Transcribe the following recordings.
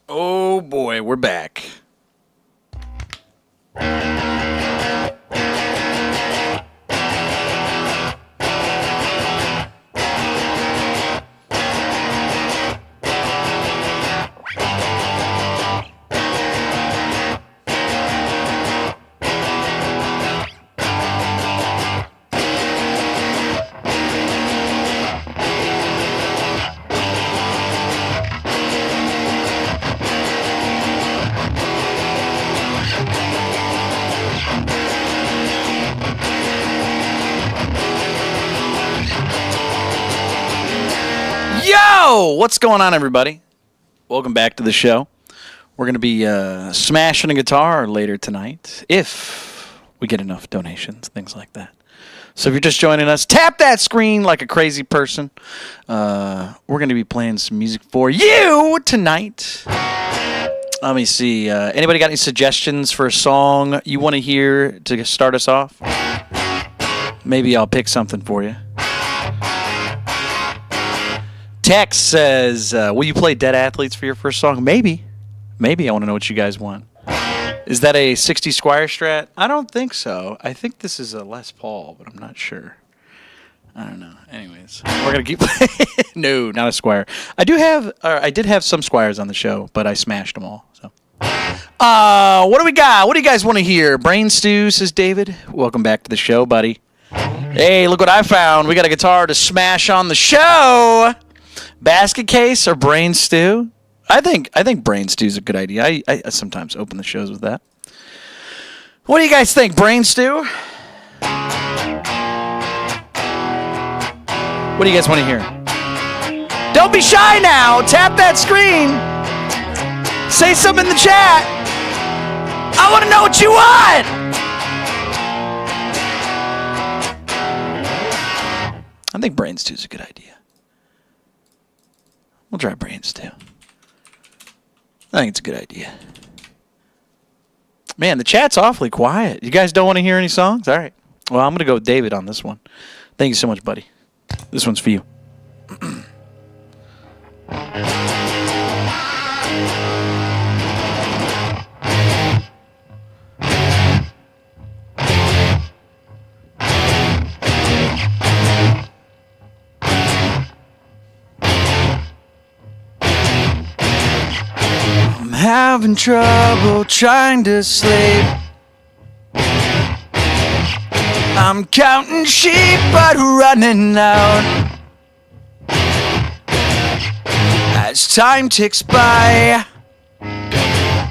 Oh boy, we're back. Yo! What's going on, everybody? Welcome back to the show. We're going to be smashing a guitar later tonight, if we get enough donations, things like that. So if you're just joining us, tap that screen like a crazy person. We're going to be playing some music for you tonight. Let me see. Anybody got any suggestions for a song you want to hear to start us off? Maybe I'll pick something for you. Tex says, will you play Dead Athletes for your first song? Maybe. Maybe. I want to know what you guys want. Is that a 60 Squire Strat? I don't think so. I think this is a Les Paul, but I'm not sure. I don't know. Anyways, we're going to keep playing. No, not a Squire. I did have some Squires on the show, but I smashed them all. So, what do we got? What do you guys want to hear? Brain Stew, says David. Welcome back to the show, buddy. Hey, look what I found. We got a guitar to smash on the show. Basket case or brain stew? I think brain stew is a good idea. I sometimes open the shows with that. What do you guys think? Brain stew? What do you guys want to hear? Don't be shy now. Tap that screen. Say something in the chat. I want to know what you want. I think brain stew is a good idea. We'll try brains too. I think it's a good idea. Man, the chat's awfully quiet. You guys don't want to hear any songs? All right. Well, I'm going to go with David on this one. Thank you so much, buddy. This one's for you. Having trouble trying to sleep. I'm counting sheep but running out. As time ticks by,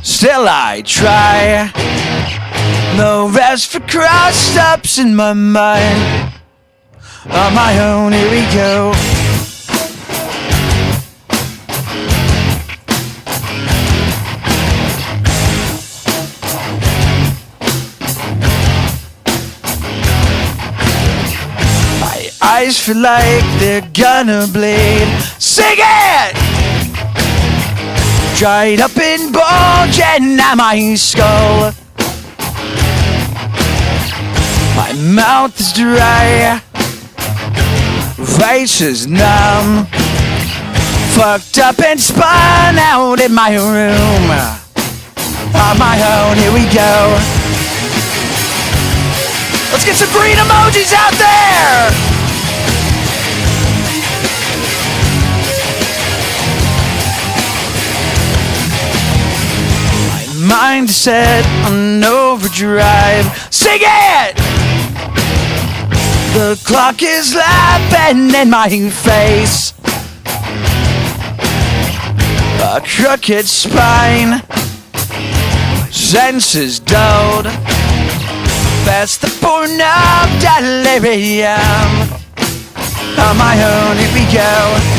still I try. No rest for cross-ups in my mind. On my own, here we go. Eyes feel like they're gonna bleed. Sing it! Dried up and bulging at my skull. My mouth is dry. Face is numb. Fucked up and spun out in my room. On my own, here we go. Let's get some green emojis out there! Mind set on overdrive. Sing it! The clock is laughing in my face. A crooked spine. Senses dulled. That's the point of delirium. On my own, here we go.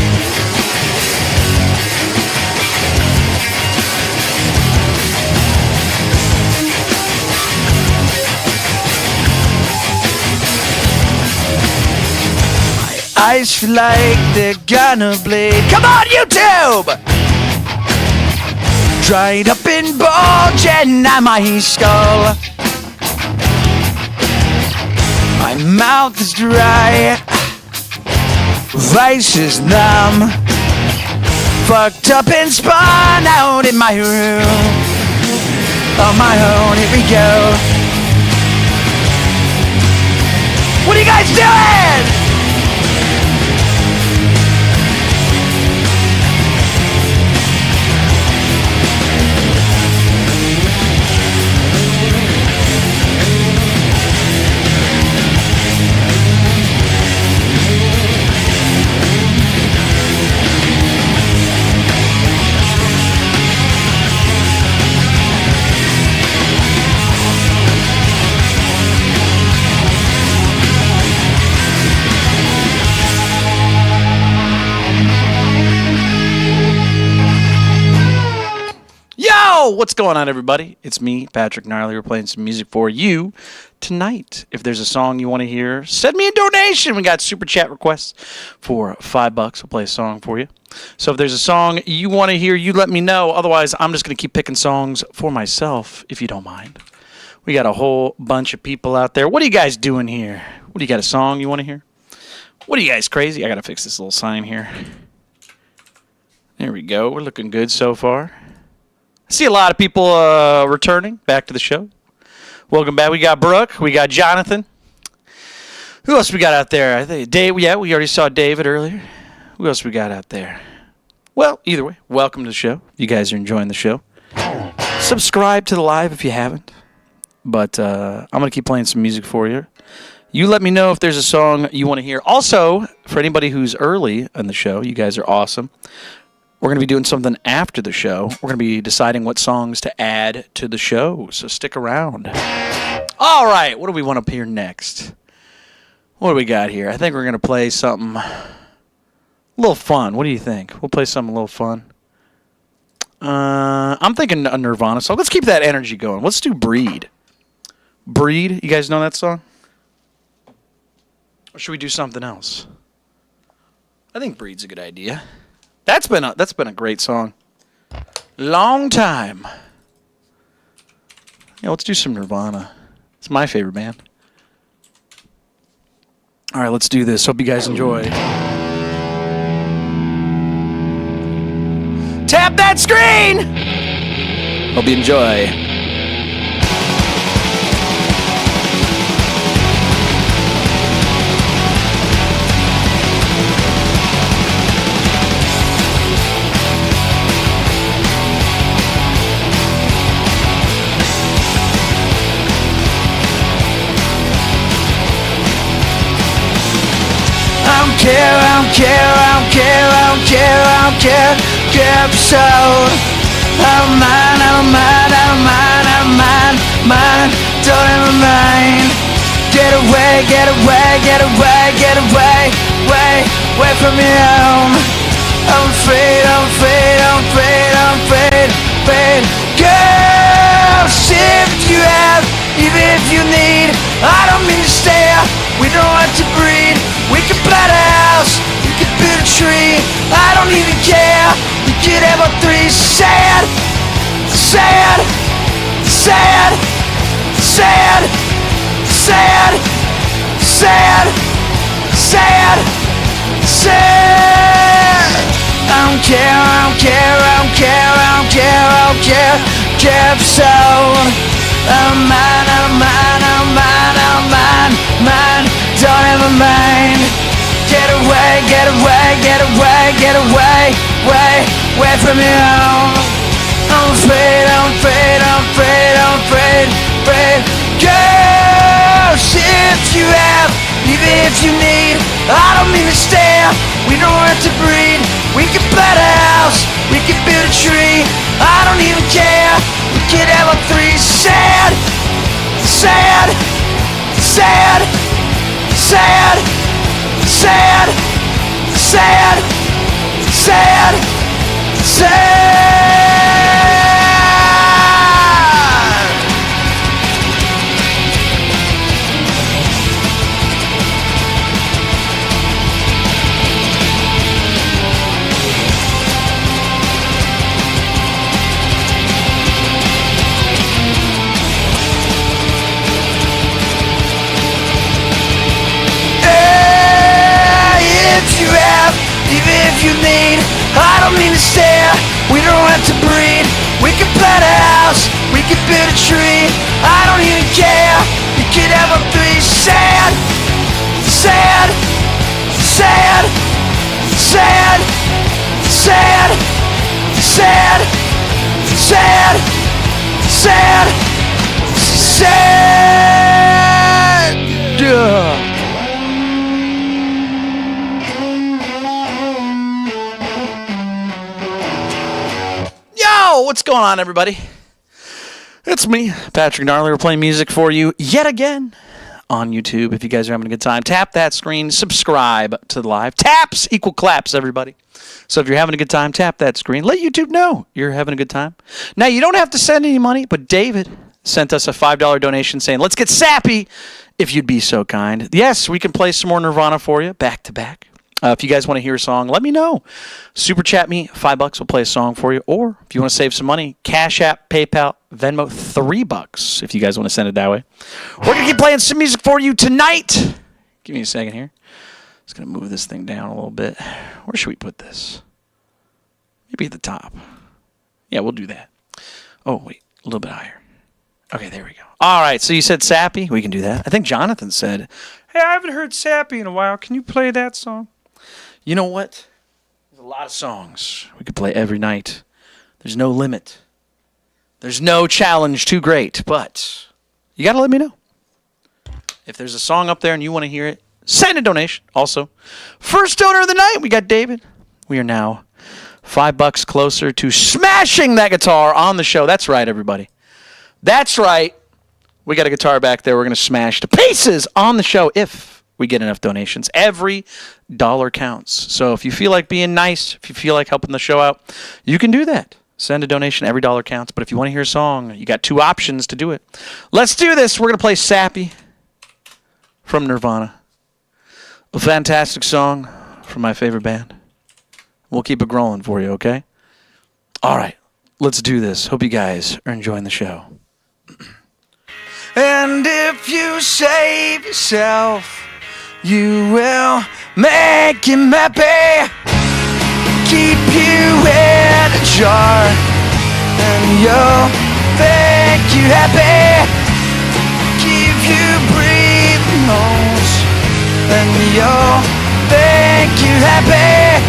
Eyes feel like they're gonna bleed. Come on, YouTube! Dried up and bulging at my skull. My mouth is dry. Face is numb. fucked up and spun out in my room. On my own, here we go. What are you guys doing? What's going on, everybody? It's me, Patrick Gnarly. We're playing some music for you tonight. If there's a song you want to hear, send me a donation. We got super chat requests for $5. We'll play a song for you. So if there's a song you want to hear, you let me know. Otherwise, I'm just going to keep picking songs for myself, if you don't mind. We got a whole bunch of people out there. What are you guys doing here? What do you got, a song you want to hear? What are you guys crazy? I got to fix this little sign here. There we go. We're looking good so far. I see a lot of people returning back to the show. Welcome back. We got Brooke. We got Jonathan. Who else we got out there? I think Dave. Yeah, we already saw David earlier. Who else we got out there? Well, either way, welcome to the show. You guys are enjoying the show. Subscribe to the live if you haven't. But I'm going to keep playing some music for you. You let me know if there's a song you want to hear. Also, for anybody who's early in the show, you guys are awesome. We're going to be doing something after the show. We're going to be deciding what songs to add to the show, so stick around. All right, what do we want up here next? What do we got here? I think we're going to play something a little fun. What do you think? We'll play something a little fun. I'm thinking a Nirvana song. Let's keep that energy going. Let's do Breed. Breed, you guys know that song? Or should we do something else? I think Breed's a good idea. That's been a great song. Long time. Yeah, let's do some Nirvana. It's my favorite band. All right, let's do this. Hope you guys enjoy. Tap that screen! Hope you enjoy. I don't care, episode. I don't mind, don't ever mind. Get away, way from your home. I'm afraid. Girl, if you have, even if you need, I don't mean to stare. We don't have to breed. We could plant a house, we could build a tree. I don't even care. We could have a three. Sad. I don't care episode. I don't mind, don't ever mind. Get away from your home. I'm afraid. Girls, if you have, even if you need, I don't mean to stare. We don't have to breed. We could plant a house, we could build a tree. I don't even care. We could have a three. Sad. If you need, I don't understand. We don't have to breed. We can plant a house. We can build a tree. I don't even care. You could have a three. Sad, sad, sad, sad, sad, sad, sad, sad, sad. Yo, what's going on, everybody? It's me, Patrick Gnarly. We're playing music for you yet again on YouTube. If you guys are having a good time, tap that screen, subscribe to the live. Taps equal claps, everybody. So if you're having a good time, tap that screen. Let YouTube know you're having a good time. Now, you don't have to send any money, but David sent us a $5 donation saying, let's get sappy, if you'd be so kind. Yes, we can play some more Nirvana for you, back to back. If you guys want to hear a song, let me know. Super chat me, $5, we'll play a song for you. Or if you want to save some money, Cash App, PayPal, Venmo, $3 if you guys want to send it that way. We're going to keep playing some music for you tonight. Give me a second here. Just going to move this thing down a little bit. Where should we put this? Maybe at the top. Yeah, we'll do that. Oh, wait, a little bit higher. Okay, there we go. All right, so you said Sappy. We can do that. I think Jonathan said, hey, I haven't heard Sappy in a while. Can you play that song? You know what? There's a lot of songs we could play every night. There's no limit. There's no challenge too great, but you got to let me know. If there's a song up there and you want to hear it, send a donation. Also, first donor of the night, we got David. We are now $5 closer to smashing that guitar on the show. That's right, everybody. That's right. We got a guitar back there we're going to smash to pieces on the show if we get enough donations. Every dollar counts. So if you feel like being nice, if you feel like helping the show out, you can do that. Send a donation. Every dollar counts. But if you want to hear a song, you got two options to do it. Let's do this. We're going to play Sappy from Nirvana. A fantastic song from my favorite band. We'll keep it growing for you, okay? All right. Let's do this. Hope you guys are enjoying the show. And if you save yourself, you will make him happy. Keep you in a jar, and you'll make you happy. Keep you breathing holes, and you'll make you happy.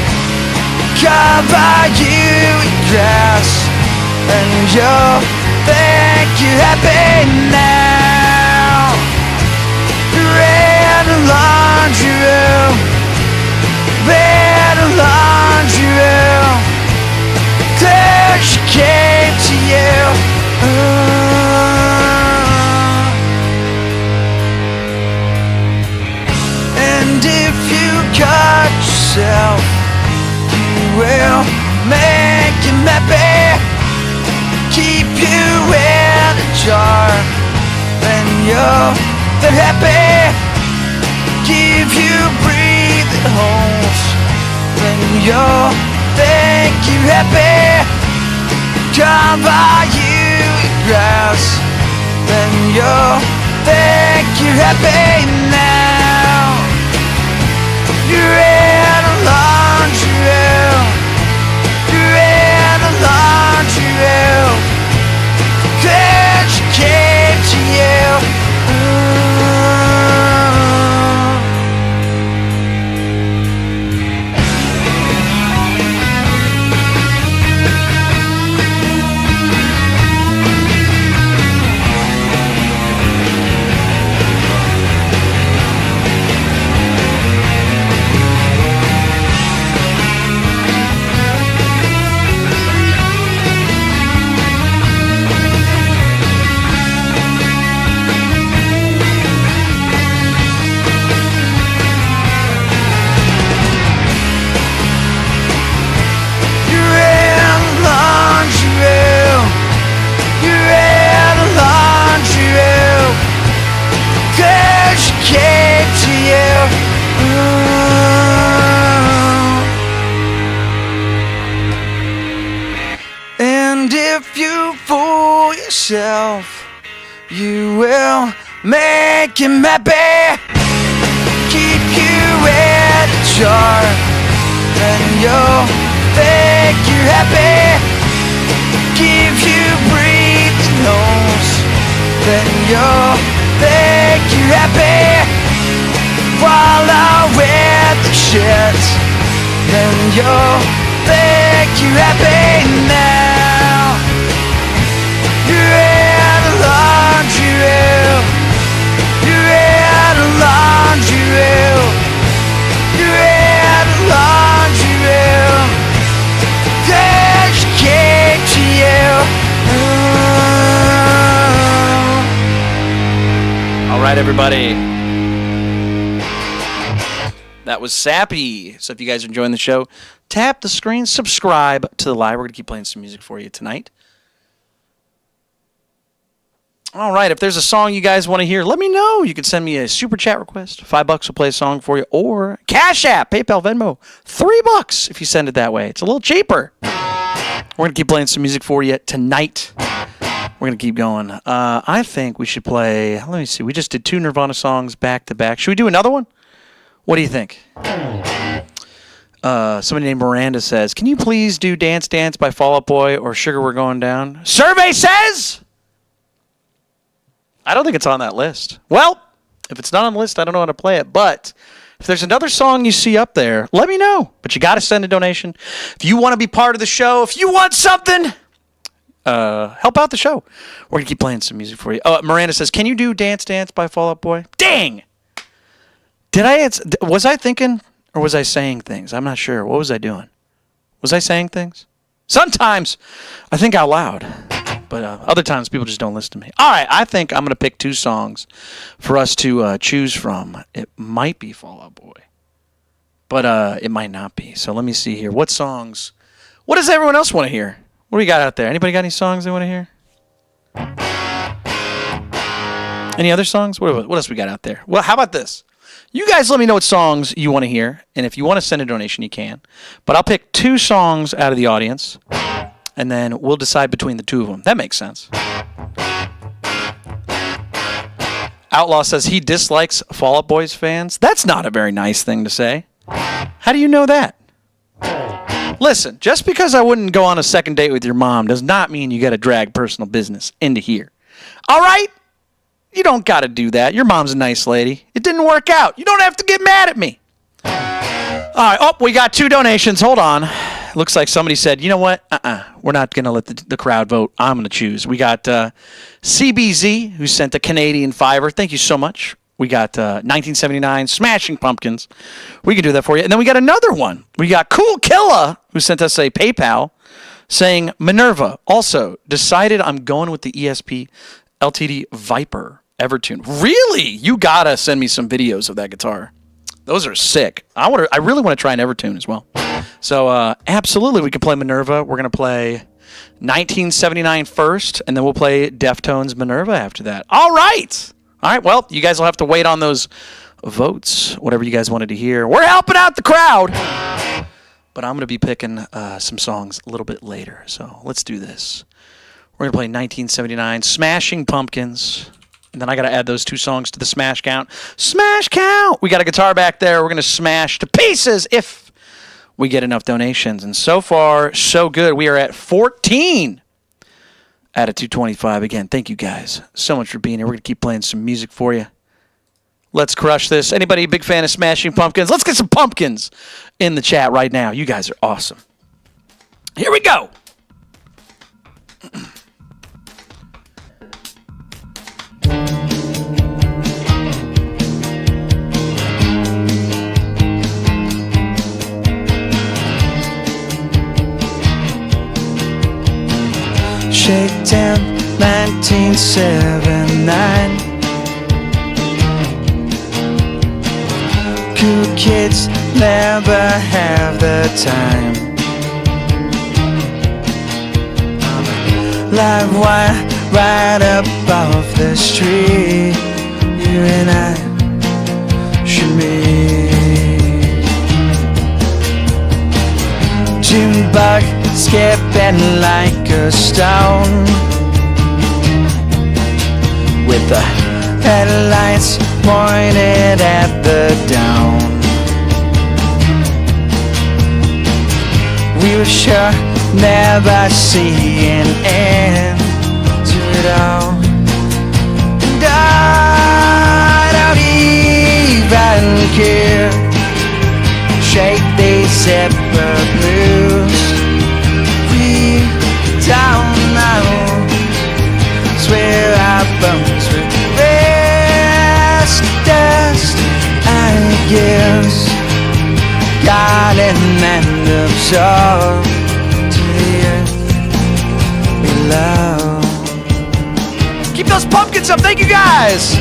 Cover you in grass, and you'll make you happy now. Red laundry room, red laundry room. Cause she came to you. And if you cut yourself, you will make him happy. Keep you in a jar, and you'll be happy. Give you breathing holes, then you'll make you happy. Cover you in grass, then you'll make you happy now. You're in a laundry room, you're in a laundry room. Cause she came to you. yourself, you will make him happy. Keep you in a jar, and you'll think you're happy, give you breathing holes, then you'll think you're happy, wallow with the shit, then you'll think you're happy now. You're in a laundry room, you're in a laundry room, you're in a laundry room, things came to you. All right, everybody. That was Sappy. So if you guys are enjoying the show, tap the screen, subscribe to the live. We're going to keep playing some music for you tonight. All right, if there's a song you guys want to hear, let me know. You can send me a super chat request. $5 will play a song for you. Or Cash App, PayPal, Venmo. $3 if you send it that way. It's a little cheaper. We're going to keep playing some music for you tonight. We're going to keep going. I think we should play, let me see. We just did 2 Nirvana songs back to back. Should we do another one? What do you think? Somebody named Miranda says, can you please do Dance Dance by Fall Out Boy or Sugar We're Going Down? Survey says... I don't think it's on that list. Well, if it's not on the list, I don't know how to play it. But if there's another song you see up there, let me know. But you got to send a donation. If you want to be part of the show, if you want something, help out the show. We're going to keep playing some music for you. Miranda says, can you do Dance Dance by Fall Out Boy? Dang! Was I thinking or was I saying things? I'm not sure. What was I doing? Was I saying things? Sometimes I think out loud. But other times, people just don't listen to me. All right, I think I'm going to pick 2 songs for us to choose from. It might be Fall Out Boy, but it might not be. So let me see here. What songs? What does everyone else want to hear? What do we got out there? Anybody got any songs they want to hear? Any other songs? What else we got out there? Well, how about this? You guys let me know what songs you want to hear, and if you want to send a donation, you can. But I'll pick 2 songs out of the audience. And then we'll decide between the 2 of them. That makes sense. Outlaw says he dislikes Fall Out Boy's fans. That's not a very nice thing to say. How do you know that? Listen, just because I wouldn't go on a second date with your mom does not mean you got to drag personal business into here. All right? You don't got to do that. Your mom's a nice lady. It didn't work out. You don't have to get mad at me. All right. Oh, we got 2 donations. Hold on. Looks like somebody said, you know what? We're not going to let the crowd vote. I'm going to choose. We got CBZ, who sent a Canadian $5. Thank you so much. We got 1979 Smashing Pumpkins. We can do that for you. And then we got another one. We got Cool Killa, who sent us a PayPal, saying Minerva. Also, decided I'm going with the ESP LTD Viper Evertune. Really? You got to send me some videos of that guitar. Those are sick. I really want to try an Evertune as well. So, absolutely, we can play Minerva. We're going to play 1979 first, and then we'll play Deftones' Minerva after that. All right. All right, well, you guys will have to wait on those votes, whatever you guys wanted to hear. We're helping out the crowd. But I'm going to be picking some songs a little bit later. So, let's do this. We're going to play 1979 Smashing Pumpkins. And then I got to add those 2 songs to the smash count. Smash count! We got a guitar back there. We're going to smash to pieces if we get enough donations. And so far, so good. We are at 14 out of 225. Again, thank you guys so much for being here. We're going to keep playing some music for you. Let's crush this. Anybody a big fan of Smashing Pumpkins? Let's get some pumpkins in the chat right now. You guys are awesome. Here we go. Shakedown 1979. Cool kids never have the time. Live wire right above the street. You and I should meet. June bug skipping like a stone, with the headlights pointed at the down. We were sure never see an end to it all. And I don't even care. Shake these zipper blues. We don't know. Swear our bones were best dust, I guess. God and absorb to the earth below. Keep those pumpkins up, thank you guys!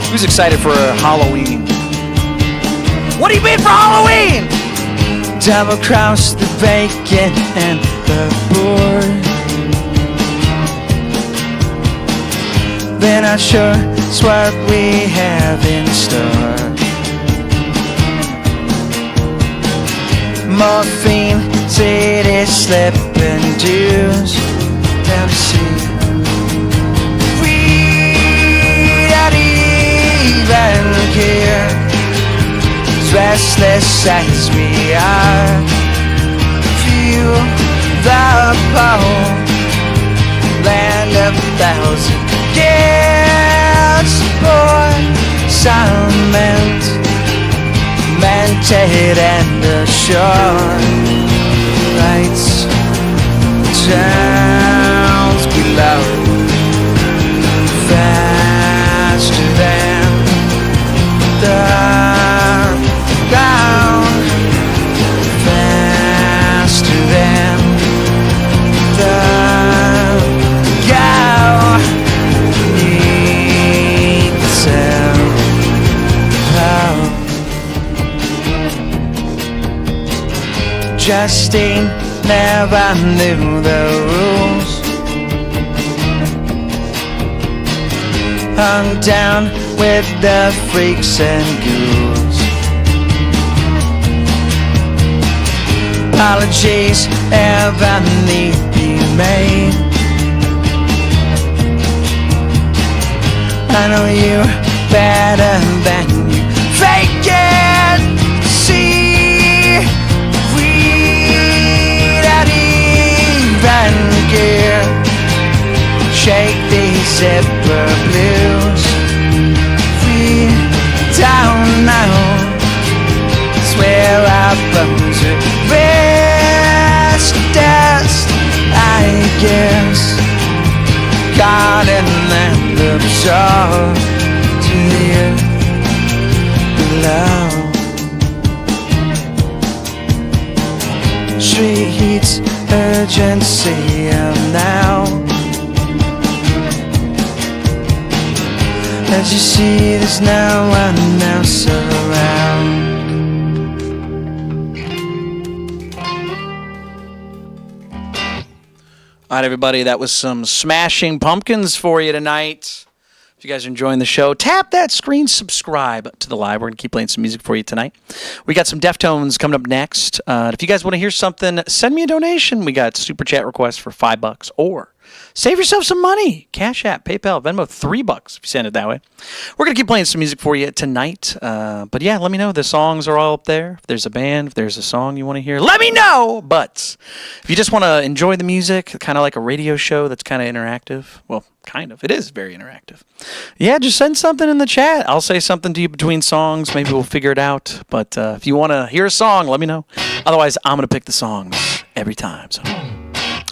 Who's excited for Halloween? What do you mean for Halloween? Double cross the bacon and the board. Then I sure it's what we have in store. Morphine, city slipping dues down to sea. We don't even care. As restless as we are, feel the pole, land of thousand gifts, boy, cement, mented and assured, lights, towns below, faster than the ground, faster than the Justine never knew the rules. Hung down with the freaks and ghouls. Apologies ever need be made. I know you better than you fake it. See, gear. Shake these zipper blues. We don't know. Swear our bones are best dust, I guess. God and then absorb to the earth below. Street heats urgency now. As you see, there's no one else around. All right, everybody, that was some Smashing Pumpkins for you tonight. If you guys are enjoying the show, tap that screen, subscribe to the live. We're going to keep playing some music for you tonight. We got some Deftones coming up next. If you guys want to hear something, send me a donation. We got super chat requests for $5 or save yourself some money. Cash App, PayPal, Venmo, $3 if you send it that way. We're going to keep playing some music for you tonight. But yeah, let me know. The songs are all up there. If there's a band, if there's a song you want to hear, let me know. But if you just want to enjoy the music, kind of like a radio show that's kind of interactive, well, kind of. It is very interactive. Yeah, just send something in the chat. I'll say something to you between songs. Maybe we'll figure it out. But if you want to hear a song, let me know. Otherwise, I'm going to pick the songs every time. So,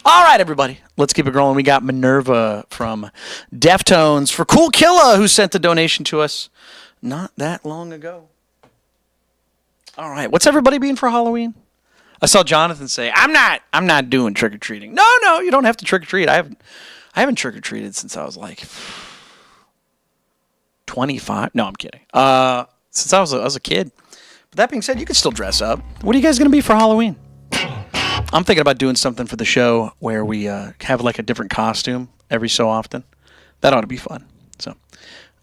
all right, everybody. Let's keep it rolling. We got Minerva from Deftones for Cool Killa, who sent the donation to us not that long ago. All right. What's everybody being for Halloween? I saw Jonathan say, I'm not doing trick-or-treating. No, you don't have to trick-or-treat. I haven't trick-or-treated since I was like 25. No, I'm kidding. Since I was a kid. But that being said, you can still dress up. What are you guys going to be for Halloween? I'm thinking about doing something for the show where we have like a different costume every so often. That ought to be fun. So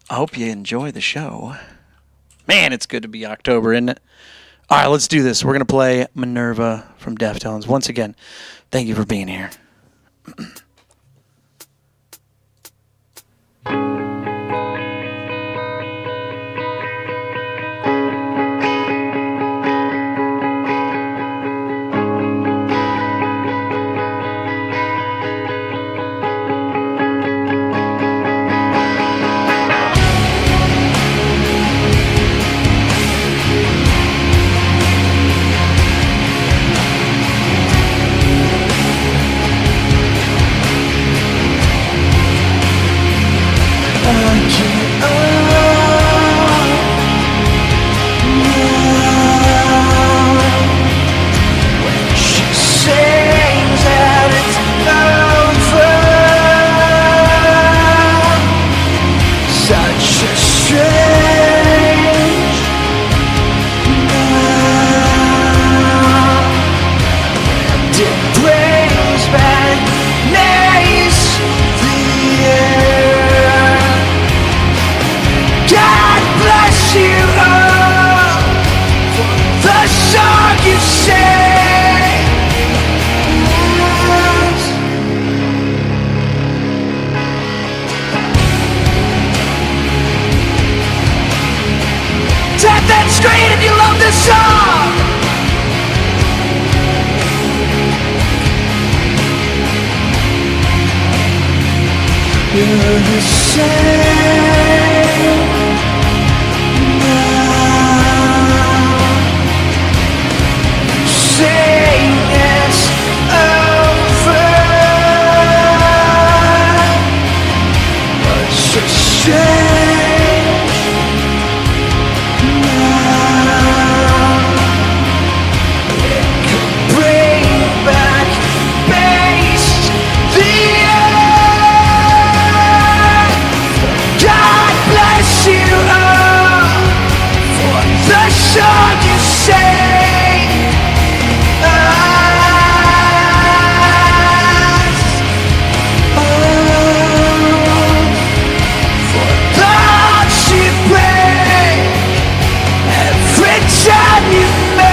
I hope you enjoy the show. Man, it's good to be October, isn't it? All right, let's do this. We're going to play Minerva from Deftones. Once again, thank you for being here. You're the same now. Saying it's over, but you're strange now. It could bring back base the earth. God bless you all for the song you sang us. For the hearts you break every time you move.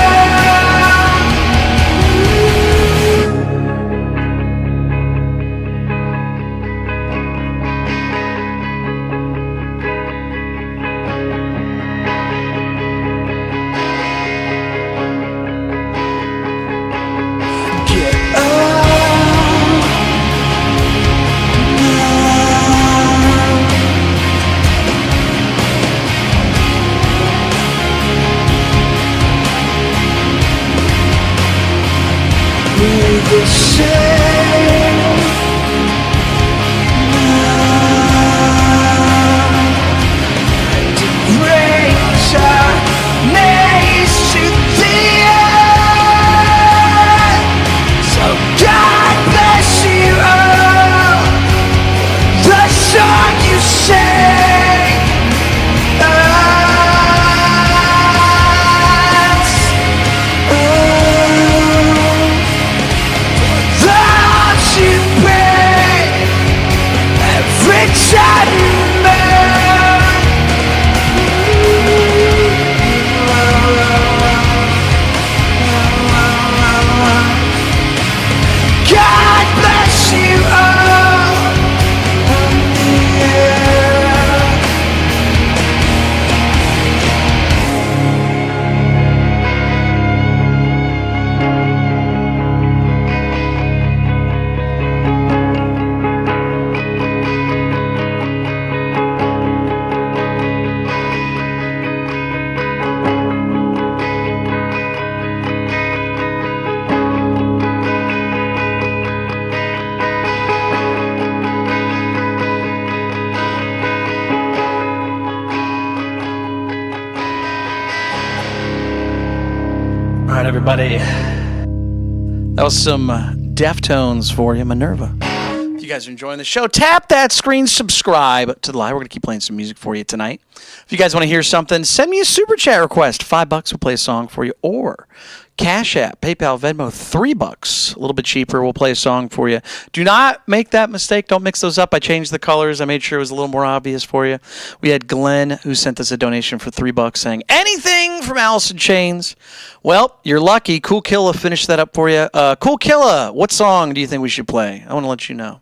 Get up now. We're the same now. And it brings our knees to the earth. So God bless you all. The song you sang us. The hearts you break every time you God bless you all. All right, everybody. That was some Deftones for you, Minerva. If you guys are enjoying the show, tap that screen, subscribe to the live. We're going to keep playing some music for you tonight. If you guys want to hear something, send me a super chat request. $5, we'll play a song for you. Or Cash App, PayPal, Venmo, $3. A little bit cheaper, we'll play a song for you. Do not make that mistake. Don't mix those up. I changed the colors. I made sure it was a little more obvious for you. We had Glenn, who sent us a donation for $3 saying, anything from Alice in Chains. Well, you're lucky. Cool Killa finished that up for you. Cool Killa, what song do you think we should play? I want to let you know.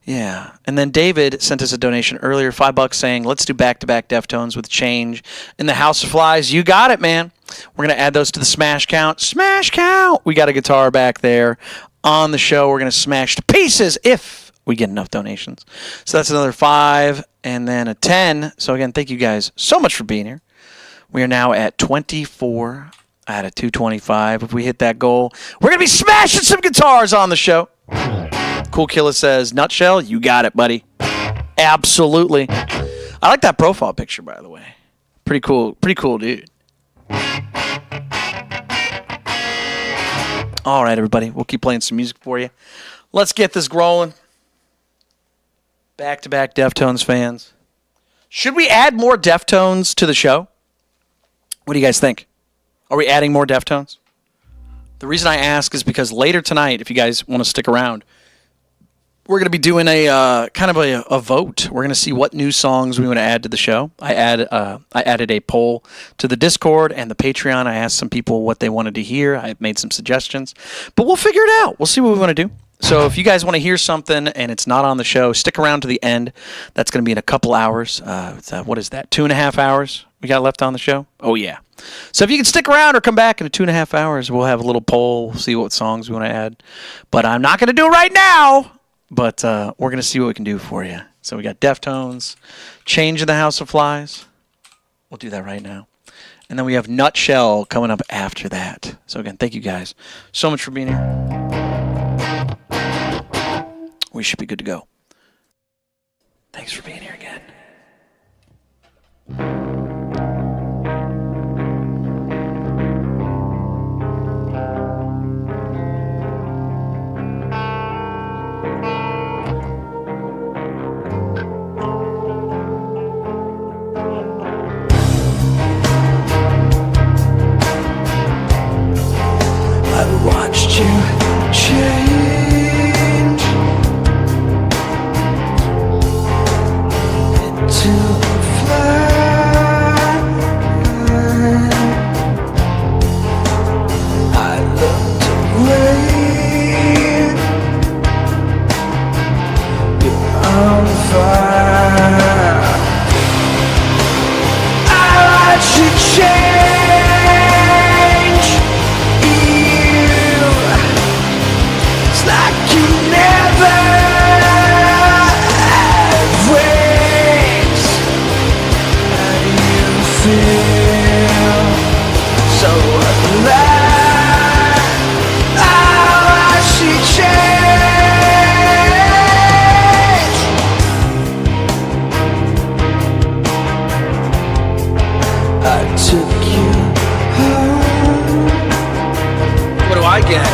Yeah. And then David sent us a donation earlier, $5 saying, let's do back-to-back Deftones with Change in the House of Flies. You got it, man. We're going to add those to the smash count. Smash count! We got a guitar back there on the show. We're going to smash to pieces if we get enough donations. So that's another 5 and then a 10. So again, thank you guys so much for being here. We are now at 24 out of 225. If we hit that goal, we're going to be smashing some guitars on the show. Cool Killa says, Nutshell, you got it, buddy. Absolutely. I like that profile picture, by the way. Pretty cool, dude. All right, everybody. We'll keep playing some music for you. Let's get this rolling. Back-to-back Deftones fans. Should we add more Deftones to the show? What do you guys think? Are we adding more Deftones? The reason I ask is because later tonight, if you guys want to stick around, we're going to be doing a kind of a vote. We're going to see what new songs we want to add to the show. I added a poll to the Discord and the Patreon. I asked some people what they wanted to hear. I made some suggestions, but we'll figure it out. We'll see what we want to do. So if you guys want to hear something and it's not on the show, stick around to the end. That's going to be in a couple hours. What is that? 2.5 hours we got left on the show? Oh, yeah. So if you can stick around or come back in 2.5 hours, we'll have a little poll. We'll see what songs we want to add. But I'm not going to do it right now. But we're going to see what we can do for you. So we got Deftones, Change in the House of Flies. We'll do that right now. And then we have Nutshell coming up after that. So again, thank you guys so much for being here. We should be good to go. Thanks for being here again. I've watched you change into a fly. I looked away. You're on fire. I watched you change. Like you never had wings. How do you feel? So alive. Oh, I see change. I took you home. What do I get?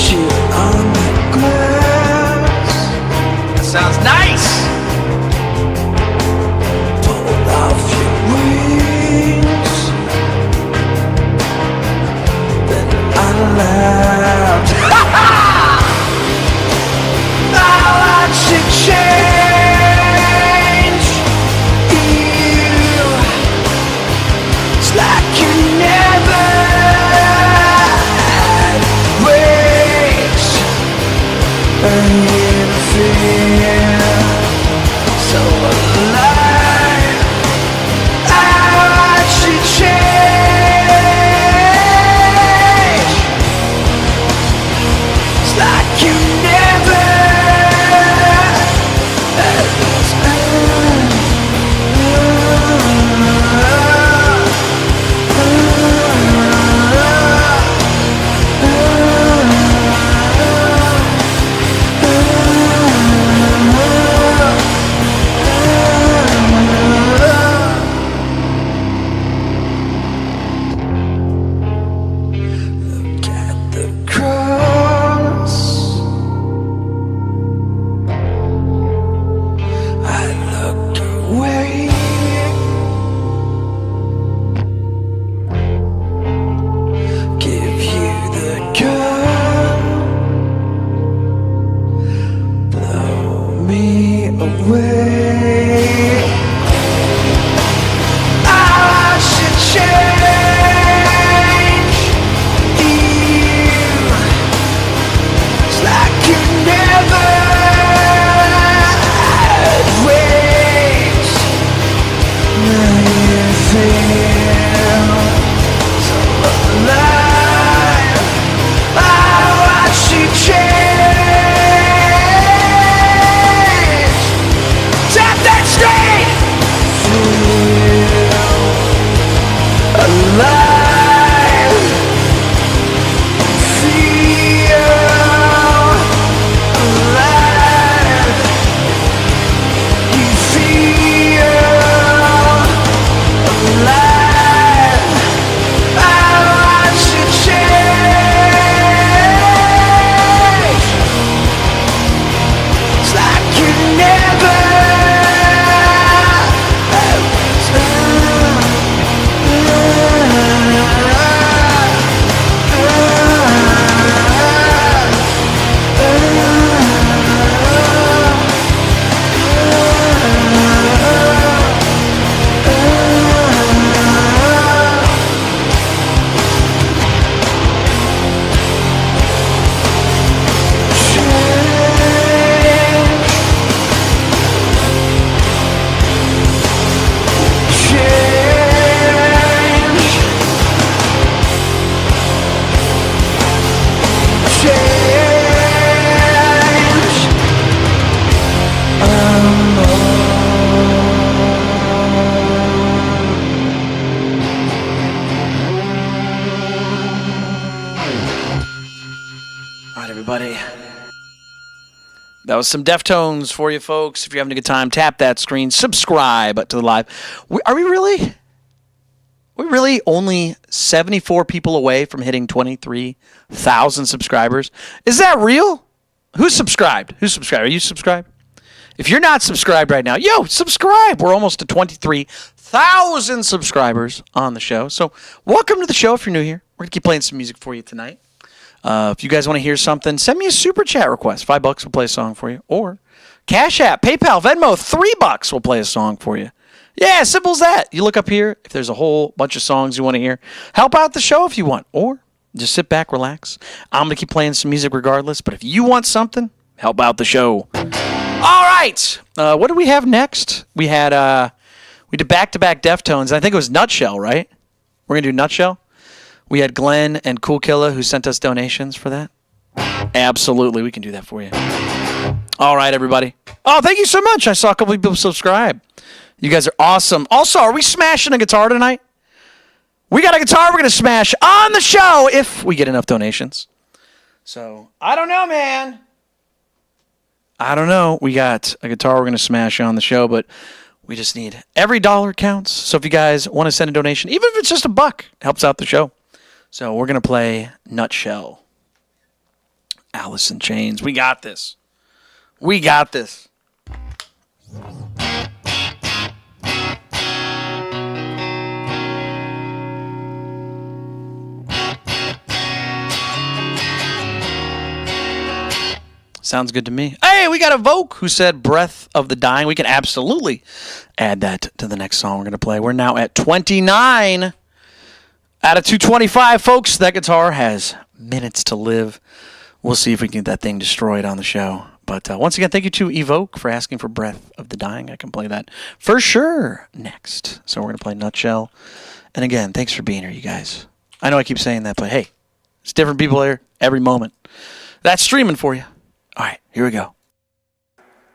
You on the glass. That sounds nice. Pulled off your wings. Then I laughed. I watched it change. You. It's like you never had wings. And you feel so alive. I watch you change. It's like you never had. right, everybody. That was some Deftones for you folks. If you're having a good time, tap that screen, subscribe to the live. Are we really only 74 people away from hitting 23,000 subscribers? Is that real? Who's subscribed? Are you subscribed? If you're not subscribed right now, subscribe. We're almost to 23,000 subscribers on the show. So welcome to the show if you're new here. We're going to keep playing some music for you tonight. If you guys want to hear something, send me a super chat request. $5 will play a song for you. Or Cash App, PayPal, Venmo, $3 will play a song for you. Yeah, simple as that. You look up here. If there's a whole bunch of songs you want to hear, help out the show if you want. Or just sit back, relax. I'm going to keep playing some music regardless. But if you want something, help out the show. All right. What do we have next? We did back-to-back Deftones. I think it was Nutshell, right? We're going to do Nutshell. We had Glenn and Cool Killa who sent us donations for that. Absolutely, we can do that for you. All right, everybody. Oh, thank you so much. I saw a couple of people subscribe. You guys are awesome. Also, are we smashing a guitar tonight? We got a guitar we're going to smash on the show if we get enough donations. So, I don't know, man. I don't know. We got a guitar we're going to smash on the show, but we just need every dollar counts. So if you guys want to send a donation, even if it's just $1, it helps out the show. So we're going to play Nutshell. Alice in Chains. We got this. We got this. Sounds good to me. Hey, we got a Vogue who said Breath of the Dying. We can absolutely add that to the next song we're going to play. We're now at 29 out of 225, folks. That guitar has minutes to live. We'll see if we can get that thing destroyed on the show. But once again, thank you to Evoke for asking for Breath of the Dying. I can play that for sure next. So we're going to play Nutshell. And again, thanks for being here, you guys. I know I keep saying that, but hey, it's different people here every moment. That's streaming for you. All right, here we go.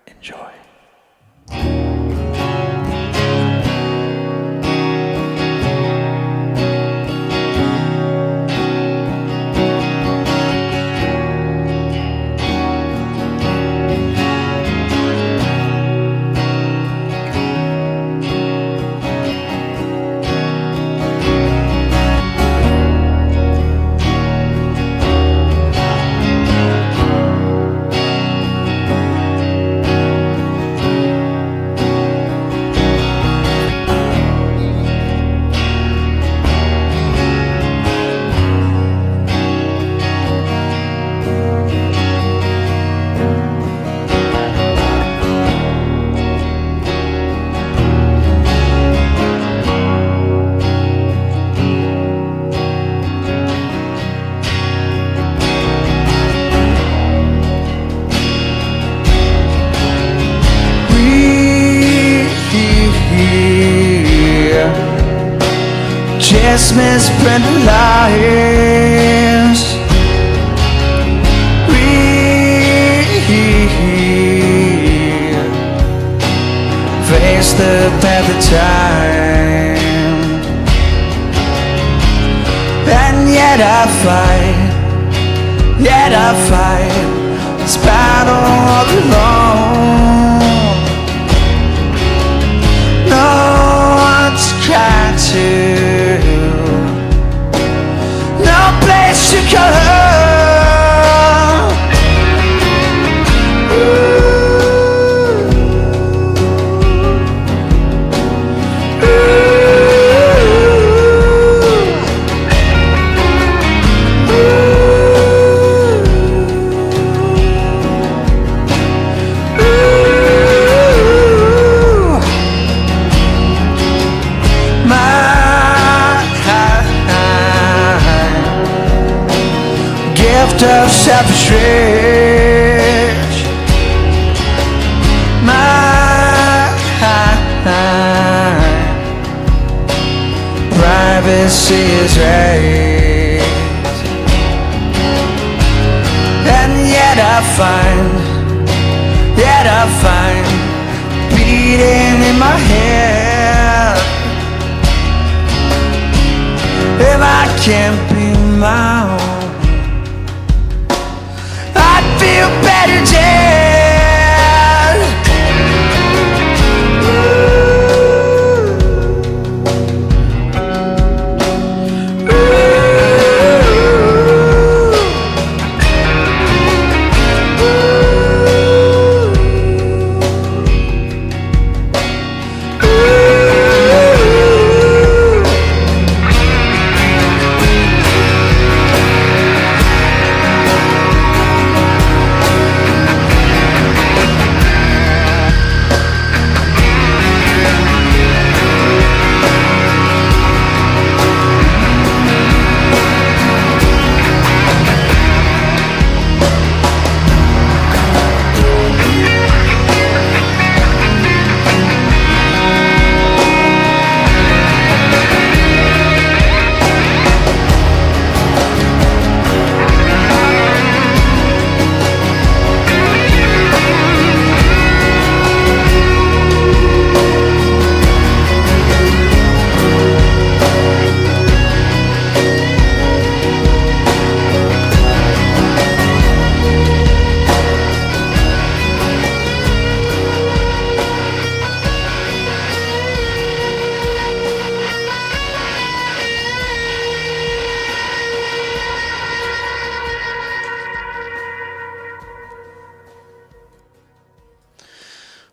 Enjoy. Just misprint the lies. Face the path of time, and yet I fight this battle all alone. No one's trying to, no place to go. Of selfish rage, my privacy is raised, and yet I find beating in my head. If I can't be my own,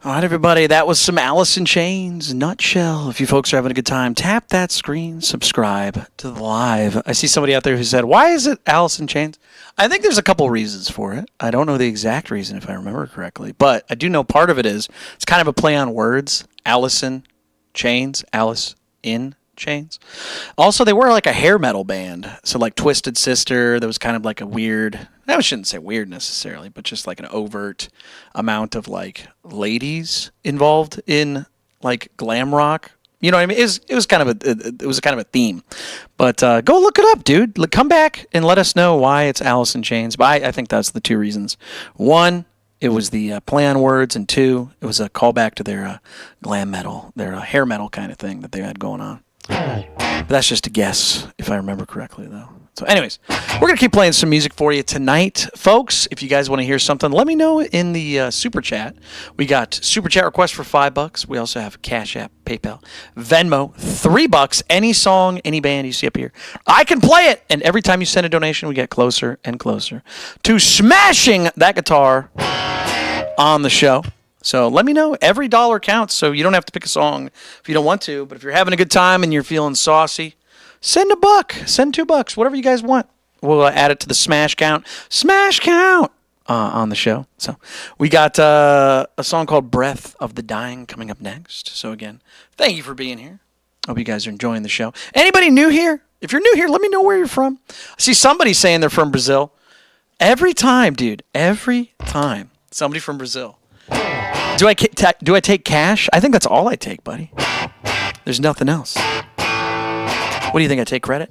All right, everybody, that was some Alice in Chains, Nutshell. If you folks are having a good time, tap that screen, subscribe to the live. I see somebody out there who said, why is it Alice in Chains? I think there's a couple reasons for it. I don't know the exact reason, if I remember correctly, but I do know part of it is it's kind of a play on words. Allison Chains, Alice in Chains. Also, they were like a hair metal band. So like Twisted Sister, there was kind of like a weird, I shouldn't say weird necessarily, but just like an overt amount of like ladies involved in like glam rock. You know what I mean? It was kind of a theme. But go look it up, dude. Come back and let us know why it's Alice in Chains. But I think that's the two reasons. One, it was the play on words, and two, it was a callback to their glam metal, their hair metal kind of thing that they had going on. But that's just a guess, if I remember correctly, though. So anyways, we're going to keep playing some music for you tonight. Folks, if you guys want to hear something, let me know in the Super Chat. We got Super Chat requests for $5. We also have Cash App, PayPal, Venmo, $3. Any song, any band you see up here, I can play it. And every time you send a donation, we get closer and closer to smashing that guitar on the show. So let me know. Every dollar counts, so you don't have to pick a song if you don't want to. But if you're having a good time and you're feeling saucy, send $1, send $2, whatever you guys want. We'll add it to the smash count on the show. So we got a song called Breath of the Dying coming up next. So again, thank you for being here. Hope you guys are enjoying the show. Anybody new here? If you're new here, let me know where you're from. I see somebody saying they're from Brazil. Every time, dude. Every time. Somebody from Brazil. Do I take cash? I think that's all I take, buddy. There's nothing else. What do you think? I take credit?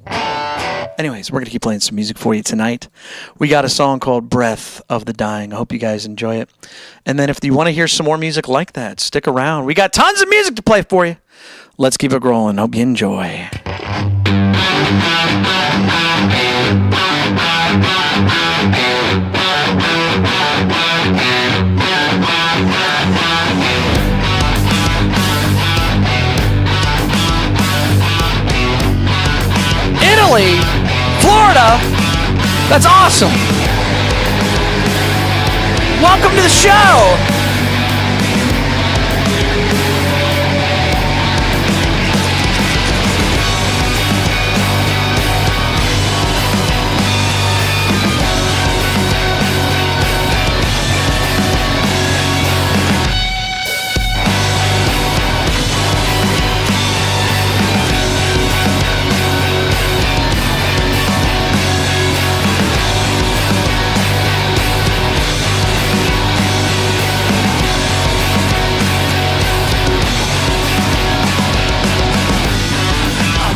Anyways, we're going to keep playing some music for you tonight. We got a song called Breath of the Dying. I hope you guys enjoy it. And then if you want to hear some more music like that, stick around. We got tons of music to play for you. Let's keep it rolling. Hope you enjoy. Italy, Florida, that's awesome. Welcome to the show.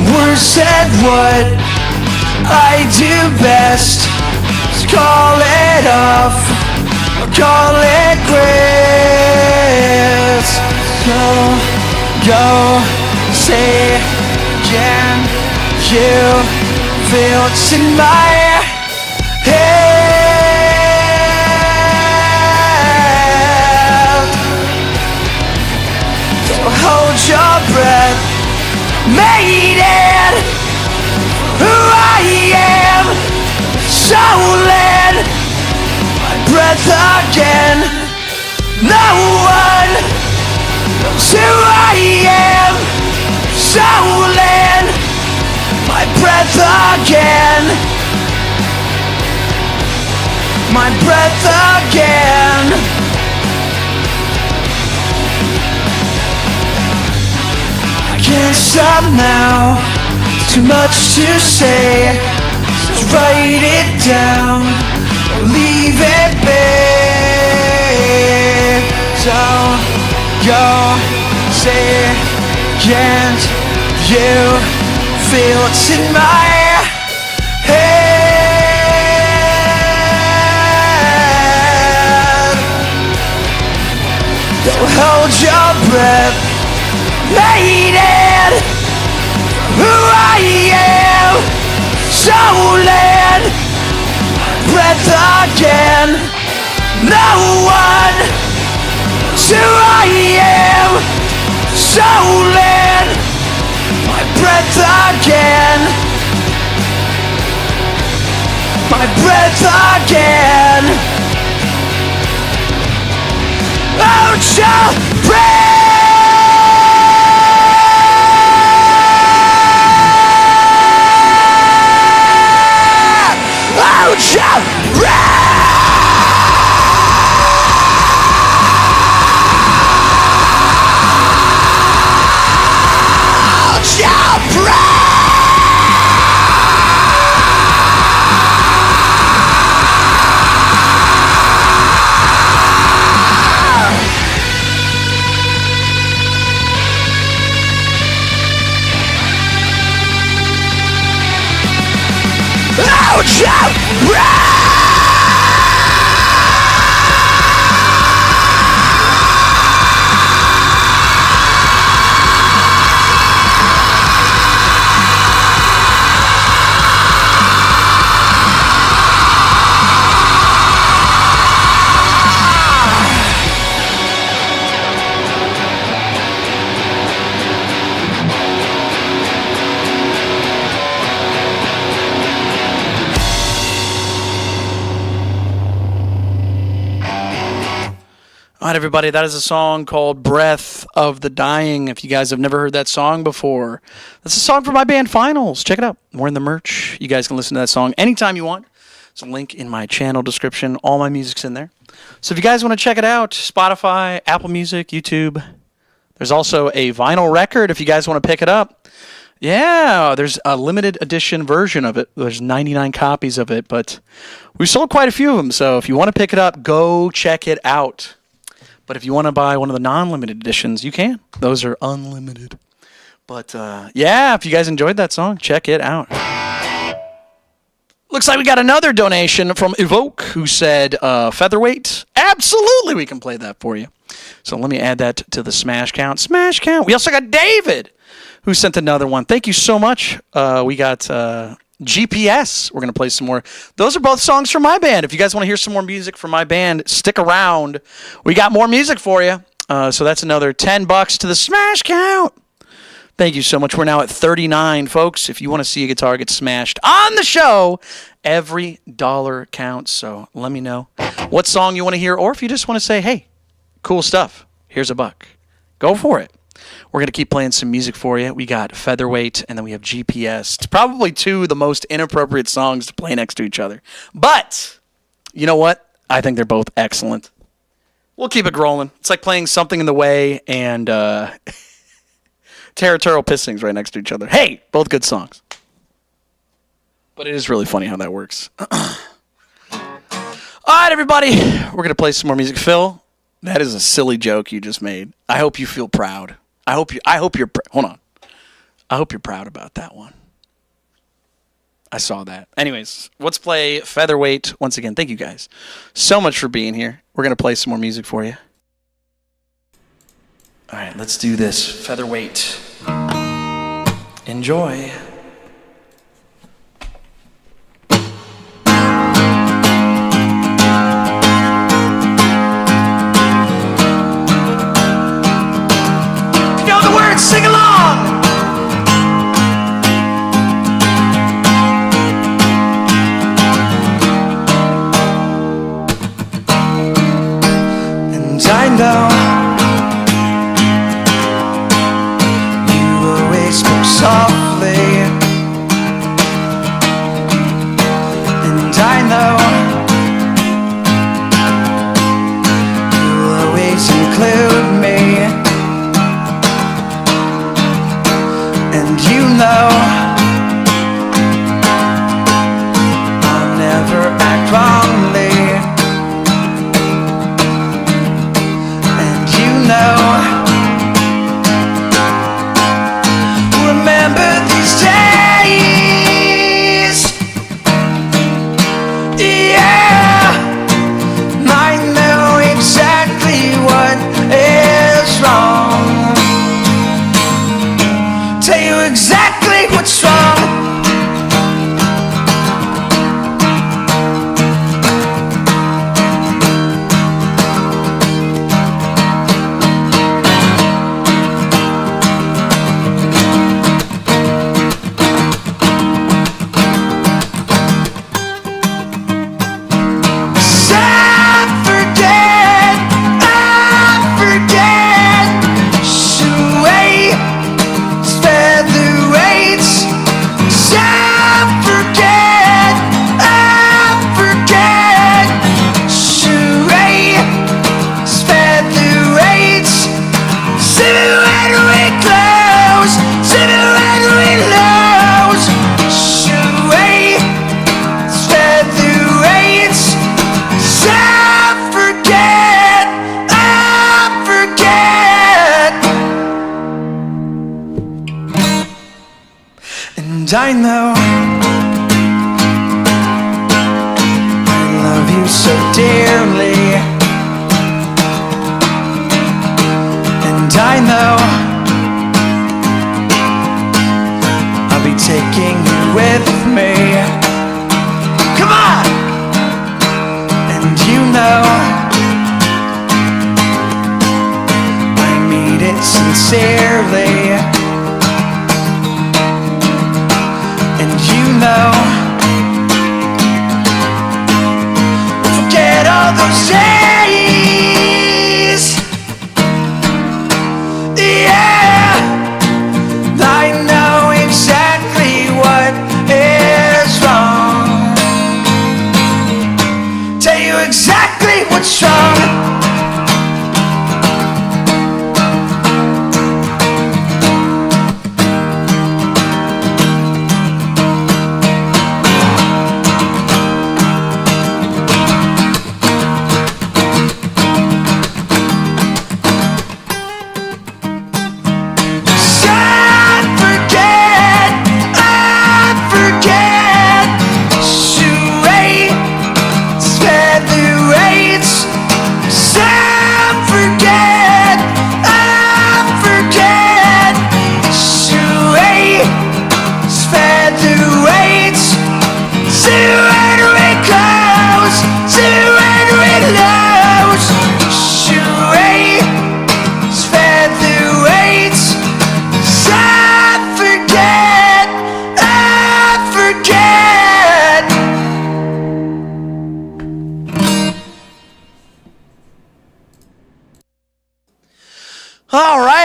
Worse at what I do best is call it off or call it quits. Go, say again, you feel it's in my head. Don't hold your breath. Made it who I am, stolen my breath again. No one knows who I am, stolen my breath again. My breath again. Can't stop now, too much to say. Just write it down, or leave it be. Don't go, say, can't you feel it's in my head? Don't hold your breath. Made it who I am, stolen breath again. No one knows who I am, stolen my breath again. My breath again. Oh, child. All right, everybody, that is a song called Breath of the Dying. If you guys have never heard that song before, that's a song from my band Finals. Check it out. We're in the merch. You guys can listen to that song anytime you want. There's a link in my channel description. All my music's in there. So if you guys want to check it out, Spotify, Apple Music, YouTube. There's also a vinyl record if you guys want to pick it up. Yeah, there's a limited edition version of it. There's 99 copies of it, but we sold quite a few of them. So if you want to pick it up, go check it out. But if you want to buy one of the non-limited editions, you can. Those are unlimited. But yeah, if you guys enjoyed that song, check it out. Looks like we got another donation from Evoke, who said, Featherweight. Absolutely, we can play that for you. So let me add that to the smash count. Smash count. We also got David, who sent another one. Thank you so much. We got GPS. We're going to play some more. Those are both songs from my band. If you guys want to hear some more music from my band, stick around. We got more music for you. So that's another $10 to the smash count. Thank you so much. We're now at 39, folks. If you want to see a guitar get smashed on the show, every dollar counts. So let me know what song you want to hear, or if you just want to say, hey, cool stuff, here's $1. Go for it. We're going to keep playing some music for you. We got Featherweight, and then we have GPS. It's probably two of the most inappropriate songs to play next to each other. But, you know what? I think they're both excellent. We'll keep it rolling. It's like playing Something in the Way and Territorial Pissings right next to each other. Hey, both good songs. But it is really funny how that works. All right, everybody. We're going to play some more music. Phil, that is a silly joke you just made. I hope you feel proud. I hope you're hold on. I hope you're proud about that one. I saw that. Anyways, let's play Featherweight. Once again, thank you guys so much for being here. We're going to play some more music for you. All right, let's do this. Featherweight. Enjoy. Sing along! And I know you always spoke softly, and I know you always include me. I'll never act wrongly, and you know, remember these days, yeah, I know exactly what is wrong, tell you exactly what's wrong. And I know I love you so dearly, and I know I'll be taking you with me. Come on! And you know I mean it sincerely. Know, forget all those days. you exactly what's wrong.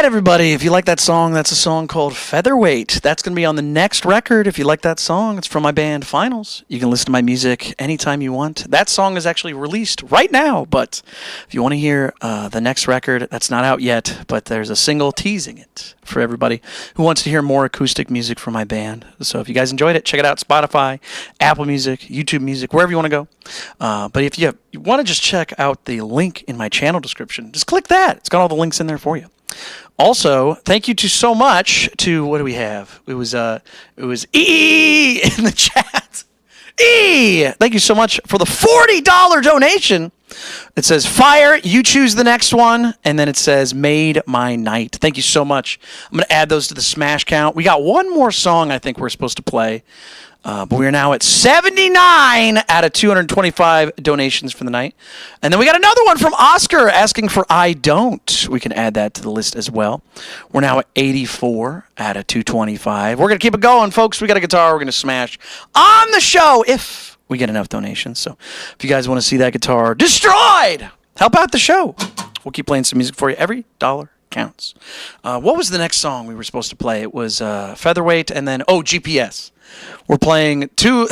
Everybody, if you like that song, that's a song called Featherweight. That's going to be on the next record. If you like that song, it's from my band Finals. You can listen to my music anytime you want. That song is actually released right now, but if you want to hear the next record, that's not out yet, but there's a single teasing it for everybody who wants to hear more acoustic music from my band. So if you guys enjoyed it, check it out. Spotify, Apple Music, YouTube Music, wherever you want to go. But if you want to just check out the link in my channel description, just click that. It's got all the links in there for you. Also, thank you so much to, what do we have? It was E in the chat. E! Thank you so much for the $40 donation. It says, fire, you choose the next one. And then it says, made my night. Thank you so much. I'm going to add those to the smash count. We got one more song I think we're supposed to play. But we are now at 79 out of 225 donations for the night. And then we got another one from Oscar asking for I Don't. We can add that to the list as well. We're now at 84 out of 225. We're going to keep it going, folks. We got a guitar we're going to smash on the show if we get enough donations. So if you guys want to see that guitar destroyed, help out the show. We'll keep playing some music for you. Every dollar counts. What was the next song we were supposed to play? It was Featherweight and then, GPS. We're playing two.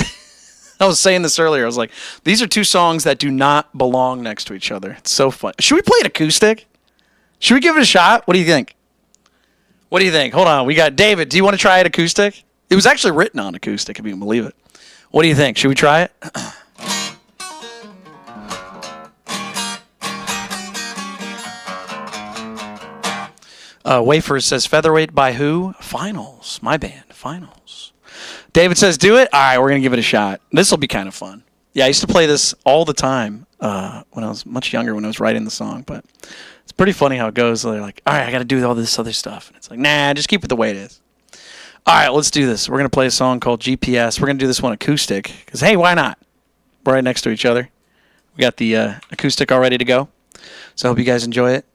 I was saying this earlier. I was like, these are two songs that do not belong next to each other. It's so fun. Should we play it acoustic? Should we give it a shot? What do you think? What do you think? Hold on. We got David. Do you want to try it acoustic? It was actually written on acoustic, if you can believe it. What do you think? Should we try it? Wafers says, Featherweight by who? Finals. My band, Finals. David says, do it? All right, we're going to give it a shot. This will be kind of fun. Yeah, I used to play this all the time when I was much younger, when I was writing the song. But it's pretty funny how it goes. They're like, all right, I got to do all this other stuff. And it's like, nah, just keep it the way it is. All right, let's do this. We're going to play a song called GPS. We're going to do this one acoustic. Because, hey, why not? We're right next to each other. We got the acoustic all ready to go. So I hope you guys enjoy it.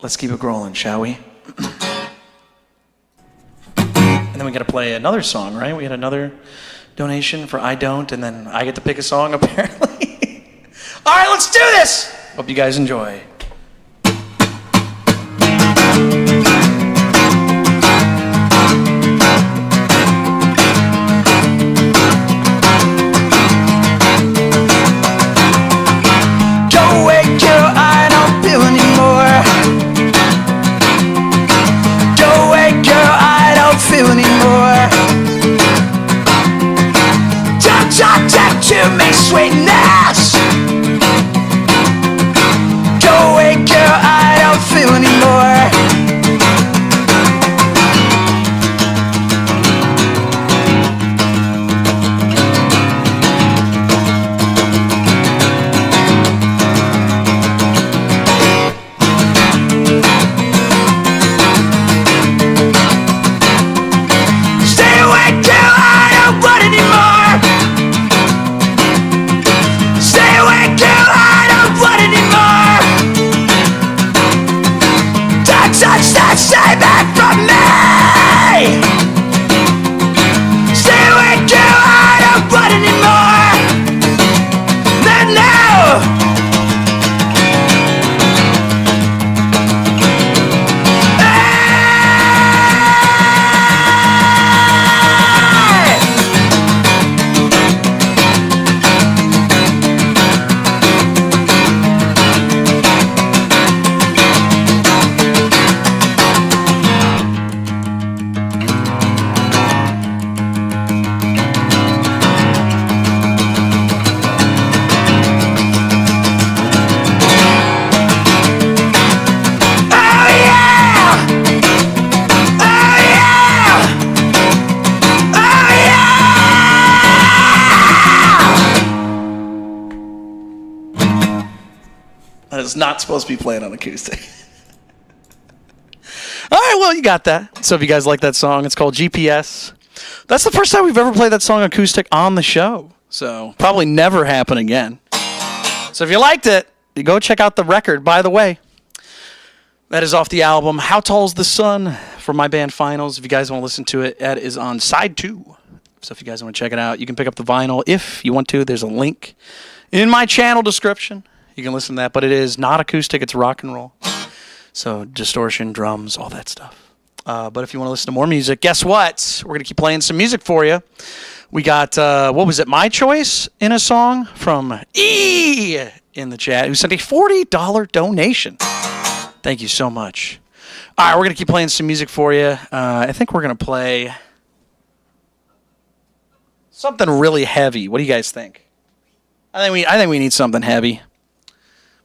Let's keep it rolling, shall we? And then we got to play another song, right? We had another donation for I Don't, and then I get to pick a song, apparently. All right, let's do this! Hope you guys enjoy. Go away, girl, I don't feel anymore. Go away, girl, I don't feel anymore. Talk to me, sweetness. Go away, girl, I don't feel anymore. Stay away, girl, I don't want anymore. Stay away, girl, I don't want anymore. Stay back from me. Stay away, girl, I don't want anymore. No. Hey! That is not supposed to be playing on acoustic. All right, well, you got that. So if you guys like that song, it's called GPS. That's the first time we've ever played that song acoustic on the show. So probably never happen again. So if you liked it, you go check out the record. By the way, that is off the album How Tall's the Sun from my band Finals. If you guys want to listen to it, that is on side 2. So if you guys want to check it out, you can pick up the vinyl if you want to. There's a link in my channel description. You can listen to that, but it is not acoustic. It's rock and roll. So distortion, drums, all that stuff. But if you want to listen to more music, guess what? We're going to keep playing some music for you. We got, what was it, My Choice in a song from E in the chat, who sent a $40 donation. Thank you so much. All right, we're going to keep playing some music for you. I think we're going to play something really heavy. What do you guys think? I think we need something heavy.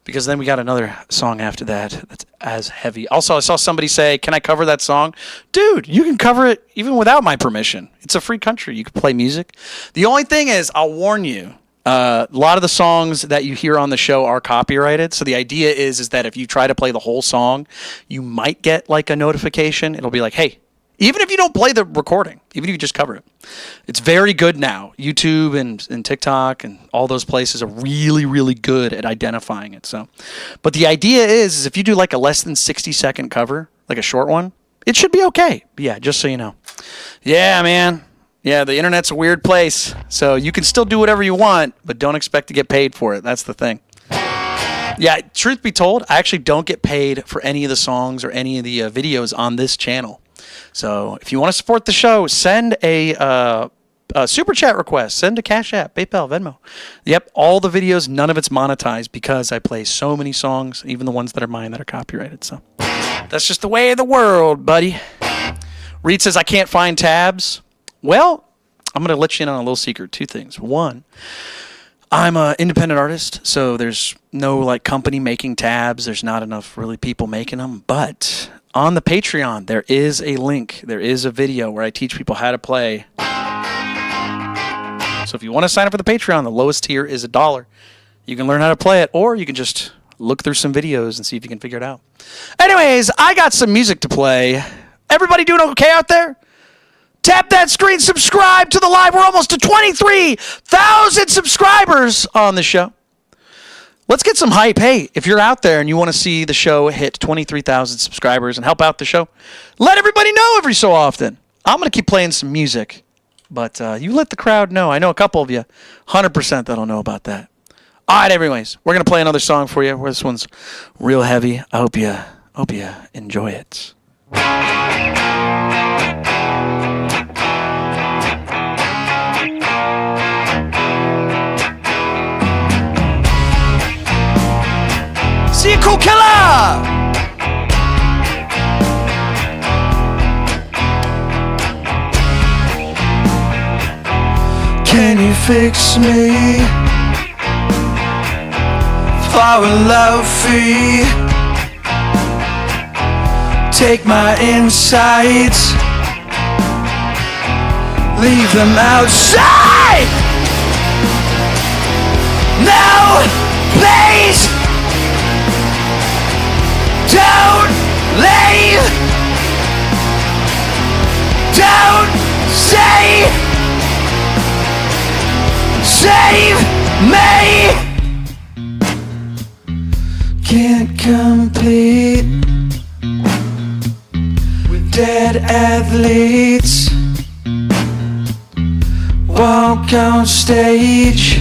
Because then we got another song after that that's as heavy. Also, I saw somebody say, can I cover that song? Dude, you can cover it even without my permission. It's a free country. You can play music. The only thing is, I'll warn you, a lot of the songs that you hear on the show are copyrighted. So the idea is that if you try to play the whole song, you might get like a notification. It'll be like, hey, even if you don't play the recording, even if you just cover it. It's very good now. YouTube and TikTok and all those places are really, really good at identifying it. So, but the idea is if you do like a less than 60-second cover, like a short one, it should be okay. But yeah, just so you know. Yeah, man. Yeah, the internet's a weird place. So you can still do whatever you want, but don't expect to get paid for it. That's the thing. Yeah, truth be told, I actually don't get paid for any of the songs or any of the videos on this channel. So if you want to support the show, send a super chat request. Send a Cash App, PayPal, Venmo. Yep, all the videos, none of it's monetized because I play so many songs, even the ones that are mine that are copyrighted. So that's just the way of the world, buddy. Reed says, I can't find tabs. Well, I'm going to let you in on a little secret. 2 things. 1, I'm an independent artist, so there's no like company making tabs. There's not enough really people making them. But on the Patreon, there is a link. There is a video where I teach people how to play. So if you want to sign up for the Patreon, the lowest tier is $1. You can learn how to play it, or you can just look through some videos and see if you can figure it out. Anyways, I got some music to play. Everybody doing okay out there? Tap that screen, subscribe to the live. We're almost to 23,000 subscribers on the show. Let's get some hype. Hey, if you're out there and you want to see the show hit 23,000 subscribers and help out the show, let everybody know every so often. I'm going to keep playing some music, but you let the crowd know. I know a couple of you, 100% that'll know about that. All right, anyways, we're going to play another song for you. This one's real heavy. I hope you enjoy it. See you, cool killer! Can you fix me for a love fee? Take my insides, leave them outside. No, please. Don't leave. Don't say. Save me. Can't complete with dead athletes. Walk on stage,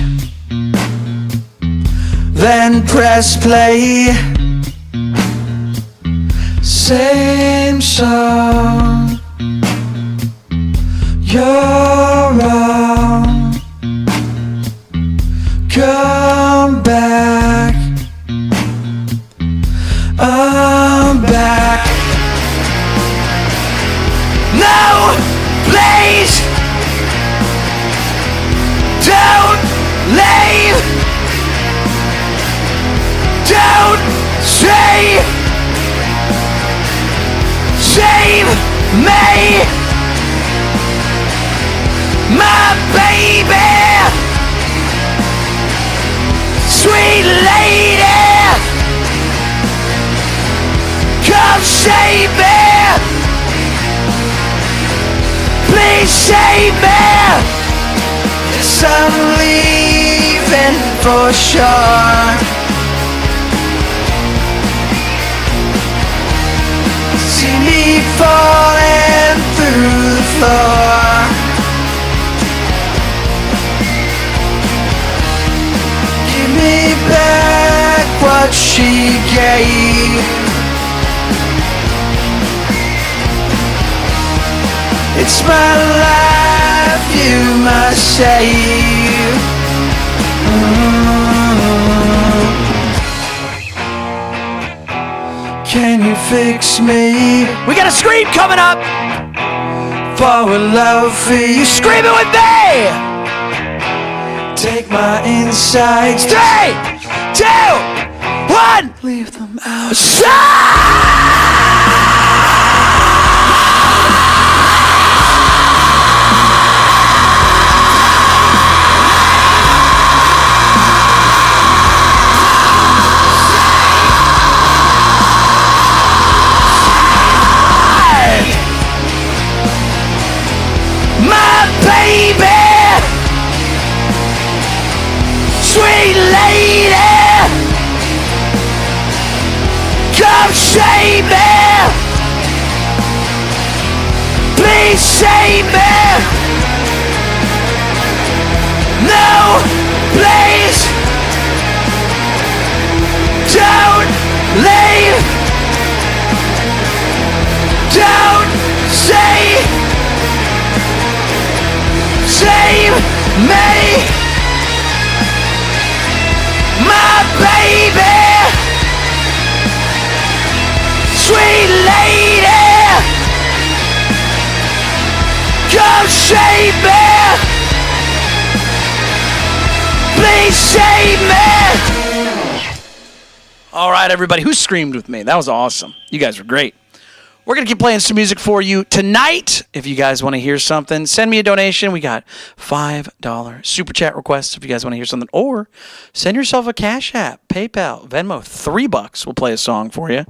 then press play. Same song. You're wrong. Come back. I'm back. No, please. Don't leave. Don't say. Save me, my baby. save me. Please save me. 'Cause I'm leaving for sure. See me falling through the floor. Give me back what she gave. It's my life you must save. Can you fix me? We got a scream coming up. For a love for you. Scream it with me. Take my insides. 3, 2, 1. Leave them outside. Baby, sweet lady, come save me. Please save me. No, please, don't leave. Don't say. Save me, my baby, sweet lady, come save me, please save me. All right, everybody, who screamed with me? That was awesome. You guys were great. We're going to keep playing some music for you tonight. If you guys want to hear something, send me a donation. We got $5 super chat requests if you guys want to hear something. Or send yourself a Cash App, PayPal, Venmo, $3. We'll play a song for you.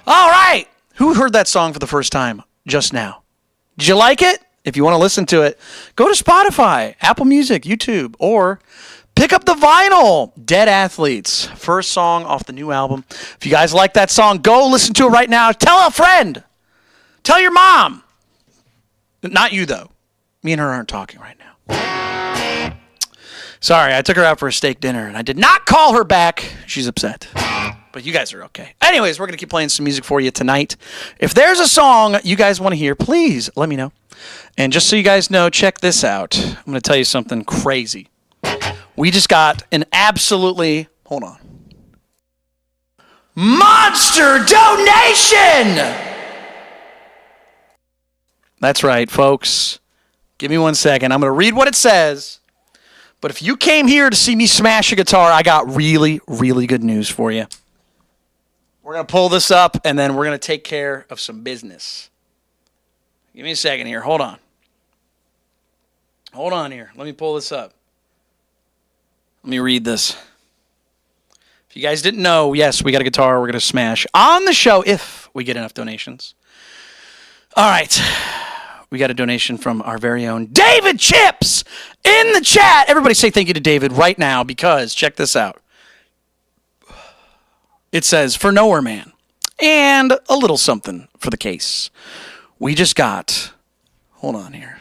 All right. Who heard that song for the first time just now? Did you like it? If you want to listen to it, go to Spotify, Apple Music, YouTube, or pick up the vinyl. Dead Athletes, first song off the new album. If you guys like that song, go listen to it right now. Tell a friend. Tell your mom. Not you, though. Me and her aren't talking right now. Sorry, I took her out for a steak dinner, and I did not call her back. She's upset. But you guys are okay. Anyways, we're going to keep playing some music for you tonight. If there's a song you guys want to hear, please let me know. And just so you guys know, check this out. I'm going to tell you something crazy. We just got an absolutely... Hold on. Monster donation! That's right, folks. Give me 1 second. I'm going to read what it says. But if you came here to see me smash a guitar, I got really, really good news for you. We're going to pull this up, and then we're going to take care of some business. Give me a second here. Hold on. Hold on here. Let me pull this up. Let me read this. If you guys didn't know, yes, we got a guitar we're going to smash on the show if we get enough donations. All right. We got a donation from our very own David Chips in the chat. Everybody say thank you to David right now because check this out. It says, for Nowhere Man, and a little something for the case. We just got, hold on here,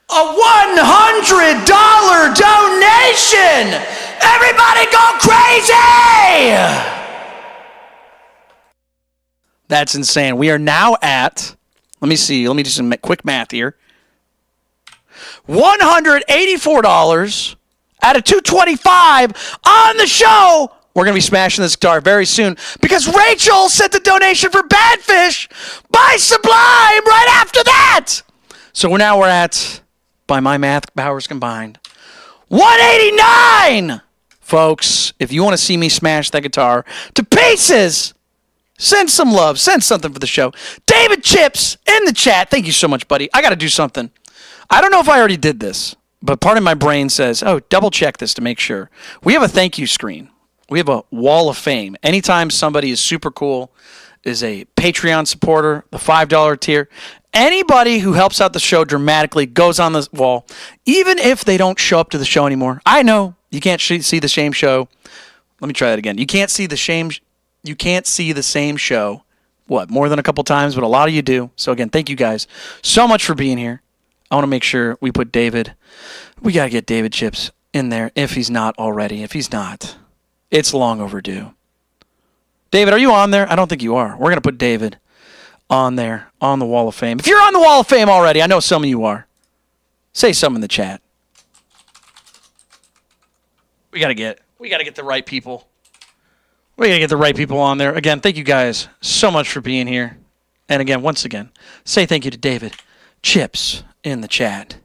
a $100 donation! Everybody go crazy! That's insane. We are now at, let me see, let me do some quick math here. $184 out of $225 on the show. We're going to be smashing this guitar very soon because Rachel sent the donation for Badfish by Sublime right after that. So we're at, by my math powers combined, $189. Folks, if you want to see me smash that guitar to pieces, send some love. Send something for the show. David Chips in the chat. Thank you so much, buddy. I got to do something. I don't know if I already did this, but part of my brain says, oh, double check this to make sure. We have a thank you screen We have a wall of fame. Anytime somebody is super cool, is a Patreon supporter, the $5 tier, anybody who helps out the show dramatically goes on this wall, even if they don't show up to the show anymore. I know you can't see the same show. Let me try that again. You can't see the same show, more than a couple times, but a lot of you do. So again, thank you guys so much for being here. I want to make sure we got to get David Chips in there if he's not already. If he's not, it's long overdue. David, are you on there? I don't think you are. We're going to put David on there, on the Wall of Fame. If you're on the Wall of Fame already, I know some of you are. Say something in the chat. We got to get the right people. We got to get the right people on there. Again, thank you guys so much for being here. And again, once again, say thank you to David Chips in the chat.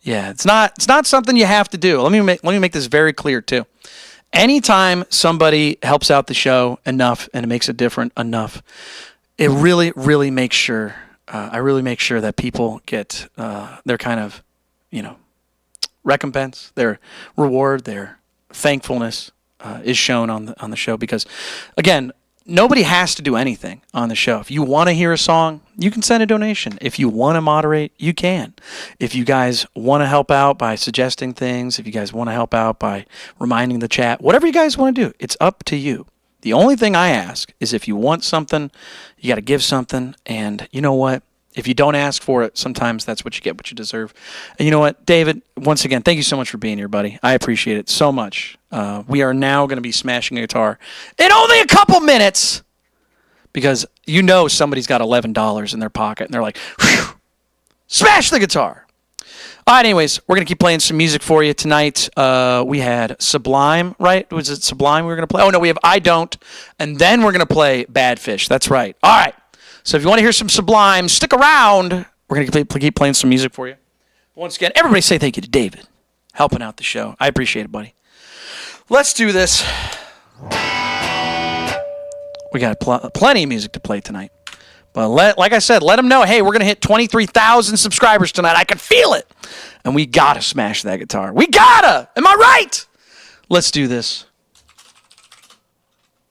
Yeah, it's not something you have to do. Let me make this very clear too. Anytime somebody helps out the show enough and it makes it different enough, it really, really makes sure. I really make sure that people get their kind of, recompense, their reward, their thankfulness is shown on the show. Because, again, nobody has to do anything on the show. If you want to hear a song, you can send a donation. If you want to moderate, you can. If you guys want to help out by suggesting things, if you guys want to help out by reminding the chat, whatever you guys want to do, it's up to you. The only thing I ask is if you want something, you got to give something. And you know what? If you don't ask for it, sometimes that's what you get, what you deserve. And you know what, David, once again, thank you so much for being here, buddy. I appreciate it so much. We are now going to be smashing a guitar in only a couple minutes because somebody's got $11 in their pocket and they're like, whew, smash the guitar. All right, anyways, we're going to keep playing some music for you tonight. We had Sublime, right? Was it Sublime we were going to play? Oh, no, we have I Don't, and then we're going to play Badfish. That's right. All right. So if you want to hear some Sublime, stick around. We're going to keep playing some music for you. Once again, everybody say thank you to David, helping out the show. I appreciate it, buddy. Let's do this. We got plenty of music to play tonight. But like I said, let them know, hey, we're going to hit 23,000 subscribers tonight. I can feel it. And we got to smash that guitar. We got to. Am I right? Let's do this.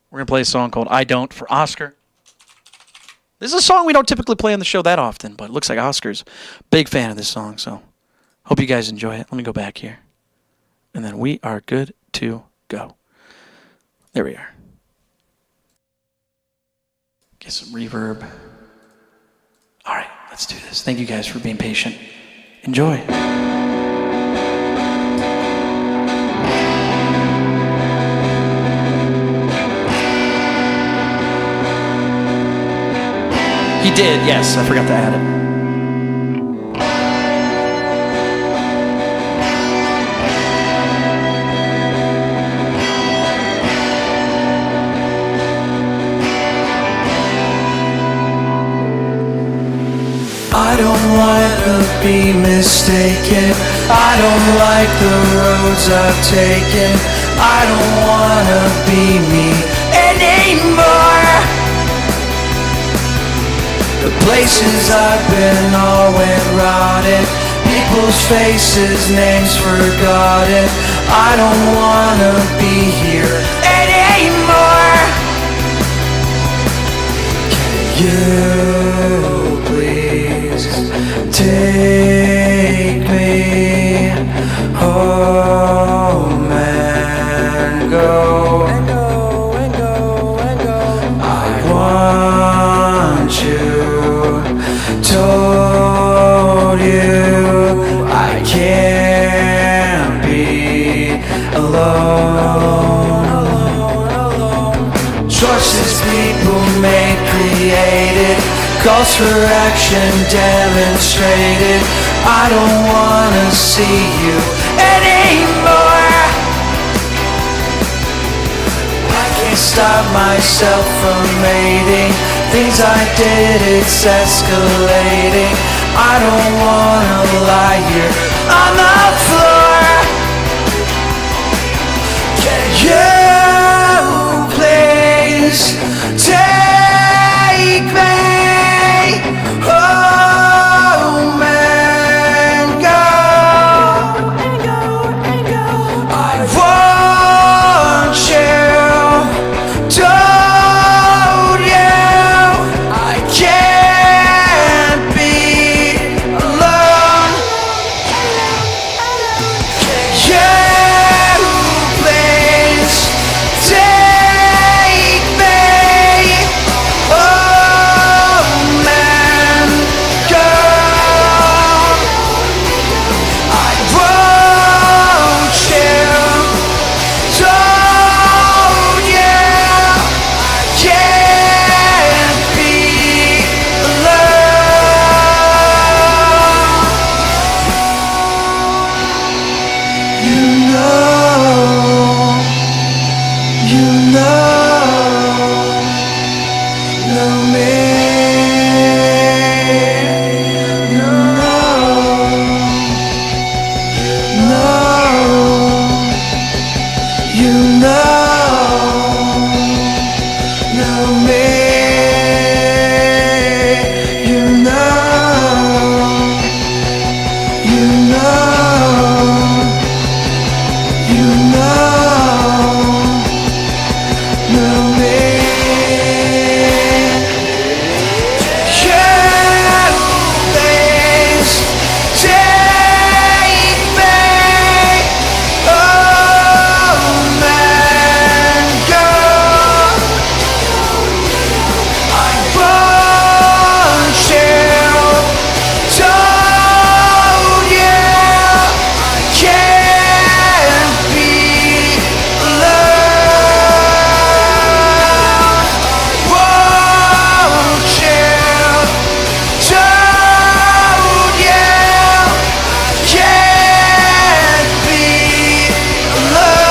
We're going to play a song called I Don't for Oscar. This is a song we don't typically play on the show that often, but it looks like Oscar's a big fan of this song, so hope you guys enjoy it. Let me go back here. And then we are good to go. There we are. Get some reverb. All right, let's do this. Thank you guys for being patient. Enjoy. He did, yes. I forgot to add it. I don't wanna be mistaken. I don't like the roads I've taken. I don't wanna be me anymore. The places I've been all went rotted. People's faces, names forgotten. I don't wanna be here anymore. Can you please take me home and go? I want you. Told you I can't be alone. Choices people made, created, calls for action demonstrated. I don't wanna see you anymore. I can't stop myself from hating. Things I did, it's escalating. I don't wanna lie here on the floor. Can you please take me home and go? I want you You know me. You know me. Yeah, things take me. Oh man, go. I want you, told you I can't be alone. Won't you, told you I can't be alone.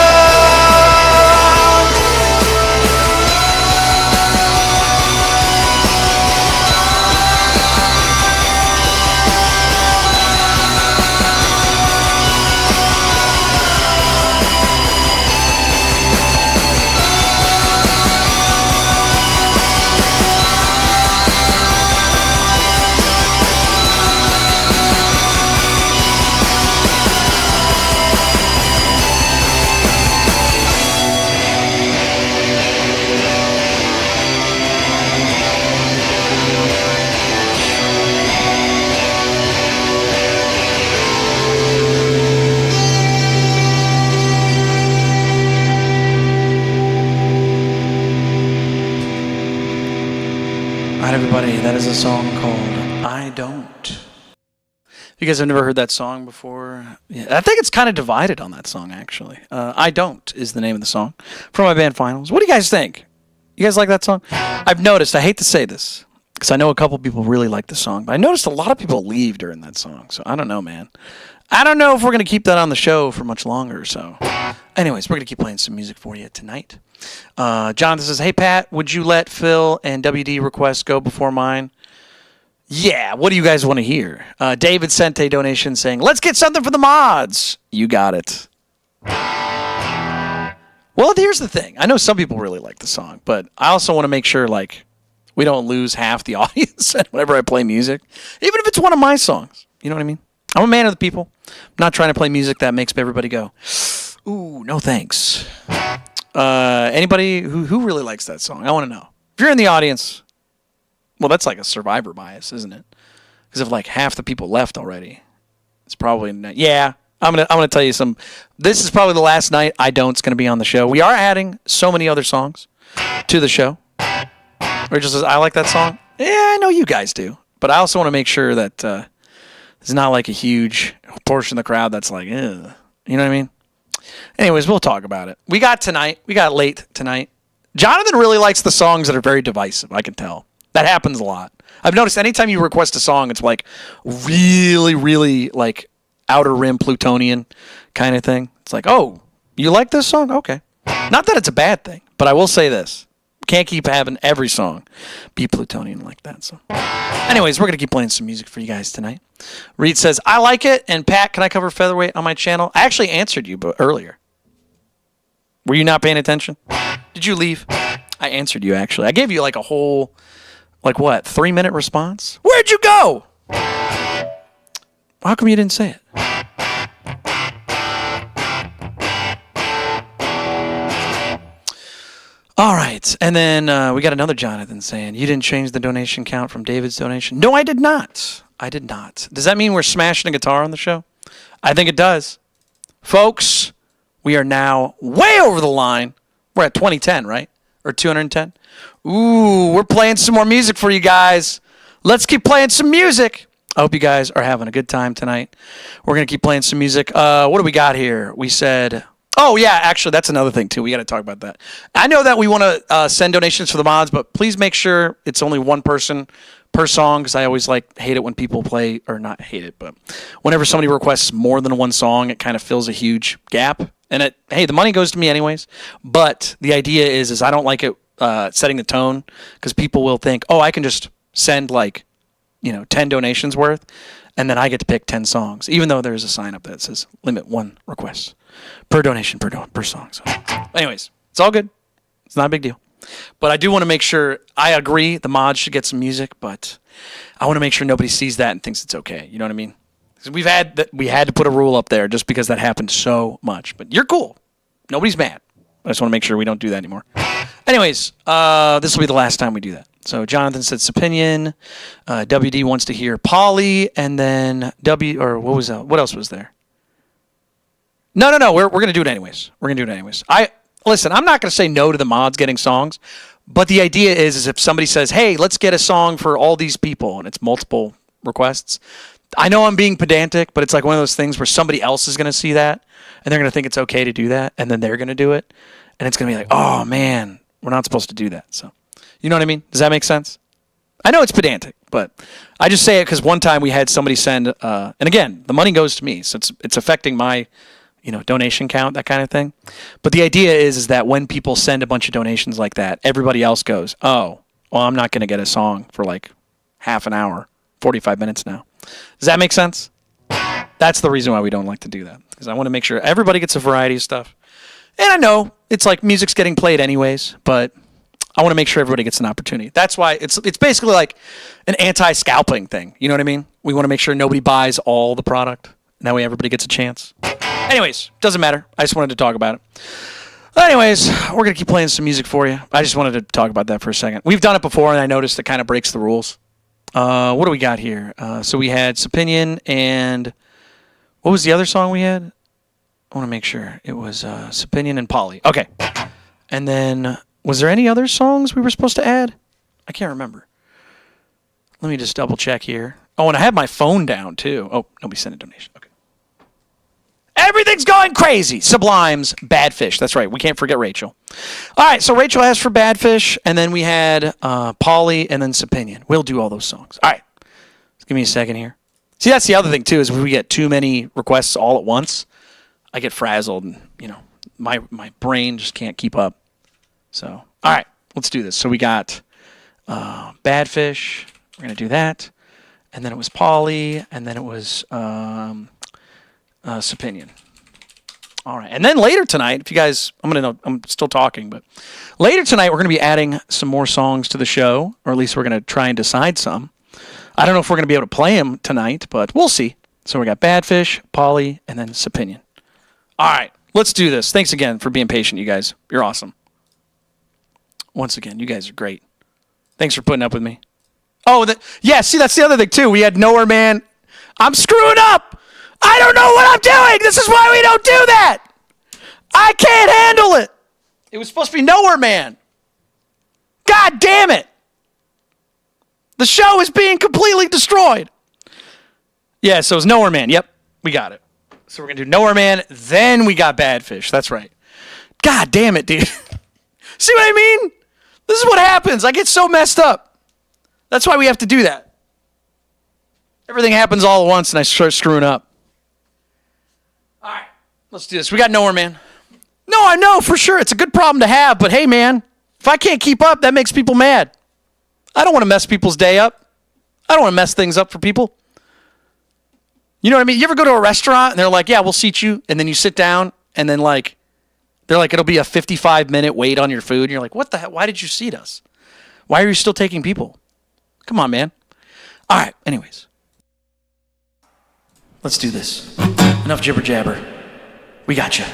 All right, everybody, that is a song called I Don't. If you guys have never heard that song before, yeah, I think it's kind of divided on that song, actually. I Don't is the name of the song from my band Finals. What do you guys think? You guys like that song? I've noticed, I hate to say this, because I know a couple people really like the song, but I noticed a lot of people leave during that song, so I don't know, man. I don't know if we're going to keep that on the show for much longer, so. Anyways, we're going to keep playing some music for you tonight. Jonathan says, hey, Pat, would you let Phil and WD requests go before mine? Yeah, what do you guys want to hear? David sent a donation saying, let's get something for the mods. You got it. Well, here's the thing. I know some people really like the song, but I also want to make sure, like, we don't lose half the audience whenever I play music, even if it's one of my songs. You know what I mean? I'm a man of the people. I'm not trying to play music that makes everybody go, ooh, no thanks. Anybody who really likes that song? I want to know. If you're in the audience, well, that's like a survivor bias, isn't it? Because if like half the people left already, it's probably not. Yeah, I'm gonna tell you some. This is probably the last night I Don't's gonna be on the show. We are adding so many other songs to the show. Or just I like that song. Yeah, I know you guys do, but I also want to make sure that there's not like a huge portion of the crowd that's like, ugh. You know what I mean? Anyways, we'll talk about it. We got late tonight. Jonathan really likes the songs that are very divisive, I can tell. That happens a lot. I've noticed anytime you request a song, it's like really, really like outer rim Plutonian kind of thing. It's like, oh, you like this song? Okay. Not that it's a bad thing, but I will say this. Can't keep having every song be Plutonian like that. So, anyways, we're going to keep playing some music for you guys tonight. Reed says, I like it. And Pat, can I cover Featherweight on my channel? I actually answered you earlier. Were you not paying attention? Did you leave? I answered you, actually. I gave you like a whole, 3-minute response? Where'd you go? How come you didn't say it? All right. And then we got another Jonathan saying, you didn't change the donation count from David's donation. No, I did not. Does that mean we're smashing a guitar on the show? I think it does. Folks, we are now way over the line. We're at 2010, right? Or 210? Ooh, we're playing some more music for you guys. Let's keep playing some music. I hope you guys are having a good time tonight. We're going to keep playing some music. What do we got here? We said... Oh, yeah, actually, that's another thing, too. We got to talk about that. I know that we want to send donations for the mods, but please make sure it's only one person per song, because I always hate it when people play, or not hate it, but whenever somebody requests more than one song, it kind of fills a huge gap. And hey, the money goes to me anyways, but the idea is I don't like it setting the tone, because people will think, oh, I can just send 10 donations worth, and then I get to pick 10 songs, even though there's a sign up that says limit 1 request per donation per song. So, anyways, it's all good. It's not a big deal. But I do want to make sure, I agree the mods should get some music, but I want to make sure nobody sees that and thinks it's okay. You know what I mean? 'Cause we had to put a rule up there just because that happened so much. But you're cool. Nobody's mad. I just want to make sure we don't do that anymore. Anyways, this will be the last time we do that. So Jonathan said Sapinion. WD wants to hear Polly, and then what was that? What else was there? No. We're gonna do it anyways. Listen, I'm not gonna say no to the mods getting songs, but the idea is if somebody says, "Hey, let's get a song for all these people," and it's multiple requests. I know I'm being pedantic, but it's like one of those things where somebody else is gonna see that, and they're gonna think it's okay to do that, and then they're gonna do it, and it's gonna be like, "Oh man, we're not supposed to do that." So, you know what I mean? Does that make sense? I know it's pedantic, but I just say it because one time we had somebody send, and again, the money goes to me, so it's affecting my, donation count, that kind of thing. But the idea is that when people send a bunch of donations like that, everybody else goes, "Oh, well, I'm not going to get a song for like half an hour, 45 minutes now." Does that make sense? That's the reason why we don't like to do that, because I want to make sure everybody gets a variety of stuff. And I know it's like music's getting played anyways, but I want to make sure everybody gets an opportunity. That's why it's basically like an anti-scalping thing. You know what I mean? We want to make sure nobody buys all the product. That way everybody gets a chance. Anyways, doesn't matter. I just wanted to talk about it. Anyways, we're going to keep playing some music for you. I just wanted to talk about that for a second. We've done it before, and I noticed it kind of breaks the rules. What do we got here? So we had Sapinion, and what was the other song we had? I want to make sure. It was Sapinion and Polly. Okay. And then, was there any other songs we were supposed to add? I can't remember. Let me just double check here. Oh, and I have my phone down, too. Oh, nobody sent a donation. Okay. Everything's going crazy. Sublime's Badfish. That's right. We can't forget Rachel. All right, so Rachel asked for Badfish, and then we had Polly, and then Sapinion. We'll do all those songs. All right. Just give me a second here. See, that's the other thing, too, is if we get too many requests all at once, I get frazzled, and, my brain just can't keep up. So, all right, let's do this. So we got Badfish. We're going to do that. And then it was Polly, and then it was Sapinion. All right, and then later tonight, if you guys, I'm still talking, but later tonight we're going to be adding some more songs to the show, or at least we're going to try and decide some. I don't know if we're going to be able to play them tonight, but we'll see. So we got Badfish, Polly, and then Sapinion. All right, let's do this. Thanks again for being patient, you guys. You're awesome. Once again, you guys are great. Thanks for putting up with me. Oh, see, that's the other thing, too. We had Nowhere Man. I'm screwing up. I don't know what I'm doing. This is why we don't do that. I can't handle it. It was supposed to be Nowhere Man. God damn it. The show is being completely destroyed. Yeah, so it's Nowhere Man. Yep, we got it. So we're going to do Nowhere Man, then we got Badfish. That's right. God damn it, dude. See what I mean? This is what happens. I get so messed up. That's why we have to do that. Everything happens all at once, and I start screwing up. All right, let's do this. We got Nowhere Man. No, I know for sure. It's a good problem to have, but hey, man, if I can't keep up, that makes people mad. I don't want to mess people's day up. I don't want to mess things up for people. You know what I mean? You ever go to a restaurant, and they're like, yeah, we'll seat you, and then you sit down, and then they're like, it'll be a 55-minute wait on your food, and you're like, what the hell? Why did you seat us? Why are you still taking people? Come on, man. All right, anyways. Let's do this. Enough jibber jabber. We got you.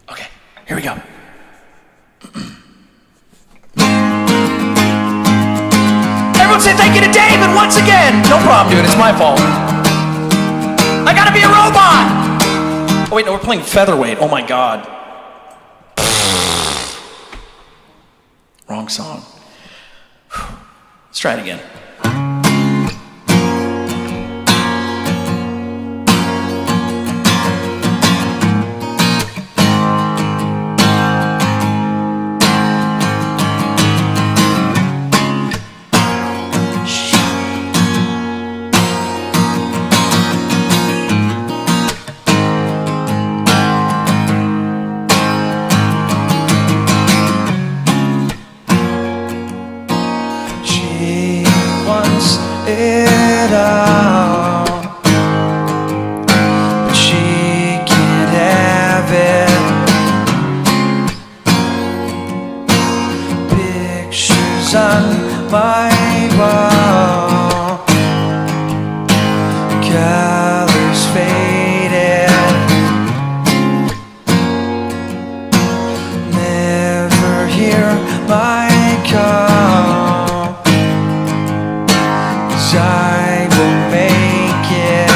Okay, here we go. Everyone say thank you to David once again. No problem, dude. It's my fault. I gotta be a robot. Oh, wait, no, we're playing Featherweight. Oh, my God. Wrong song. Let's try it again. It my wall. Colors faded. Never hear my call. 'Cause I will make it.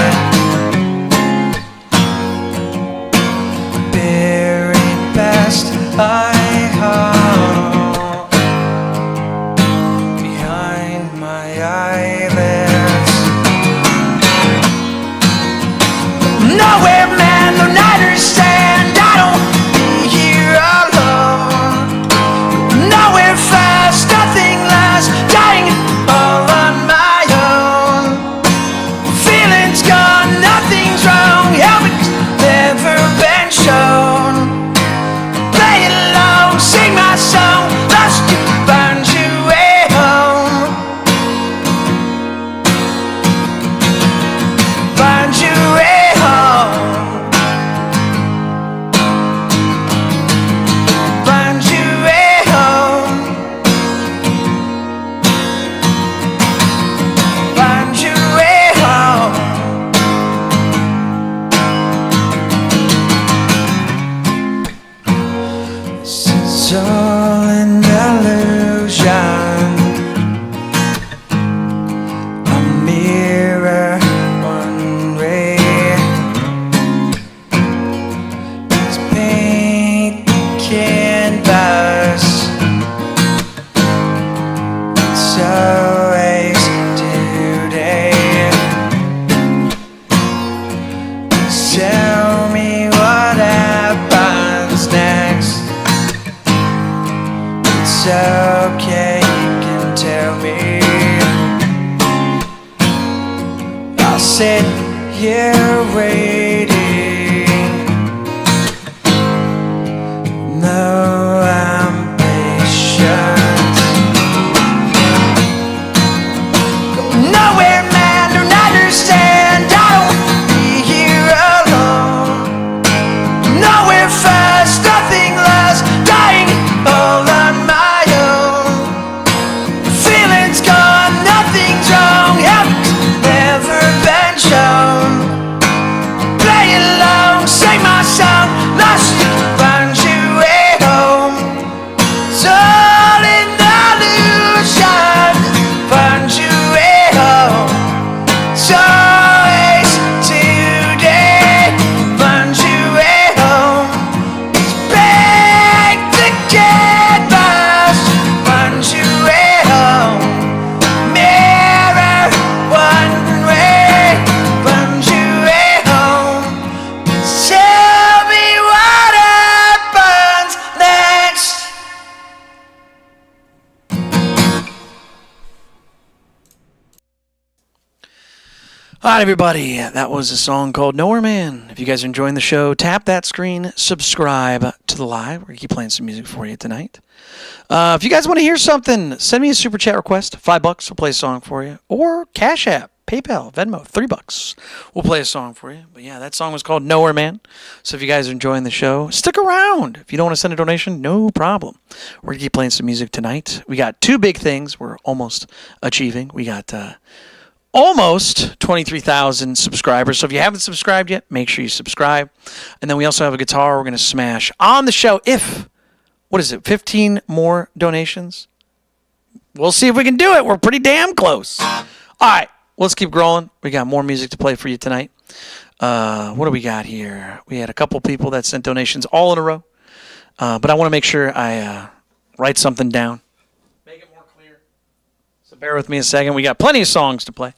Buried past I haul. Behind my eyelids. Nowhere, man, don't understand. I don't be here alone. Nowhere fast, nothing lasts. Dying all on my own. Feelings gone, nothing's wrong. Helping's never been shown. Play it along, sing my song. Lost you, find your way home. Find your way home. Find your way home. Find your way home. It's all an illusion. A mirror one way. Let's paint the canvas. It's always today. Tell me what happens next. It's okay, you can tell me. I'll sit here waiting. No, I'm patient. Nowhere, man, don't understand. I don't be here alone. Nowhere fast, nothing lasts. Dying all on my own. Feelings gone, nothing's wrong. Heaven's never been shown. Play it along, sing my song. Lost you, find your way home. It's all in the illusion. Find your way home. It's always today. Find your way home. It's back the canvas. Find your way home. Mirror one way. Find your way home. Tell me what happens next. All right, everybody. That was a song called Nowhere Man. If you guys are enjoying the show, tap that screen, subscribe to the live. We're going to keep playing some music for you tonight. If you guys want to hear something, send me a super chat request. $5, we'll play a song for you. Or Cash App, PayPal, Venmo, $3. We'll play a song for you. But yeah, that song was called Nowhere Man. So if you guys are enjoying the show, stick around. If you don't want to send a donation, no problem. We're going to keep playing some music tonight. We got two big things we're almost achieving. We got almost 23,000 subscribers. So if you haven't subscribed yet, make sure you subscribe. And then we also have a guitar we're going to smash on the show if, 15 more donations? We'll see if we can do it. We're pretty damn close. All right, let's keep rolling. We got more music to play for you tonight. What do we got here? We had a couple people that sent donations all in a row. But I want to make sure I write something down. Make it more clear. So bear with me a second. We got plenty of songs to play.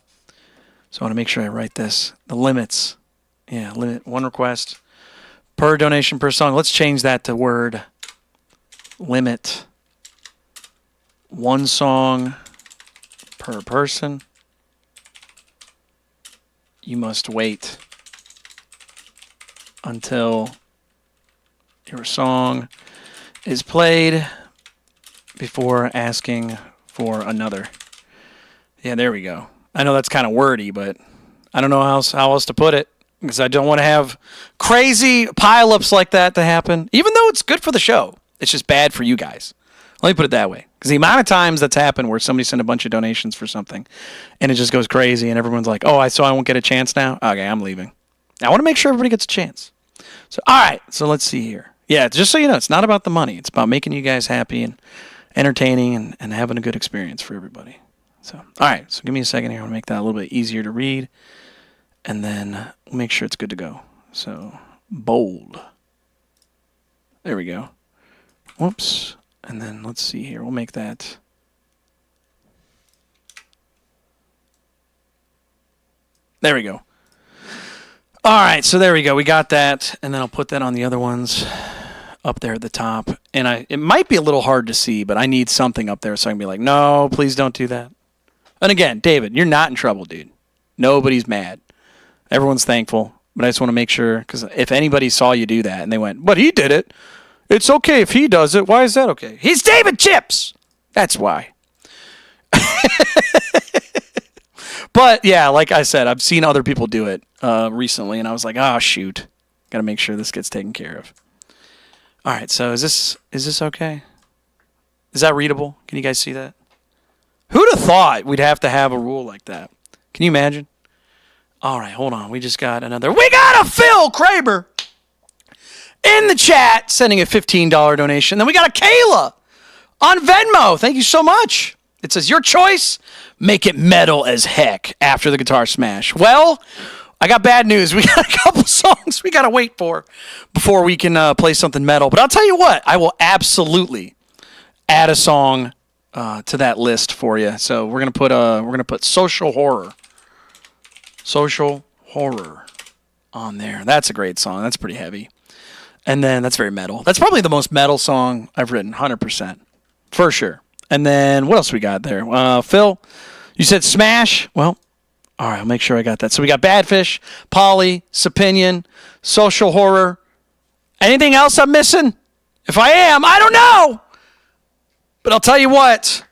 So I want to make sure I write this. The limits. Yeah, limit one request per donation per song. Let's change that to word limit. One song per person. You must wait until your song is played before asking for another. Yeah, there we go. I know that's kind of wordy, but I don't know how else to put it because I don't want to have crazy pileups like that to happen. Even though it's good for the show, it's just bad for you guys. Let me put it that way. Because the amount of times that's happened where somebody sent a bunch of donations for something and it just goes crazy and everyone's like, oh, I won't get a chance now? Okay, I'm leaving. I want to make sure everybody gets a chance. So, all right. So let's see here. Yeah, just so you know, it's not about the money. It's about making you guys happy and entertaining and having a good experience for everybody. So, all right. So give me a second here. I want to make that a little bit easier to read. And then we'll make sure it's good to go. So, bold. There we go. Whoops. And then let's see here. We'll make that. There we go. All right, so there we go. We got that, and then I'll put that on the other ones up there at the top. And it might be a little hard to see, but I need something up there so I can be like, no, please don't do that. And again, David, you're not in trouble, dude. Nobody's mad. Everyone's thankful, but I just want to make sure, because if anybody saw you do that and they went, but he did it. It's okay if he does it. Why is that okay? He's David Chips. That's why. But, yeah, like I said, I've seen other people do it recently, and I was like, oh, shoot. Got to make sure this gets taken care of. All right, so is this okay? Is that readable? Can you guys see that? Who'd have thought we'd have to have a rule like that? Can you imagine? All right, hold on. We just got another. We got a Phil Kramer in the chat sending a $15 donation. Then we got a Kayla on Venmo. Thank you so much. It says, your choice, make it metal as heck after the guitar smash. Well, I got bad news. We got a couple songs we got to wait for before we can play something metal. But I'll tell you what, I will absolutely add a song to that list for you. So we're gonna put Social Horror on there. That's a great song. That's pretty heavy. And then that's very metal. That's probably the most metal song I've written, 100%. For sure. And then what else we got there? Phil, you said Smash. Well, all right, I'll make sure I got that. So we got Badfish, Polly, Sapinion, Social Horror. Anything else I'm missing? If I am, I don't know. But I'll tell you what.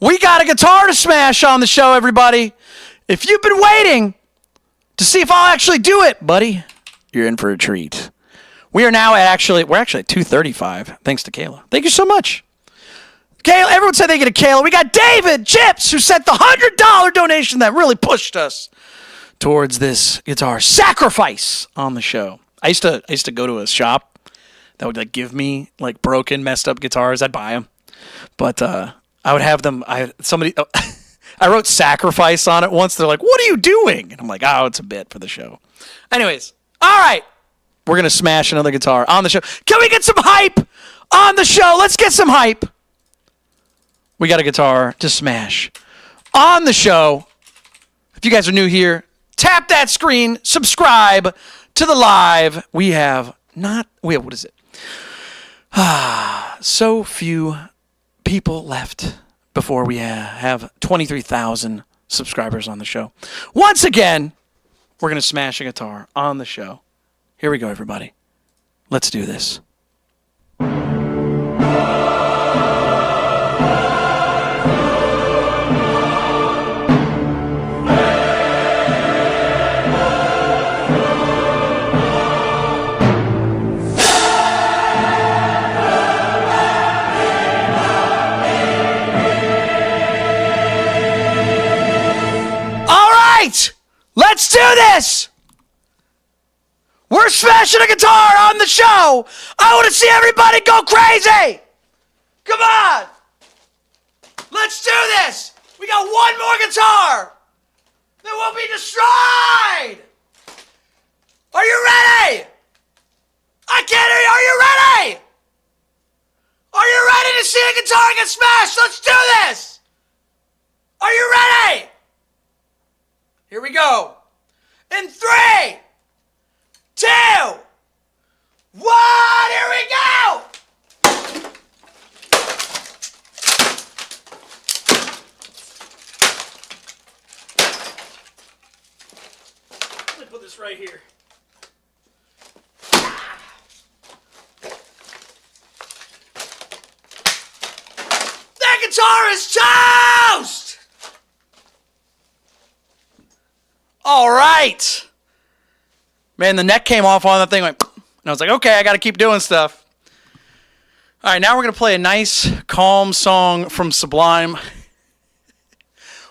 We got a guitar to smash on the show, everybody. If you've been waiting to see if I'll actually do it, buddy, you're in for a treat. We're actually at 235, thanks to Kayla. Thank you so much. Kayla, everyone said they get a Kayla. We got David Chips, who sent the $100 donation that really pushed us towards this guitar sacrifice on the show. I used to go to a shop that would give me broken, messed up guitars. I'd buy them, but I would have them. I wrote sacrifice on it once. They're like, "What are you doing?" And I'm like, "Oh, it's a bit for the show." Anyways, all right. We're going to smash another guitar on the show. Can we get some hype on the show? Let's get some hype. We got a guitar to smash on the show. If you guys are new here, tap that screen, subscribe to the live. We have what is it? So few people left before we have 23,000 subscribers on the show. Once again, we're going to smash a guitar on the show. Here we go, everybody. Let's do this. Let's do this! We're smashing a guitar on the show! I want to see everybody go crazy! Come on! Let's do this! We got one more guitar! Then we'll be destroyed! Are you ready? I can't hear you! Are you ready? Are you ready to see a guitar get smashed? Let's do this! Are you ready? Here we go. In 3, 2, 1, here we go! Let me put this right here. That guitar is toast! All right. Man, the neck came off on the thing. And I was like, okay, I got to keep doing stuff. All right, now we're going to play a nice, calm song from Sublime.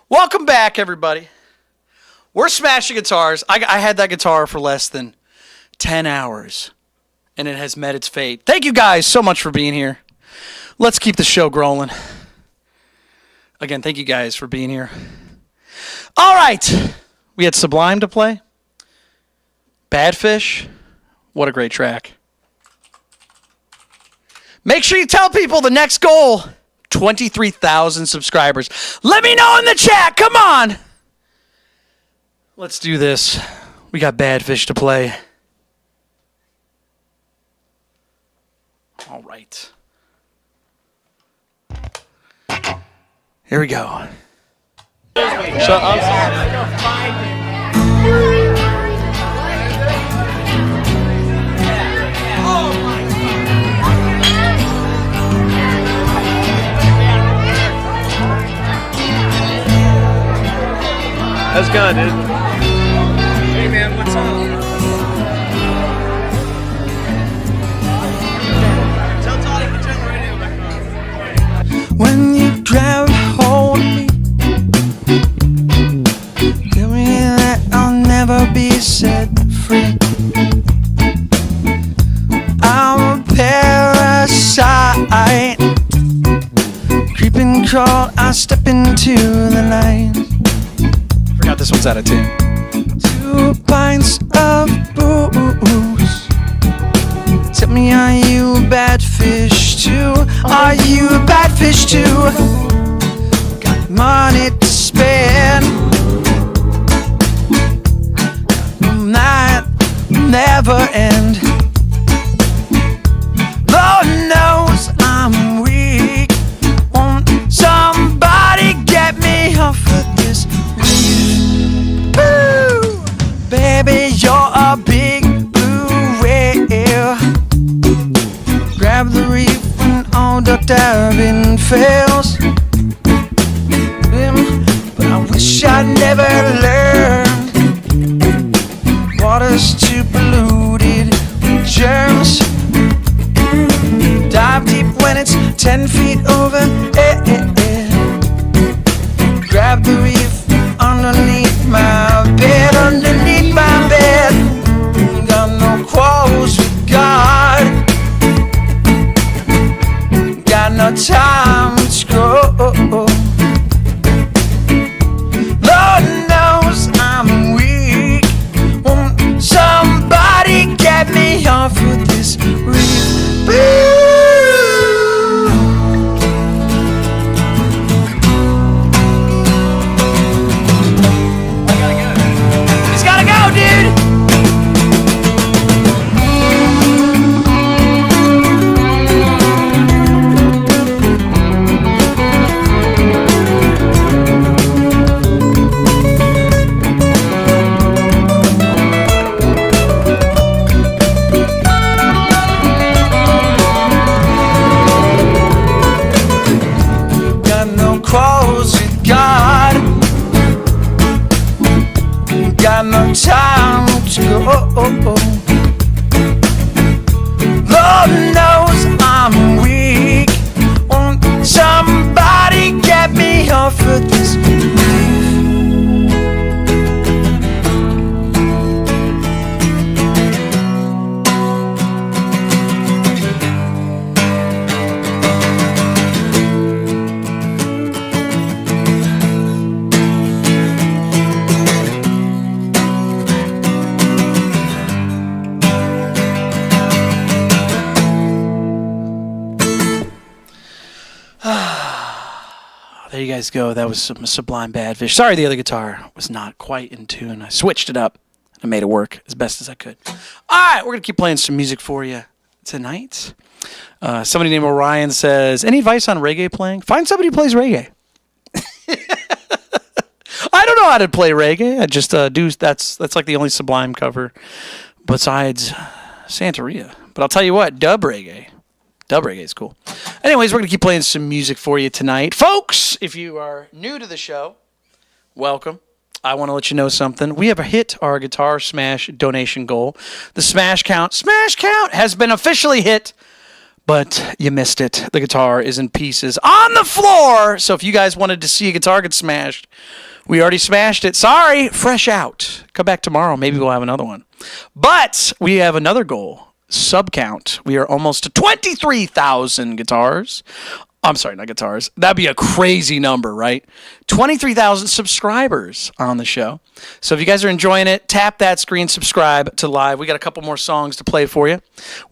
Welcome back, everybody. We're smashing guitars. I had that guitar for less than 10 hours, and it has met its fate. Thank you guys so much for being here. Let's keep the show growing. Again, thank you guys for being here. All right. We had Sublime to play. Badfish. What a great track. Make sure you tell people the next goal, 23,000 subscribers. Let me know in the chat. Come on. Let's do this. We got Badfish to play. All right. Here we go. Shut up. How's it going, dude? Hey, man, what's up? Tell Todd to turn the radio back on. When you grab hold of me, tell me that I'll never be set free. I'm a parasite, creep and crawl, I step into the night. Forgot this one's out of tune. 2 pints of booze. Tell me, are you a bad fish too? Are you a bad fish too? Got money to spend. Night never end. Lord knows I'm weak. Won't somebody get me off of this reef? Boo! Baby, you're a big blue whale. Grab the reef when all the diving fails. But I wish I never learned. Water's too polluted with germs. Dive deep when it's 10 feet over. Grab the reef underneath my bed, underneath my bed. Got no quarrels with God. Got no time to grow. Lord knows I'm weak. Won't somebody get me off of this reef? Boo! He's gotta go, dude! Got no quarrels with God. Got no time to go. Lord knows I'm weak. Won't somebody get me off of this reef? There you guys go. That was some Sublime Badfish. Sorry, the other guitar was not quite in tune. I switched it up and made it work as best as I could. All right, we're going to keep playing some music for you tonight. Somebody named Orion says, any advice on reggae playing? Find somebody who plays reggae. I don't know how to play reggae. I just do. That's like the only Sublime cover besides Santeria. But I'll tell you what, dub reggae is cool. Anyways, we're going to keep playing some music for you tonight. Folks, if you are new to the show, welcome. I want to let you know something. We have hit our Guitar Smash donation goal. The Smash Count has been officially hit but you missed it. The guitar is in pieces on the floor. So if you guys wanted to see a guitar get smashed, we already smashed it. Sorry, fresh out. Come back tomorrow. Maybe we'll have another one. But we have another goal. Sub count. We are almost to 23,000 guitars. I'm sorry, not guitars. That'd be a crazy number, right? 23,000 subscribers on the show. So if you guys are enjoying it, tap that screen, subscribe to live. We got a couple more songs to play for you.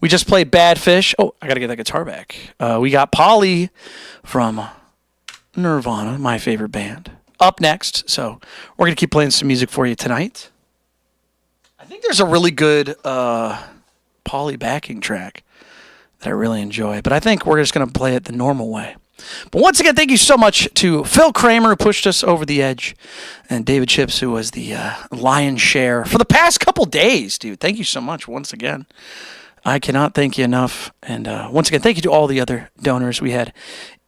We just played Badfish. Oh, I got to get that guitar back. We got Polly from Nirvana, my favorite band, up next. So we're going to keep playing some music for you tonight. I think there's a really good Polly backing track that I really enjoy. But I think we're just going to play it the normal way. But once again, thank you so much to Phil Kramer, who pushed us over the edge, and David Chips, who was the lion's share for the past couple days, dude. Thank you so much once again. I cannot thank you enough. And once again, thank you to all the other donors. We had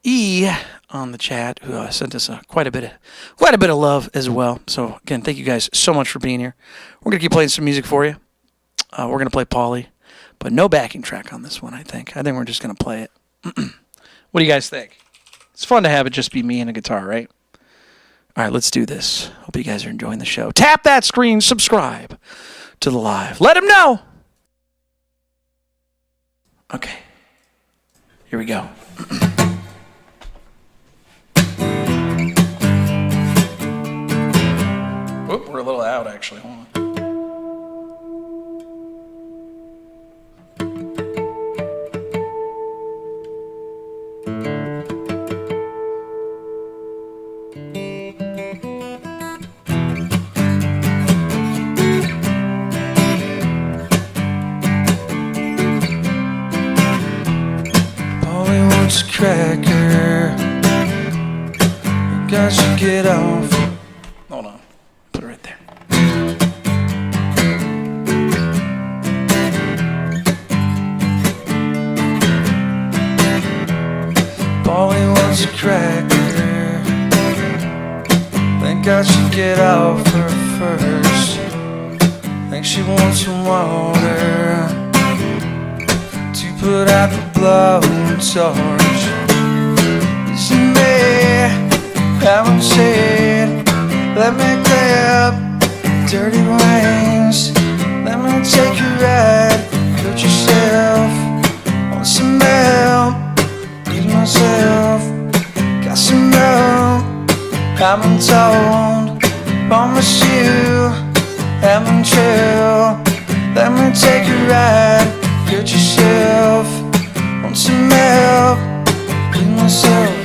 E on the chat, who sent us quite a bit of love as well. So again, thank you guys so much for being here. We're going to keep playing some music for you. We're going to play Polly. But no backing track on this one, I think. I think we're just going to play it. What do you guys think? It's fun to have it just be me and a guitar, right? All right, let's do this. Hope you guys are enjoying the show. Tap that screen, subscribe to the live. Let them know. Okay. Here we go. Whoop, we're a little out, actually. Hold on. Cracker, got you get off. Hold on, put it right there. Polly wants a cracker, think I should get off her first. Think she wants some water to put out the blowtorch. Listen, me, haven't said, let me grab dirty wings. Let me take you ride, put yourself on some milk. Eat myself, got some milk. Haven't told, promise you, haven't true. Let me take you ride, get yourself on some milk. Eat myself.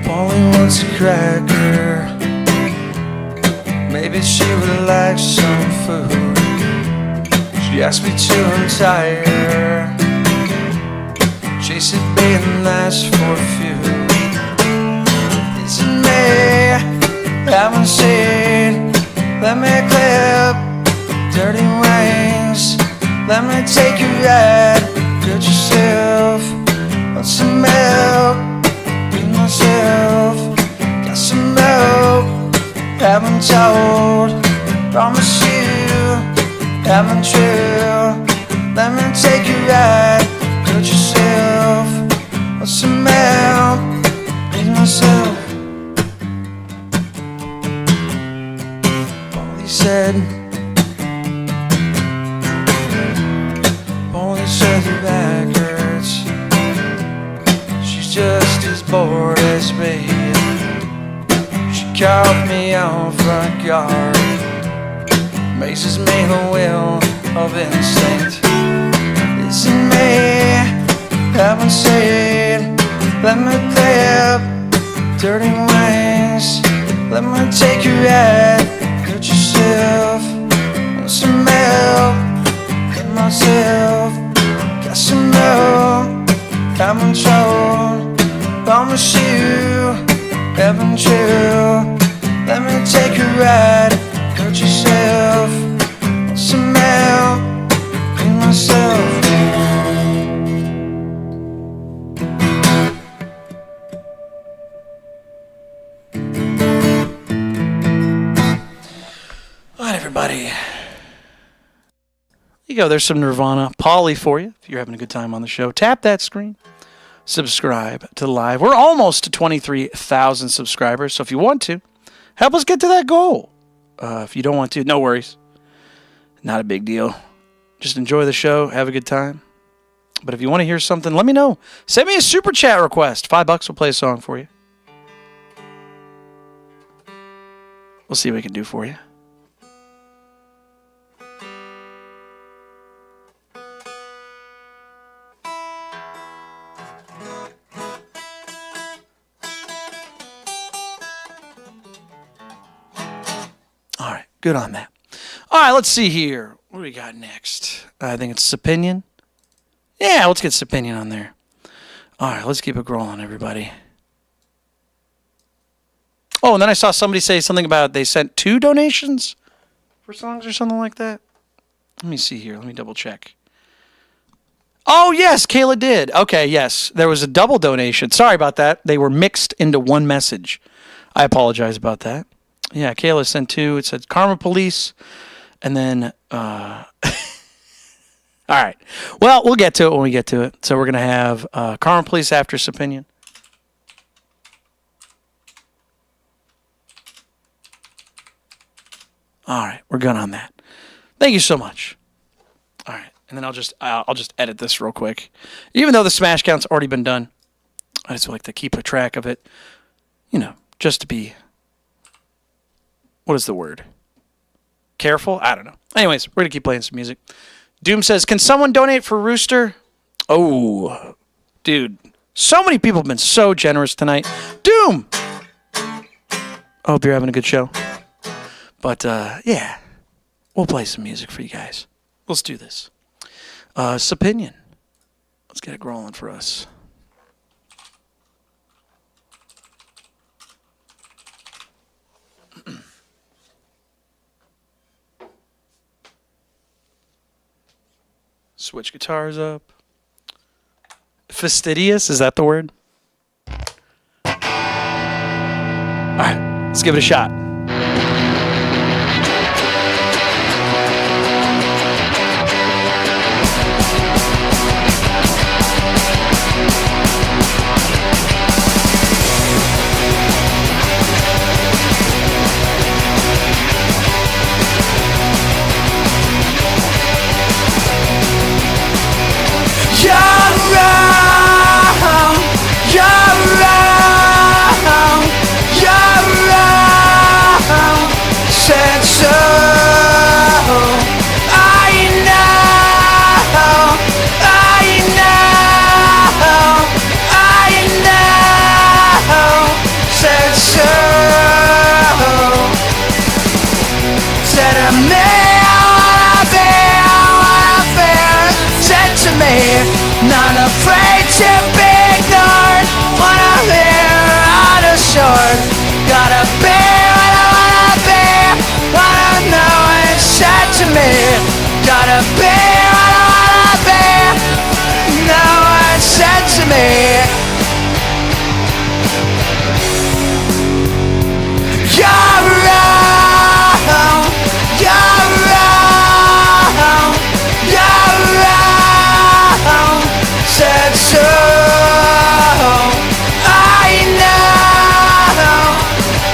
Polly wants a cracker. Maybe she would like some food. She asked me to retire. She said being nice for a few. Isn't me, haven't said, let me clip dirty wings. Let me take you ride, get yourself on some milk. Eat myself, got some milk. Haven't told, promise you, haven't true. Let me take you ride, get yourself on some milk. Eat myself. Polly said the back hurts. She's just as bored as me. She caught me off front guard, mazes me the will of instinct. Isn't me, haven't said, let me clip dirty wings. Let me take you ride, get yourself on some milk. Get myself, got some milk. Haven't told, promise you, haven't true. Let me take you ride, get yourself on some milk. Eat myself. everybody. There you go. There's some Nirvana Polly for you if you're having a good time on the show. Tap that screen. Subscribe to the live. We're almost to 23,000 subscribers, so if you want to, help us get to that goal. If you don't want to, no worries. Not a big deal. Just enjoy the show. Have a good time. But if you want to hear something, let me know. Send me a super chat request. $5 will play a song for you. We'll see what we can do for you. All right, good on that. All right, let's see here. What do we got next? I think it's Sapinion. Yeah, let's get Sapinion on there. All right, let's keep it rolling, everybody. Oh, and then I saw somebody say something about they sent 2 donations for songs or something like that. Let me see here. Let me double check. Oh, yes, Kayla did. Okay, yes. There was a double donation. Sorry about that. They were mixed into one message. I apologize about that. Yeah, Kayla sent 2. It said Karma Police. And then, all right. Well, we'll get to it when we get to it. So we're going to have Karma Police after Sapinion. All right, we're good on that. Thank you so much. All right, and then I'll just edit this real quick. Even though the smash count's already been done, I just like to keep a track of it. You know, just to be, what is the word? Careful? I don't know. Anyways, we're going to keep playing some music. Doom says, can someone donate for Rooster? Oh, dude. So many people have been so generous tonight. Doom! I hope you're having a good show. But, yeah, we'll play some music for you guys. Let's do this. Sapinion. Let's get it rolling for us. Switch guitars up. Fastidious, is that the word? All right, let's give it a shot. Not afraid to be ignored. Wanna live on a shore. Gotta be what I wanna be. Wanna know it's said to me. Gotta be what I wanna be. Know it's said to me. You're wrong. You're wrong. You're wrong. Said so. I know.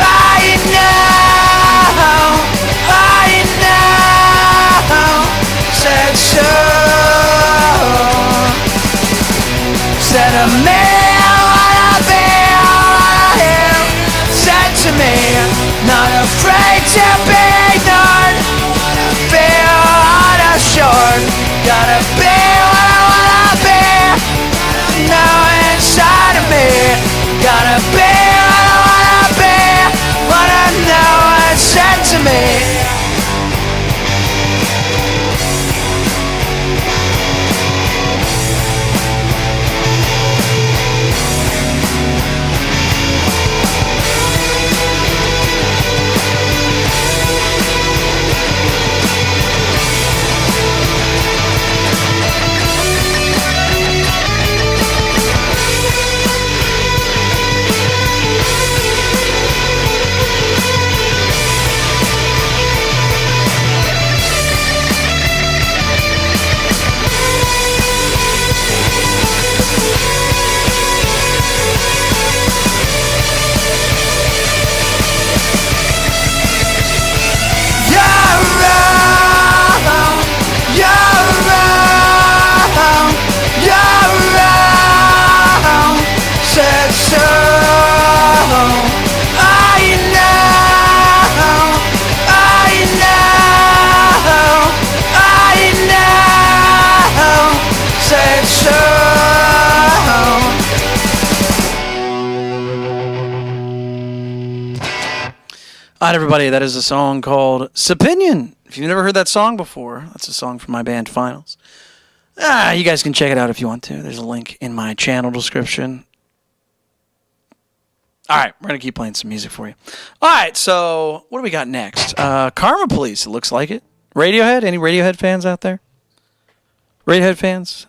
I know. I know. Said so. Said a man wanna be all him. Said to me, not afraid to be ignored. Feel unassured. Gotta be what I wanna be. Now inside of me. Gotta be what I wanna be. Wanna know what's said to me. right, everybody, that is a song called Sapinion. If you've never heard that song before, that's a song from my band Finals. You guys can check it out if you want to. There's a link in my channel description. All right, we're going to keep playing some music for you. All right, so what do we got next? Karma Police, it looks like it. Radiohead? Any Radiohead fans out there? Radiohead fans?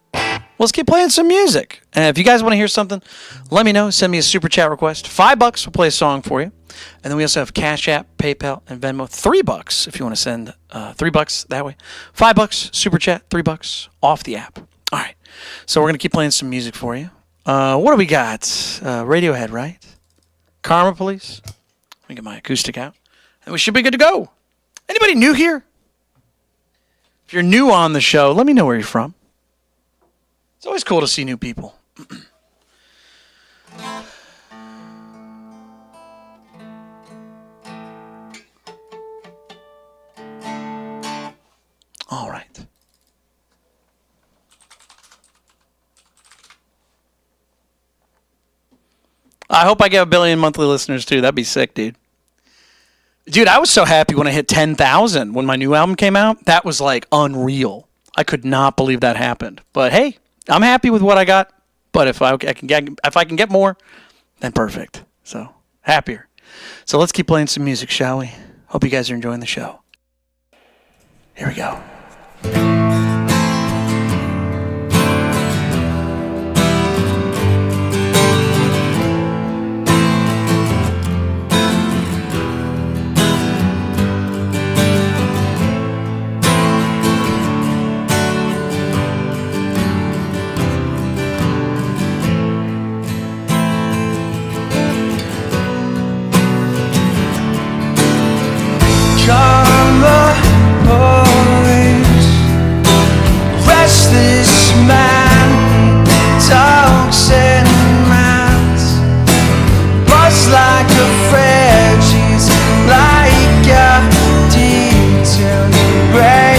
Let's keep playing some music. And if you guys want to hear something, let me know. Send me a super chat request. $5, we'll play a song for you. And then we also have Cash App, PayPal, and Venmo. $3 if you want to send $3 that way. $5, super chat, $3 off the app. All right, so we're going to keep playing some music for you. What do we got? Radiohead, right? Karma Police. Let me get my acoustic out. And we should be good to go. Anybody new here? If you're new on the show, let me know where you're from. It's always cool to see new people. All right. I hope I get 1 billion monthly listeners too. That'd be sick, dude. Dude, I was so happy when I hit 10,000 when my new album came out. That was like unreal. I could not believe that happened. But hey, I'm happy with what I got. But if I can get more, then perfect. So happier. So let's keep playing some music, shall we? Hope you guys are enjoying the show. Here we go. Karma Police, restless man, talks and rants, buzz like a friend, she's like a detailed radio.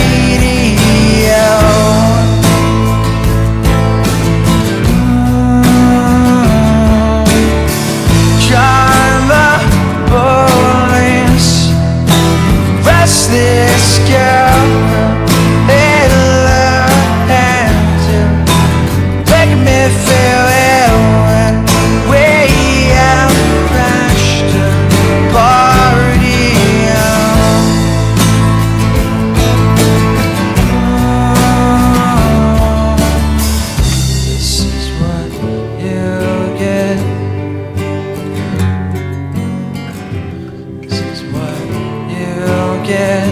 Karma Police, restless girl, in her hand, make me feel ill when we have crashed a party. This is what you get. This is what you get.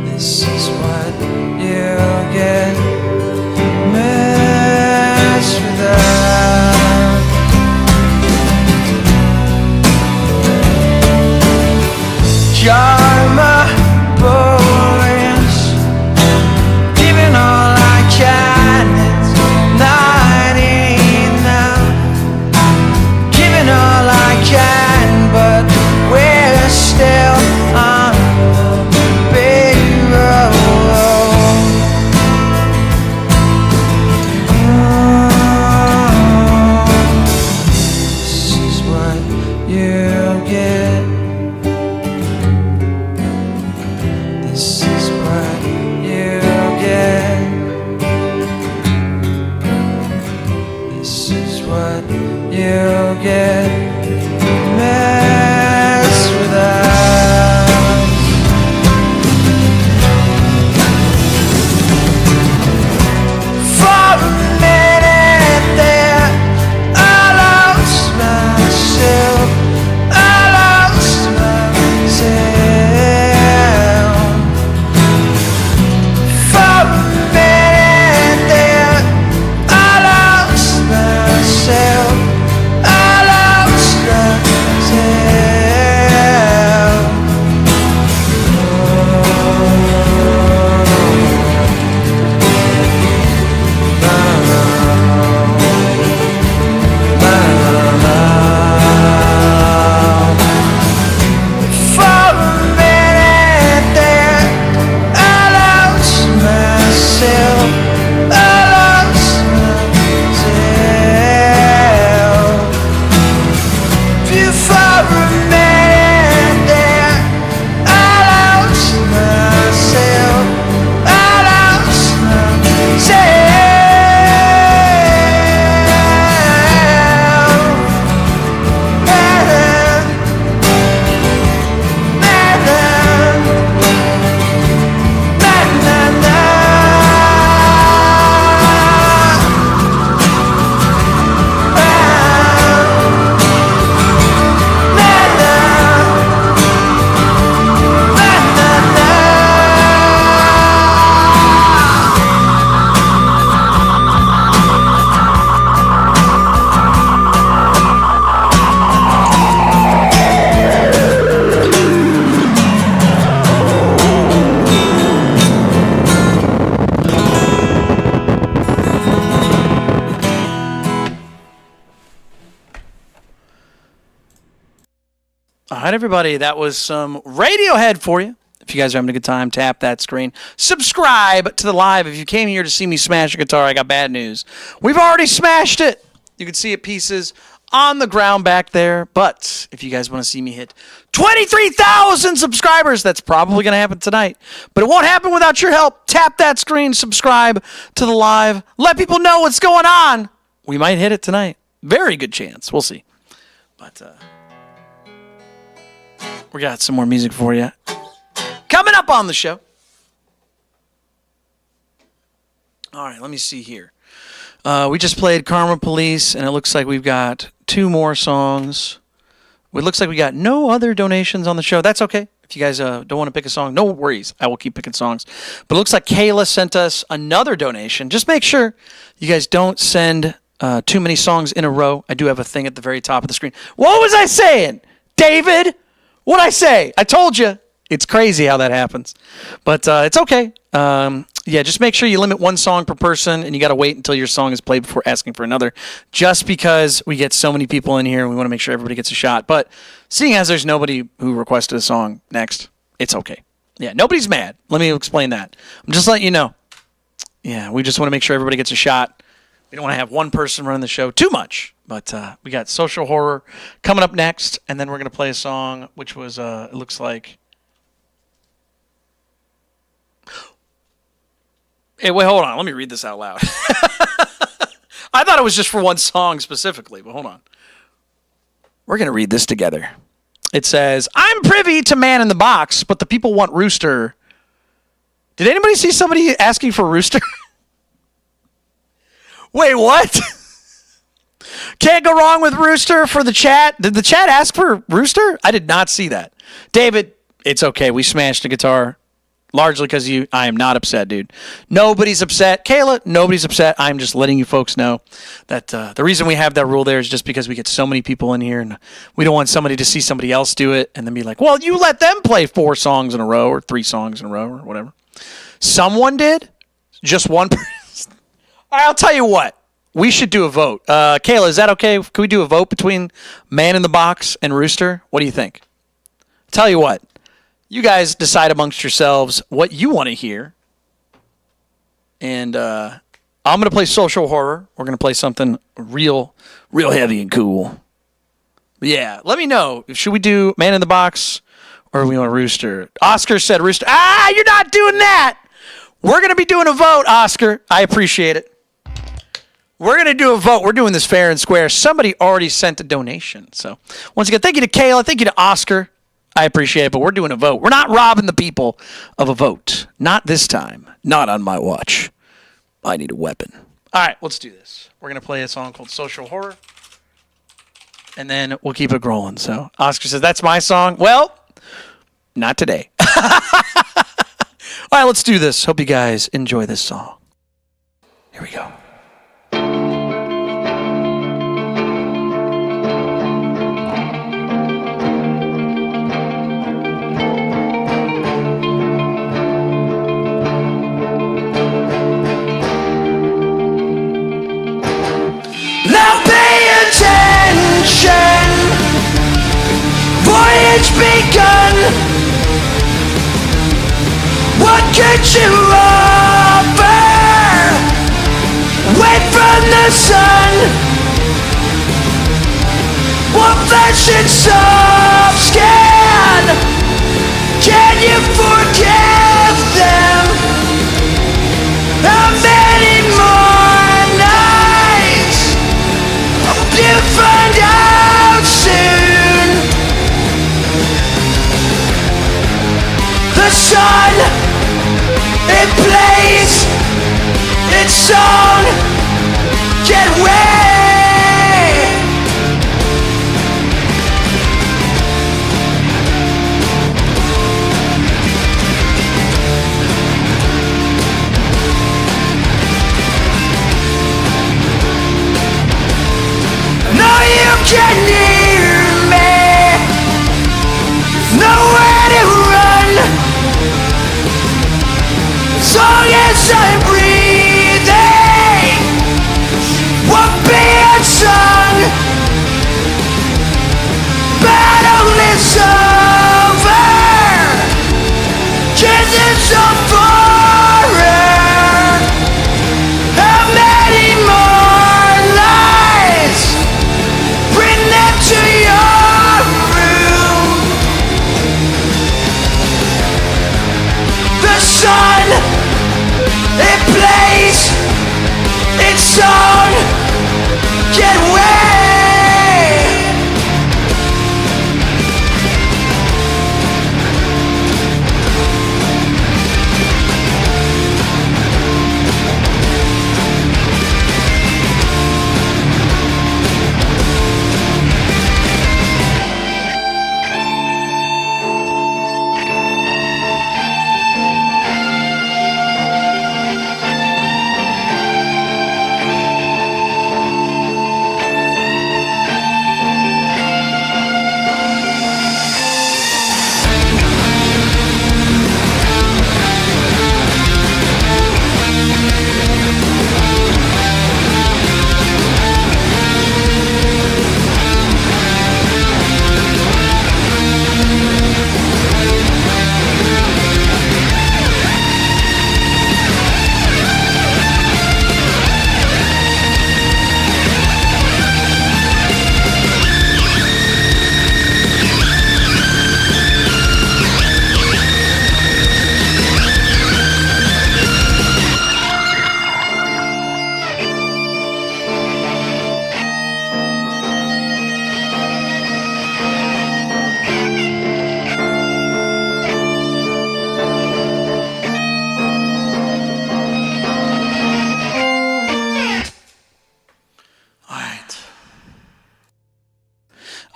This is what you get. Mess with us. Karma Police, giving all I can, it's not enough. Giving all I can, but we're still on the big road. This is what you get. This is what you get. This is what you get. Mess with us. For a minute there, I lost myself. I All right, everybody, that was some Radiohead for you. If you guys are having a good time, tap that screen. Subscribe to the live. If you came here to see me smash a guitar, I got bad news. We've already smashed it. You can see it pieces on the ground back there. But if you guys want to see me hit 23,000 subscribers, that's probably going to happen tonight. But it won't happen without your help. Tap that screen, subscribe to the live. Let people know what's going on. We might hit it tonight. Very good chance. We'll see. But we got some more music for you coming up on the show. All right, let me see here. We just played Karma Police, and it looks like we've got 2 more songs. It looks like we got no other donations on the show. That's okay. If you guys don't want to pick a song, no worries. I will keep picking songs. But it looks like Kayla sent us another donation. Just make sure you guys don't send too many songs in a row. I do have a thing at the very top of the screen. What was I saying? David? What'd I say? I told you. It's crazy how that happens. But it's okay. Yeah, just make sure you limit 1 song per person, and you got to wait until your song is played before asking for another, just because we get so many people in here, and we want to make sure everybody gets a shot. But seeing as there's nobody who requested a song next, it's okay. Yeah, nobody's mad. Let me explain that. I'm just letting you know. Yeah, we just want to make sure everybody gets a shot. We don't want to have one person running the show too much. But we got Social Horror coming up next, and then we're going to play a song, which was, it looks like... Hey, wait, hold on. Let me read this out loud. I thought it was just for one song specifically, but hold on. We're going to read this together. It says, I'm privy to Man in the Box, but the people want Rooster. Did anybody see somebody asking for Rooster? Wait, what? Can't go wrong with Rooster for the chat. Did the chat ask for Rooster? I did not see that. David, it's okay. We smashed the guitar. Largely because of you. I am not upset, dude. Nobody's upset. Kayla, nobody's upset. I'm just letting you folks know that the reason we have that rule there is just because we get so many people in here, and we don't want somebody to see somebody else do it and then be like, well, you let them play 4 songs in a row or 3 songs in a row or whatever. Someone did. Just one person. I'll tell you what. We should do a vote. Kayla, is that okay? Can we do a vote between Man in the Box and Rooster? What do you think? Tell you what. You guys decide amongst yourselves what you want to hear. And I'm going to play Social Horror. We're going to play something real heavy and cool. But yeah, let me know. Should we do Man in the Box or we want Rooster? Oscar said Rooster. You're not doing that. We're going to be doing a vote, Oscar. I appreciate it. We're going to do a vote. We're doing this fair and square. Somebody already sent a donation. So once again, thank you to Kayla. Thank you to Oscar. I appreciate it, but we're doing a vote. We're not robbing the people of a vote. Not this time. Not on my watch. I need a weapon. All right, let's do this. We're going to play a song called Social Horror, and then we'll keep it rolling. So Oscar says, that's my song. Well, not today. All right, let's do this. Hope you guys enjoy this song. Here we go. Now pay attention. Voyage begun. What could you offer? Wait from the sun. What flesh and soft skin? Can you forgive them? How many more nights? Hope you find out soon. The sun, it plays its song. Get ready. No, you can hear me. Nowhere to run. As long as I'm breathing,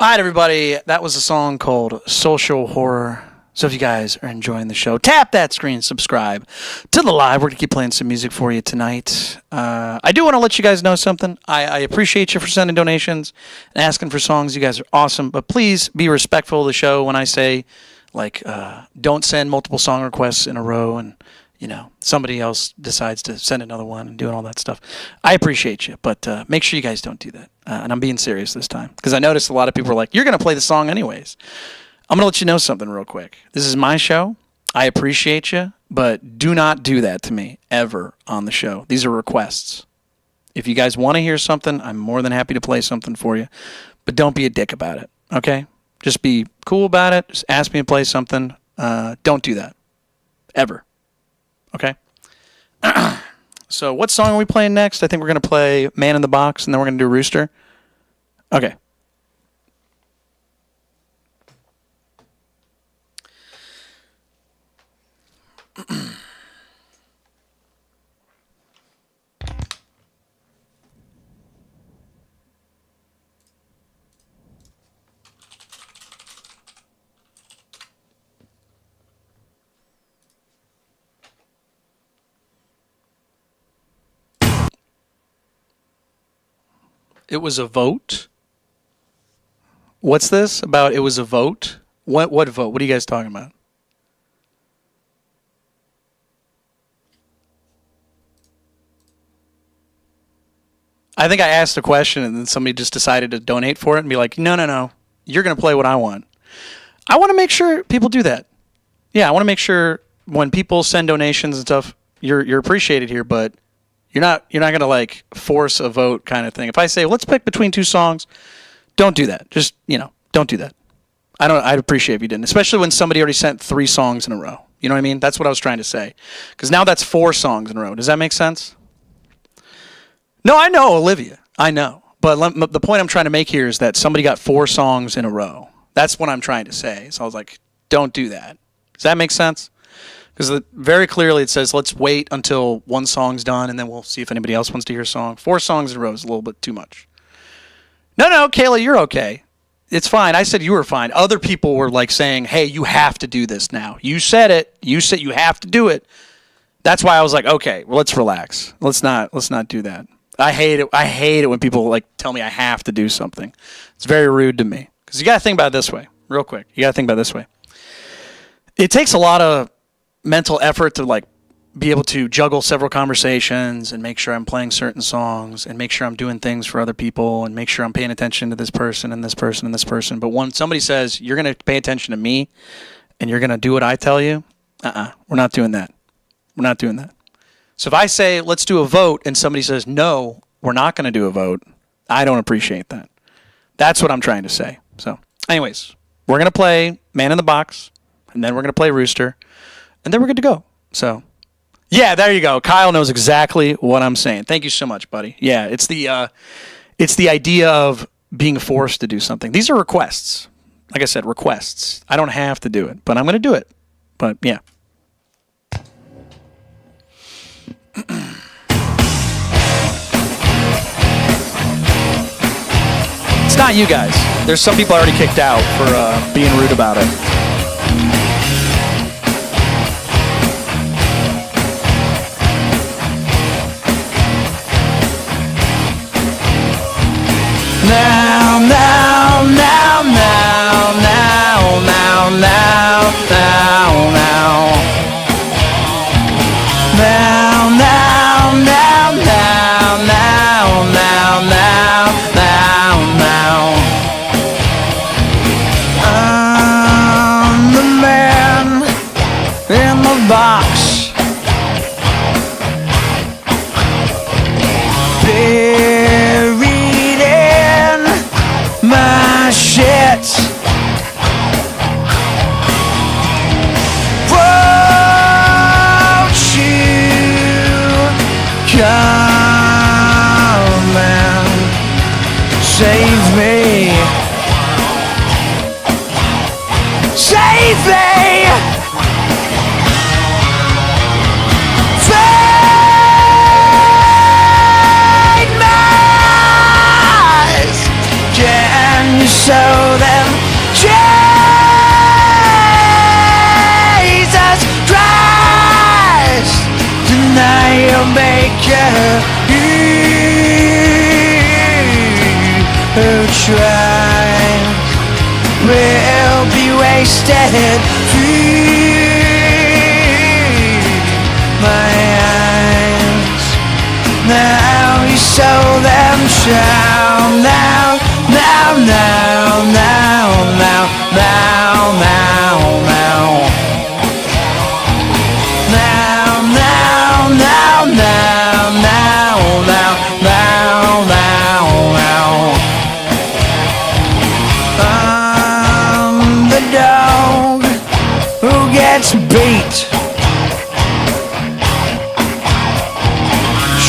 All right, everybody. That was a song called Social Horror. So if you guys are enjoying the show, tap that screen, subscribe to the live. We're going to keep playing some music for you tonight. I do want to let you guys know something. I appreciate you for sending donations and asking for songs. You guys are awesome. But please be respectful of the show when I say, like, don't send multiple song requests in a row and, you know, somebody else decides to send another one and doing all that stuff. I appreciate you, but make sure you guys don't do that. And I'm being serious this time because I noticed a lot of people are like, you're going to play the song anyways. I'm going to let you know something real quick. This is my show. I appreciate you, but do not do that to me ever on the show. These are requests. If you guys want to hear something, I'm more than happy to play something for you, but don't be a dick about it, okay? Just be cool about it. Just ask me to play something. Don't do that. Ever. Okay? So what song are we playing next? I think we're going to play Man in the Box, and then we're going to do Rooster. Okay. It was a vote. What's this about? It was a vote. What vote? What are you guys talking about? I think I asked a question and then somebody just decided to donate for it and be like, no. You're going to play what I want. I want to make sure people do that. Yeah, I want to make sure when people send donations and stuff, you're appreciated here, but you're not going to like force a vote kind of thing. If I say, let's pick between two songs, don't do that. Just, don't do that. I'd appreciate if you didn't, especially when somebody already sent 3 songs in a row. You know what I mean? That's what I was trying to say. Because now that's 4 songs in a row. Does that make sense? No, I know, Olivia. I know. But the point I'm trying to make here is that somebody got 4 songs in a row. That's what I'm trying to say. So I was like, don't do that. Does that make sense? Because very clearly it says, let's wait until one song's done, and then we'll see if anybody else wants to hear a song. 4 songs in a row is a little bit too much. No, Kayla, you're okay. It's fine. I said you were fine. Other people were like saying, hey, you have to do this now. You said it. You said you have to do it. That's why I was like, okay, well, let's relax. Let's not do that. I hate it. I hate it when people like tell me I have to do something. It's very rude to me. Because you got to think about it this way, real quick. You got to think about it this way. It takes a lot of mental effort to like be able to juggle several conversations and make sure I'm playing certain songs and make sure I'm doing things for other people and make sure I'm paying attention to this person and this person and this person. But when somebody says you're going to pay attention to me and you're going to do what I tell you, we're not doing that. We're not doing that. So if I say let's do a vote and somebody says no, we're not going to do a vote, I don't appreciate that. That's what I'm trying to say. So anyways, we're going to play Man in the Box and then we're going to play Rooster and then we're good to go. So yeah, there you go. Kyle knows exactly what I'm saying. Thank you so much, buddy. Yeah, it's the idea of being forced to do something. These are requests. Like I said, requests. I don't have to do it, but I'm going to do it. But yeah. It's not you guys. There's some people already kicked out for being rude about it. Now, now, now, now, now, now, now, now, now. Now, now, now, now, now, now, now, now, now. I'm the man in the box. Buried in my shit. Won't you come and save me? Save me! Fade my eyes. Can you sew maker. He who tries will be wasted. Free my eyes. Now you show them down. Now, now, now, now, now, now, now, now. Now, now, now, now, now, now, now, now, now. I'm the dog who gets beat.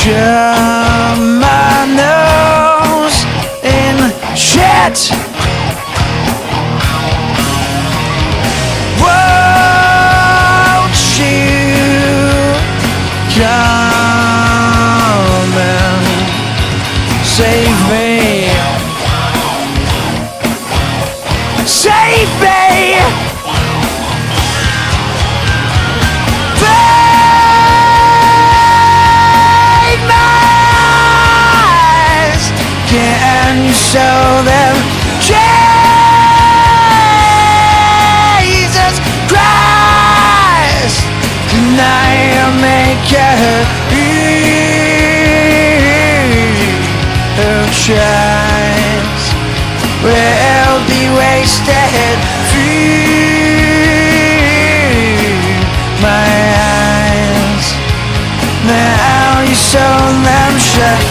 Shove my nose in shit. Won't you come and save me? Save me! Can show them Jesus Christ, deny your maker. Who tries will be wasted. Free my eyes. Now you show them shut.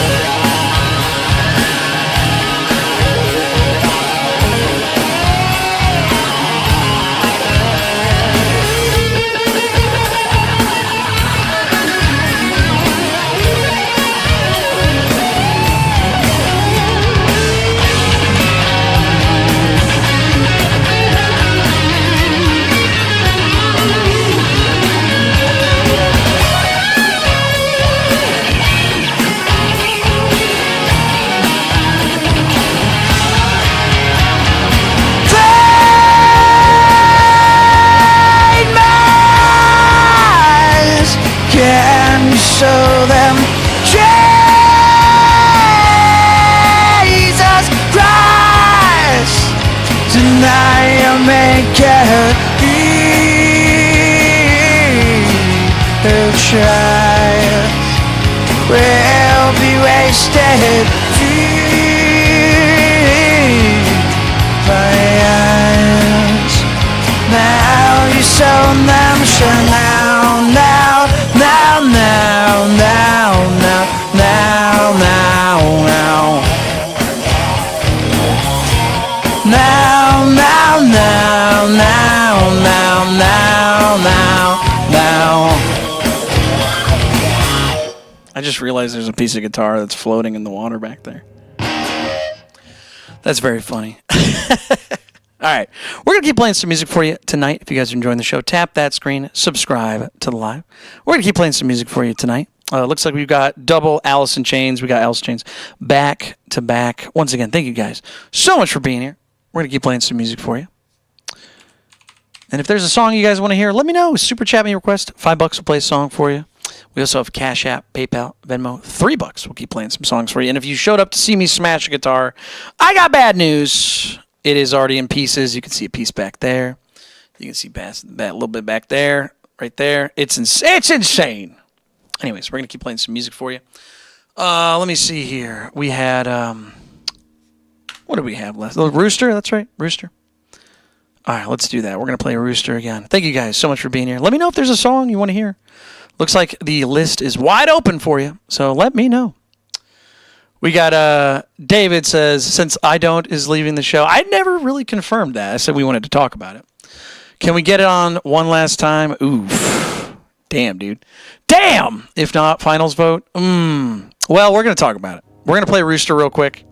Show them Jesus Christ, deny your maker. He who tries will be wasted. Free my eyes. Now you show them now, now, now, now, now, now, now, now, now. Now, now, now, now, now, now, now, now. I just realized there's a piece of guitar that's floating in the water back there. That's very funny. All right. We're going to keep playing some music for you tonight. If you guys are enjoying the show, tap that screen, subscribe to the live. We're going to keep playing some music for you tonight. Looks like we've got double Alice in Chains. We got Alice in Chains back to back. Once again, thank you guys so much for being here. We're going to keep playing some music for you. And if there's a song you guys want to hear, let me know. Super chat me request. $5 will play a song for you. We also have Cash App, PayPal, Venmo. $3. We'll keep playing some songs for you. And if you showed up to see me smash a guitar, I got bad news. It is already in pieces. You can see a piece back there. You can see a little bit back there, right there. It's insane. Anyways, we're going to keep playing some music for you. Let me see here. We had, what do we have left? Oh, Rooster, that's right, Rooster. All right, let's do that. We're going to play Rooster again. Thank you guys so much for being here. Let me know if there's a song you want to hear. Looks like the list is wide open for you, so let me know. We got David says, since I don't is leaving the show. I never really confirmed that. I said we wanted to talk about it. Can we get it on one last time? Oof. Damn, dude. Damn! If not, finals vote. Well, we're going to talk about it. We're going to play Rooster real quick.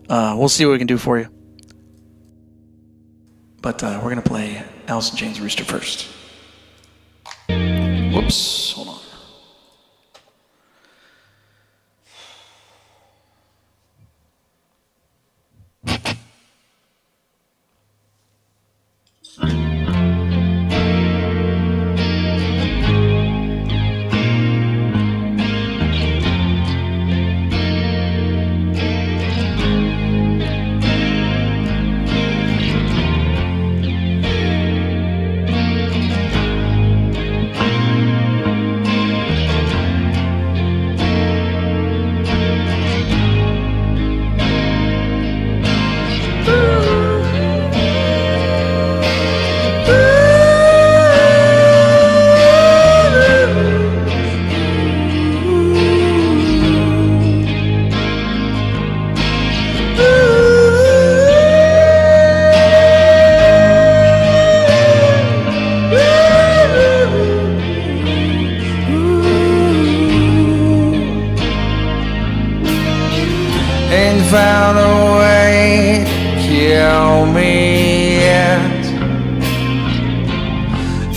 We'll see what we can do for you. But we're going to play Alice in Chains Rooster first. Whoops. Hold on.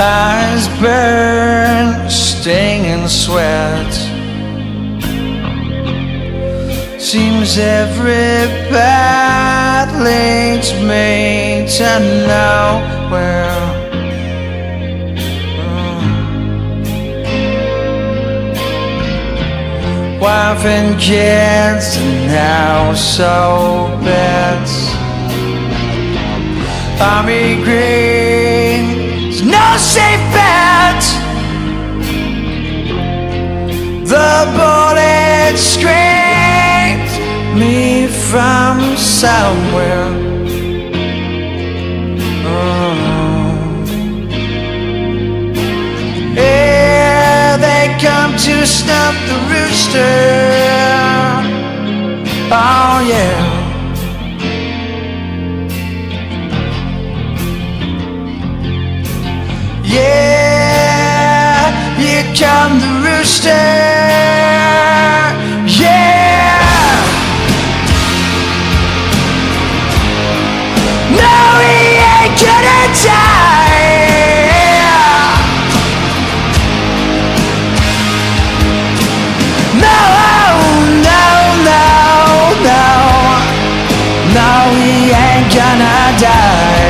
eyes burn, stinging sweat. Seems every path leads me to nowhere. Wife and kids and household pets. Army green's no safe bet. The bullet scraped me from somewhere. Here they come to snuff the rooster. Oh yeah. Yeah, here come the rooster. Yeah. No, he ain't gonna die. No, no, no, no. No, he ain't gonna die.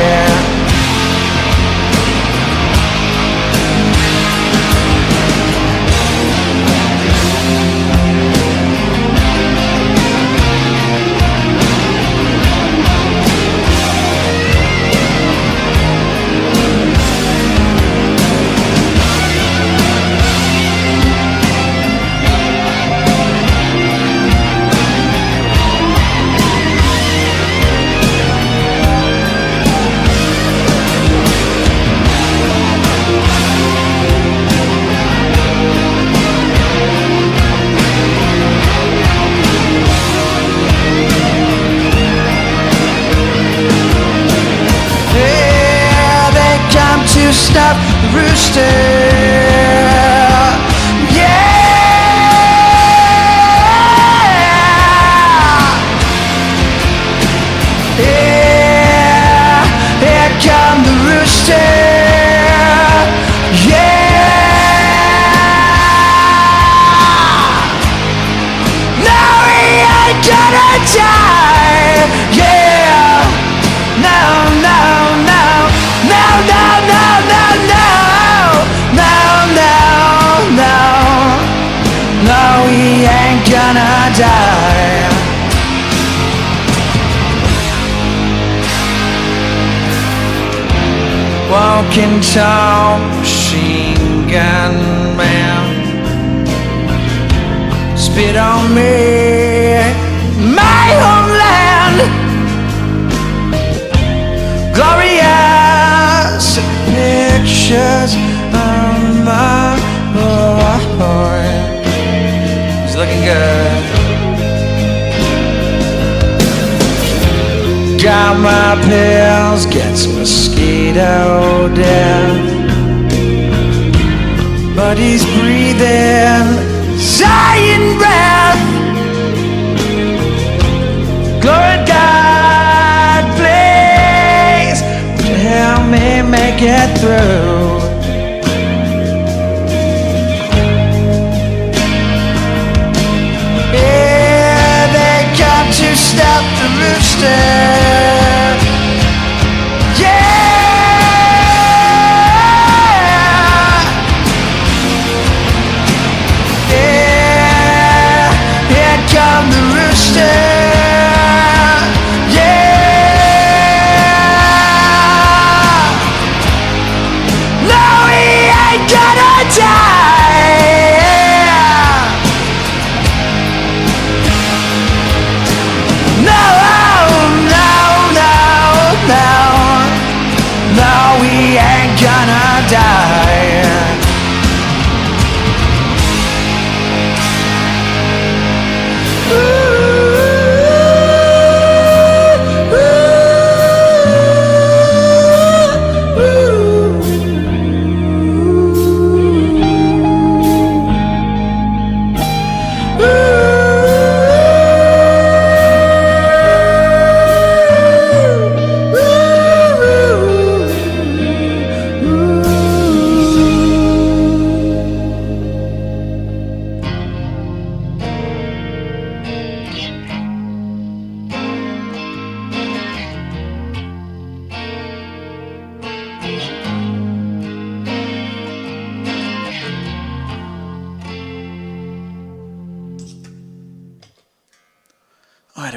To stop the rooster. Yeah. Yeah. Here come the rooster. Yeah. No, he ain't gonna die. Yeah. No, no, no. No, no, no, no, no, no, no, no, no, he ain't gonna die. Walking tall, machine gun man, spit on me, my homeland, glorious pictures on my boy. He's looking good. Got my pills, gets mosquito death, but he's breathing Zion breath. Glory God, please help me make it through. Yeah, they come to stop the rooster. Yeah, yeah, here come the rooster. Gonna die. No, no, no, no, no, we ain't gonna die.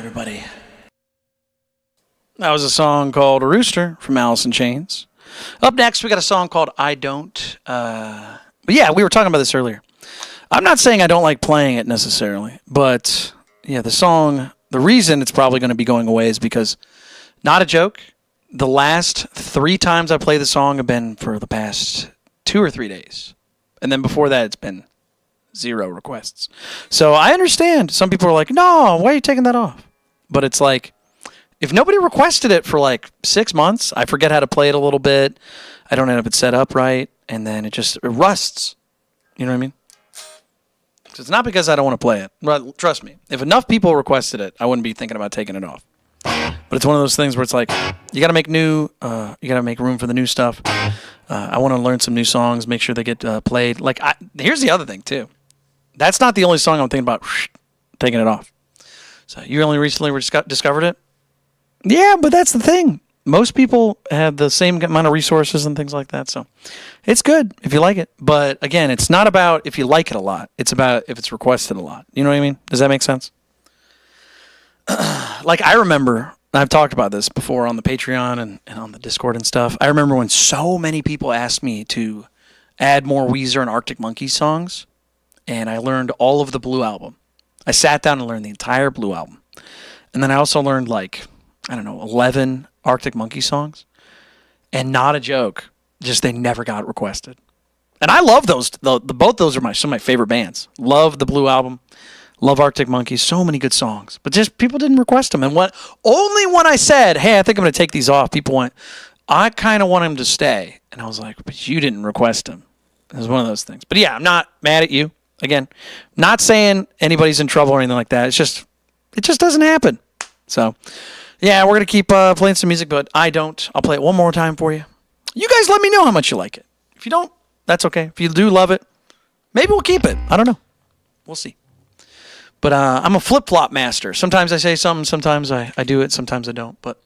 everybody. That was a song called Rooster from Alice in Chains. Up next, we got a song called I Don't. But yeah, we were talking about this earlier. I'm not saying I don't like playing it necessarily, but yeah, the song, the reason it's probably going to be going away is because, not a joke, the last 3 times I play the song have been for the past 2 or 3 days. And then before that, it's been 0 requests. So I understand. Some people are like, no, why are you taking that off? But it's like, if nobody requested it for like 6 months, I forget how to play it a little bit. I don't end up it set up right. And then it rusts. You know what I mean? So it's not because I don't want to play it. But trust me, if enough people requested it, I wouldn't be thinking about taking it off. But it's one of those things where it's like, you got to make you got to make room for the new stuff. I want to learn some new songs, make sure they get played. Like, here's the other thing, too. That's not the only song I'm thinking about taking it off. So you only recently discovered it? Yeah, but that's the thing. Most people have the same amount of resources and things like that. So it's good if you like it. But again, it's not about if you like it a lot. It's about if it's requested a lot. You know what I mean? Does that make sense? Like, I remember, I've talked about this before on the Patreon and on the Discord and stuff. I remember when so many people asked me to add more Weezer and Arctic Monkeys songs, and I learned all of the Blue Album. I sat down and learned the entire Blue Album. And then I also learned, like, I don't know, 11 Arctic Monkeys songs. And not a joke, just they never got requested. And I love those. Both those are some of my favorite bands. Love the Blue Album. Love Arctic Monkeys. So many good songs. But just people didn't request them. And only when I said, hey, I think I'm going to take these off, people went, I kind of want him to stay. And I was like, but you didn't request him. It was one of those things. But yeah, I'm not mad at you. Again, not saying anybody's in trouble or anything like that. It just doesn't happen. So, yeah, we're going to keep playing some music, but I don't. I'll play it one more time for you. You guys let me know how much you like it. If you don't, that's okay. If you do love it, maybe we'll keep it. I don't know. We'll see. But I'm a flip-flop master. Sometimes I say something, sometimes I do it, sometimes I don't. But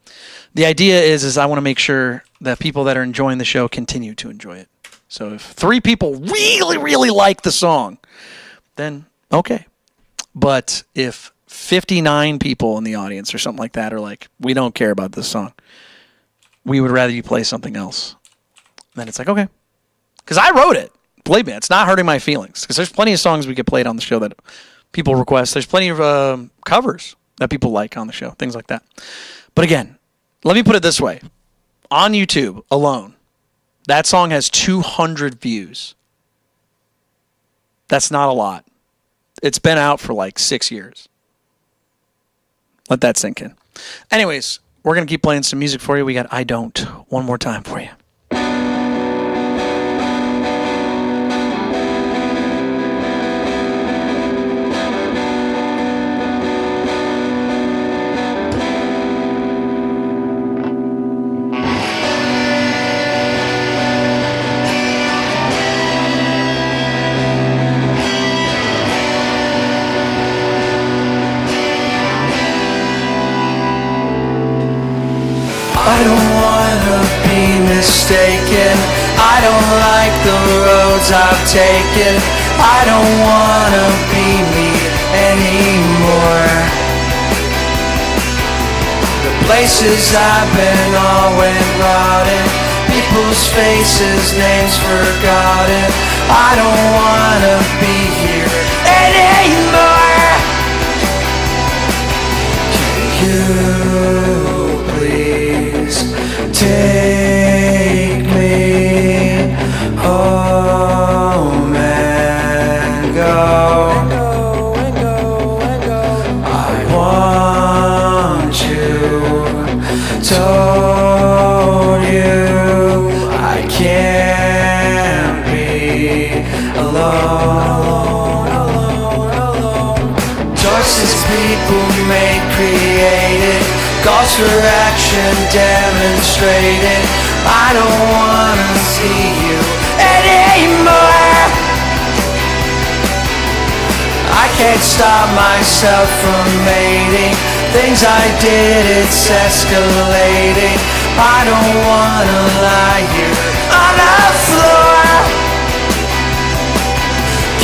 the idea is I want to make sure that people that are enjoying the show continue to enjoy it. So if 3 people really, really like the song, then okay. But if 59 people in the audience or something like that are like, we don't care about this song, we would rather you play something else, then it's like, okay. Because I wrote it. Believe me, it's not hurting my feelings. Because there's plenty of songs we get played on the show that people request. There's plenty of covers that people like on the show, things like that. But again, let me put it this way. On YouTube alone, that song has 200 views. That's not a lot. It's been out for like 6 years. Let that sink in. Anyways, we're going to keep playing some music for you. We got I Don't one more time for you. I don't wanna be mistaken. I don't like the roads I've taken. I don't wanna be me anymore. The places I've been all went rotten. People's faces, names forgotten. I don't wanna be here anymore. Can you please take me home and go? I want you, told you I can't be alone. Choices people make created, calls for action demonstrated. I don't wanna see you anymore. I can't stop myself from mating. Things I did, it's escalating. I don't wanna lie here on the floor.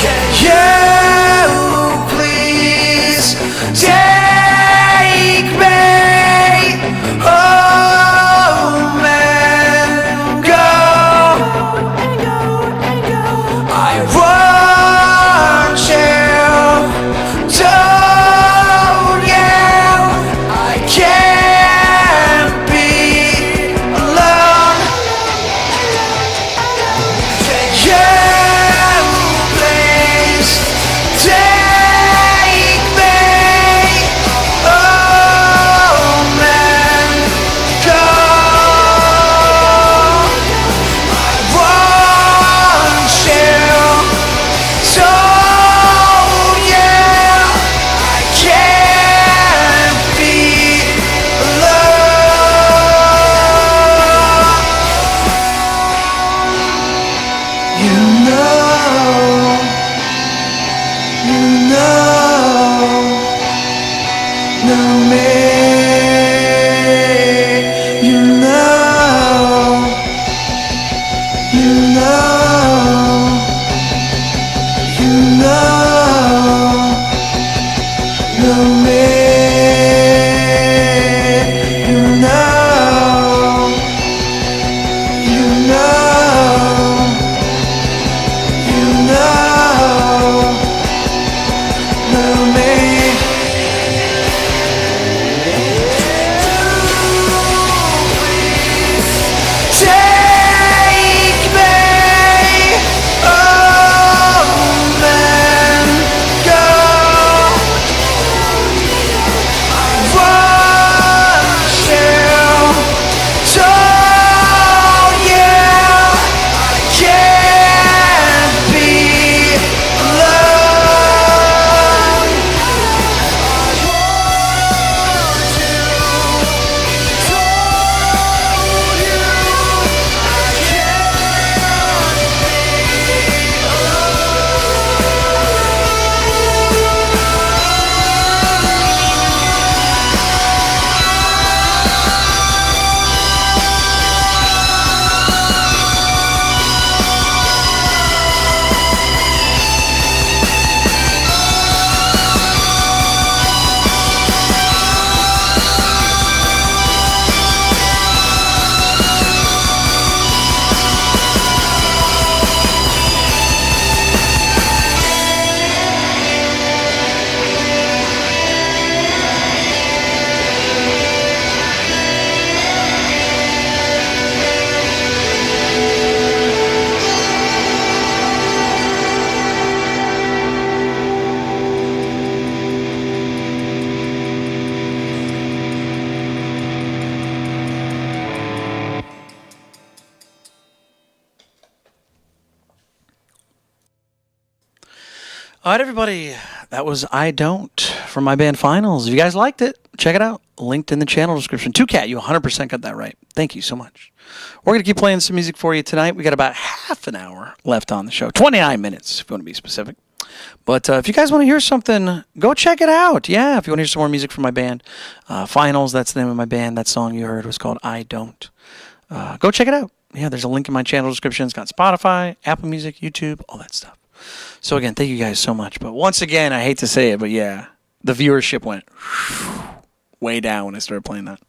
Can you please take All right, everybody. That was I Don't from my band Finals. If you guys liked it, check it out. Linked in the channel description. 2Cat, you 100% got that right. Thank you so much. We're going to keep playing some music for you tonight. We got about half an hour left on the show. 29 minutes, if you want to be specific. But if you guys want to hear something, go check it out. Yeah, if you want to hear some more music from my band. Finals, that's the name of my band. That song you heard was called I Don't. Go check it out. Yeah, there's a link in my channel description. It's got Spotify, Apple Music, YouTube, all that stuff. So again, thank you guys so much. But once again, I hate to say it, but yeah, the viewership went way down when I started playing that.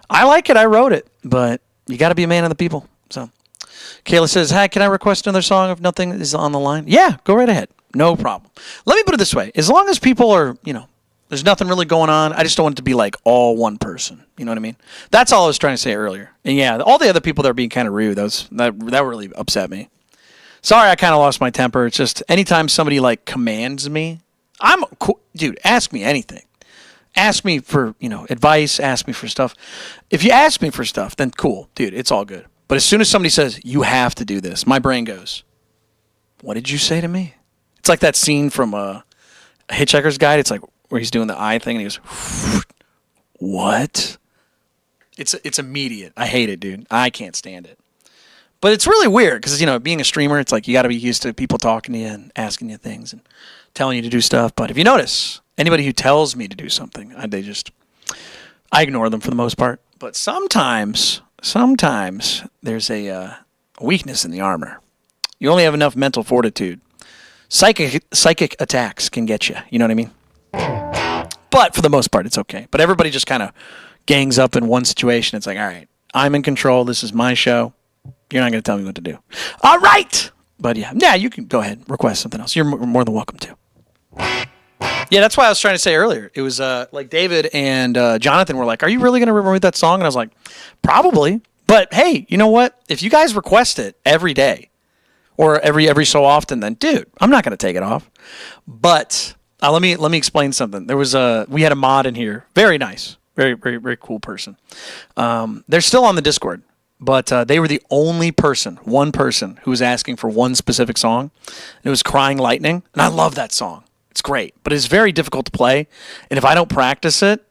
I like it. I wrote it, but you got to be a man of the people. So Kayla says, hi, can I request another song if nothing is on the line? Yeah, go right ahead. No problem. Let me put it this way. As long as people are, there's nothing really going on, I just don't want it to be like all one person. You know what I mean? That's all I was trying to say earlier. And yeah, all the other people that are being kind of rude, that really upset me. Sorry, I kind of lost my temper. It's just anytime somebody like commands me, I'm cool. Dude, ask me anything. Ask me for, advice, ask me for stuff. If you ask me for stuff, then cool, dude, it's all good. But as soon as somebody says, you have to do this, my brain goes, what did you say to me? It's like that scene from a Hitchhiker's Guide. It's like where he's doing the eye thing and he goes, what? It's immediate. I hate it, dude. I can't stand it. But it's really weird because, being a streamer, it's like you got to be used to people talking to you and asking you things and telling you to do stuff. But if you notice, anybody who tells me to do something, I ignore them for the most part. But sometimes there's a weakness in the armor. You only have enough mental fortitude. Psychic attacks can get you. You know what I mean? But for the most part, it's okay. But everybody just kind of gangs up in one situation. It's like, all right, I'm in control. This is my show. You're not going to tell me what to do. All right. But yeah, you can go ahead and request something else. You're more than welcome to. Yeah, that's why I was trying to say earlier. It was like David and Jonathan were like, are you really going to remove that song? And I was like, probably. But hey, you know what? If you guys request it every day or every so often, then dude, I'm not going to take it off. But let me explain something. We had a mod in here. Very nice. Very, very, very cool person. They're still on the Discord. But they were the only one person who was asking for one specific song. It was Crying Lightning. And I love that song. It's great. But it's very difficult to play. And if I don't practice it,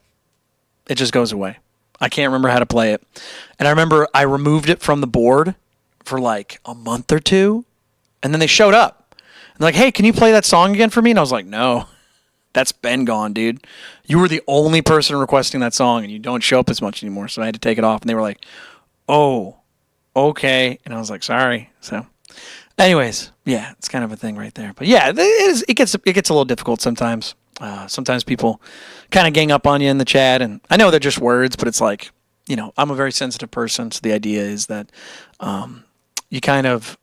it just goes away. I can't remember how to play it. And I remember I removed it from the board for like a month or two. And then they showed up. And like, hey, can you play that song again for me? And I was like, no, that's been gone, dude. You were the only person requesting that song, and you don't show up as much anymore. So I had to take it off. And they were like, oh, okay. And I was like, sorry. So, anyways, yeah, it's kind of a thing right there. But yeah, it gets a little difficult sometimes. Sometimes people kind of gang up on you in the chat, and I know they're just words, but it's like, I'm a very sensitive person, so the idea is that you kind of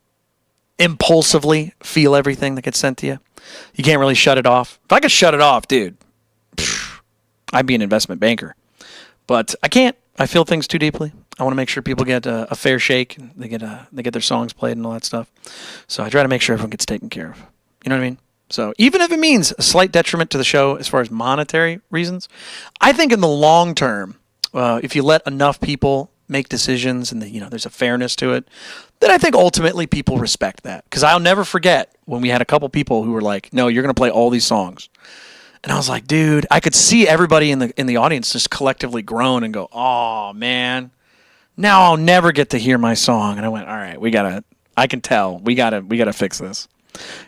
impulsively feel everything that gets sent to you. You can't really shut it off. If I could shut it off, dude, I'd be an investment banker. But I can't. I feel things too deeply. I want to make sure people get a fair shake, and they get their songs played and all that stuff. So I try to make sure everyone gets taken care of. You know what I mean? So even if it means a slight detriment to the show as far as monetary reasons, I think in the long term, if you let enough people make decisions and there's a fairness to it, then I think ultimately people respect that. Because I'll never forget when we had a couple people who were like, no, you're going to play all these songs. And I was like, dude, I could see everybody in the audience just collectively groan and go, oh, man, now I'll never get to hear my song. And I went, all right, I can tell, we gotta fix this.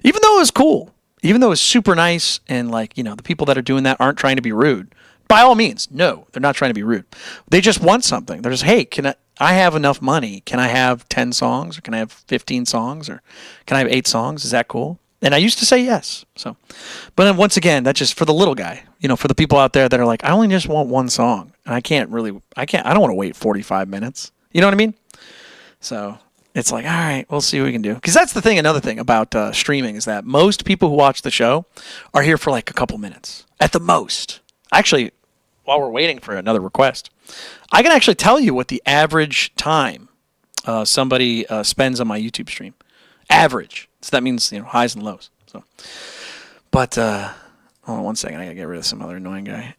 Even though it was cool, even though it was super nice, and the people that are doing that aren't trying to be rude. By all means, no, they're not trying to be rude. They just want something. They're just, hey, I have enough money. Can I have 10 songs, or can I have 15 songs, or can I have 8 songs? Is that cool? And I used to say yes. So, but then once again, that's just for the little guy. For the people out there that are like, I only just want one song, and I don't want to wait 45 minutes. You know what I mean? So it's like, all right, we'll see what we can do. Because that's the thing. Another thing about streaming is that most people who watch the show are here for like a couple minutes at the most. Actually, while we're waiting for another request, I can actually tell you what the average time somebody spends on my YouTube stream. Average. So that means highs and lows. So, but hold on one second. I gotta get rid of some other annoying guy.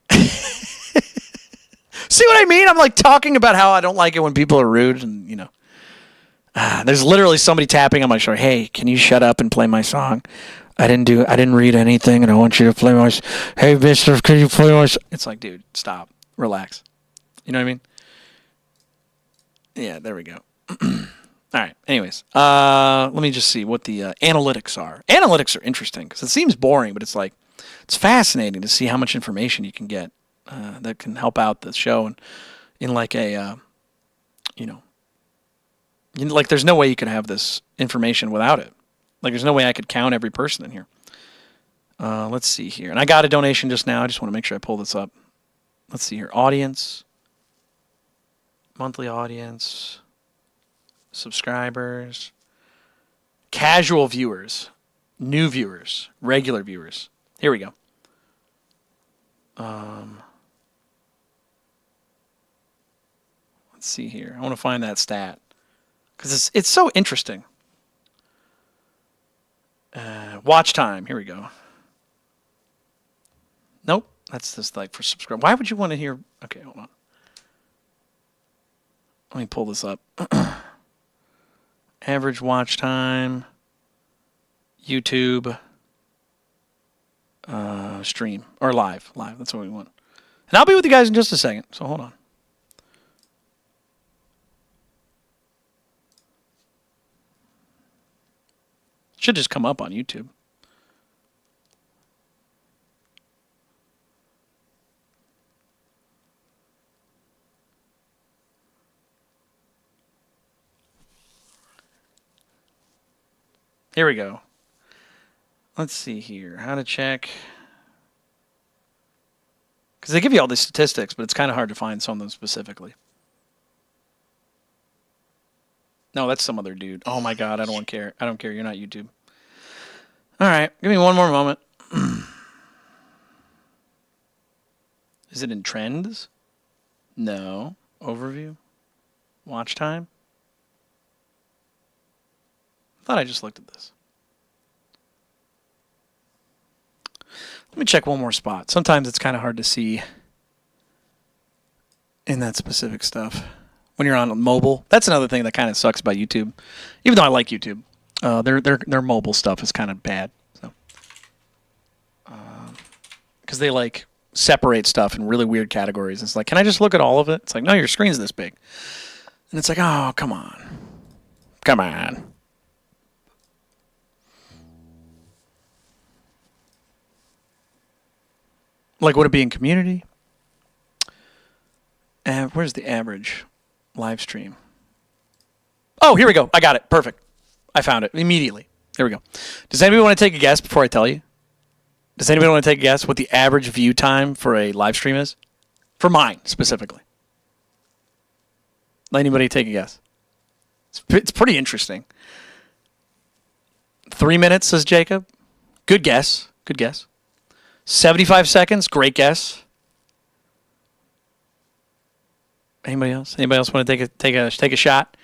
See what I mean? I'm like talking about how I don't like it when people are rude, and there's literally somebody tapping on my shoulder. Hey, can you shut up and play my song? I didn't read anything, and I want you to play my. Hey, mister, can you play my? It's like, dude, stop, relax. You know what I mean? Yeah, there we go. All right. Anyways, let me just see what the analytics are. Analytics are interesting because it seems boring, but it's fascinating to see how much information you can get that can help out the show, and in like a, there's no way you could have this information without it. Like, there's no way I could count every person in here. Let's see here, and I got a donation just now. I just want to make sure I pull this up. Let's see here. Audience, monthly audience. Subscribers, casual viewers, new viewers, regular viewers. Here we go. Let's see here. I want to find that stat because it's so interesting. Watch time. Here we go. Nope, that's just like for subscribe. Why would you want to hear? Okay, hold on. Let me pull this up. Average watch time, YouTube, stream, or live. That's what we want. And I'll be with you guys in just a second, so hold on. It should just come up on YouTube. Here we go. Let's see here. How to check. Because they give you all these statistics, but it's kind of hard to find some of them specifically. No, that's some other dude. Oh my God, I don't care. I don't care. You're not YouTube. All right, give me one more moment. Is it in trends? No. Overview? Watch time? I thought I just looked at this. Let me check one more spot. Sometimes it's kind of hard to see in that specific stuff. When you're on mobile, that's another thing that kind of sucks about YouTube. Even though I like YouTube, their mobile stuff is kind of bad. So, because they like separate stuff in really weird categories. It's like, can I just look at all of it? It's like, no, your screen's this big, and it's like, oh, come on. Like, would it be in community? And where's the average live stream? Oh, here we go. I got it. Perfect. I found it immediately. There we go. Does anybody want to take a guess before I tell you? Does anybody want to take a guess what the average view time for a live stream is? For mine, specifically. Let anybody take a guess. It's pretty interesting. 3 minutes, says Jacob. Good guess. Good guess. 75 seconds. Great guess. Anybody else? Anybody else want to take a shot?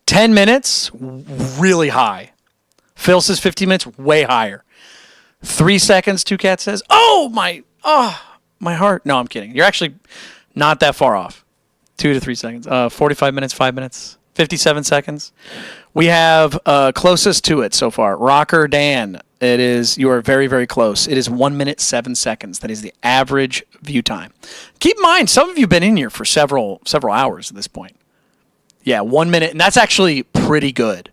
10 minutes. Really high. Phil says 15 minutes. Way higher. 3 seconds. Two Cat says, my heart. No, I'm kidding. You're actually not that far off. 2 to 3 seconds. 45 minutes. 5 minutes. 57 seconds. We have closest to it so far. Rocker Dan. You are very, very close. It is 1 minute, 7 seconds. That is the average view time. Keep in mind, some of you have been in here for several hours at this point. Yeah, 1 minute. And that's actually pretty good.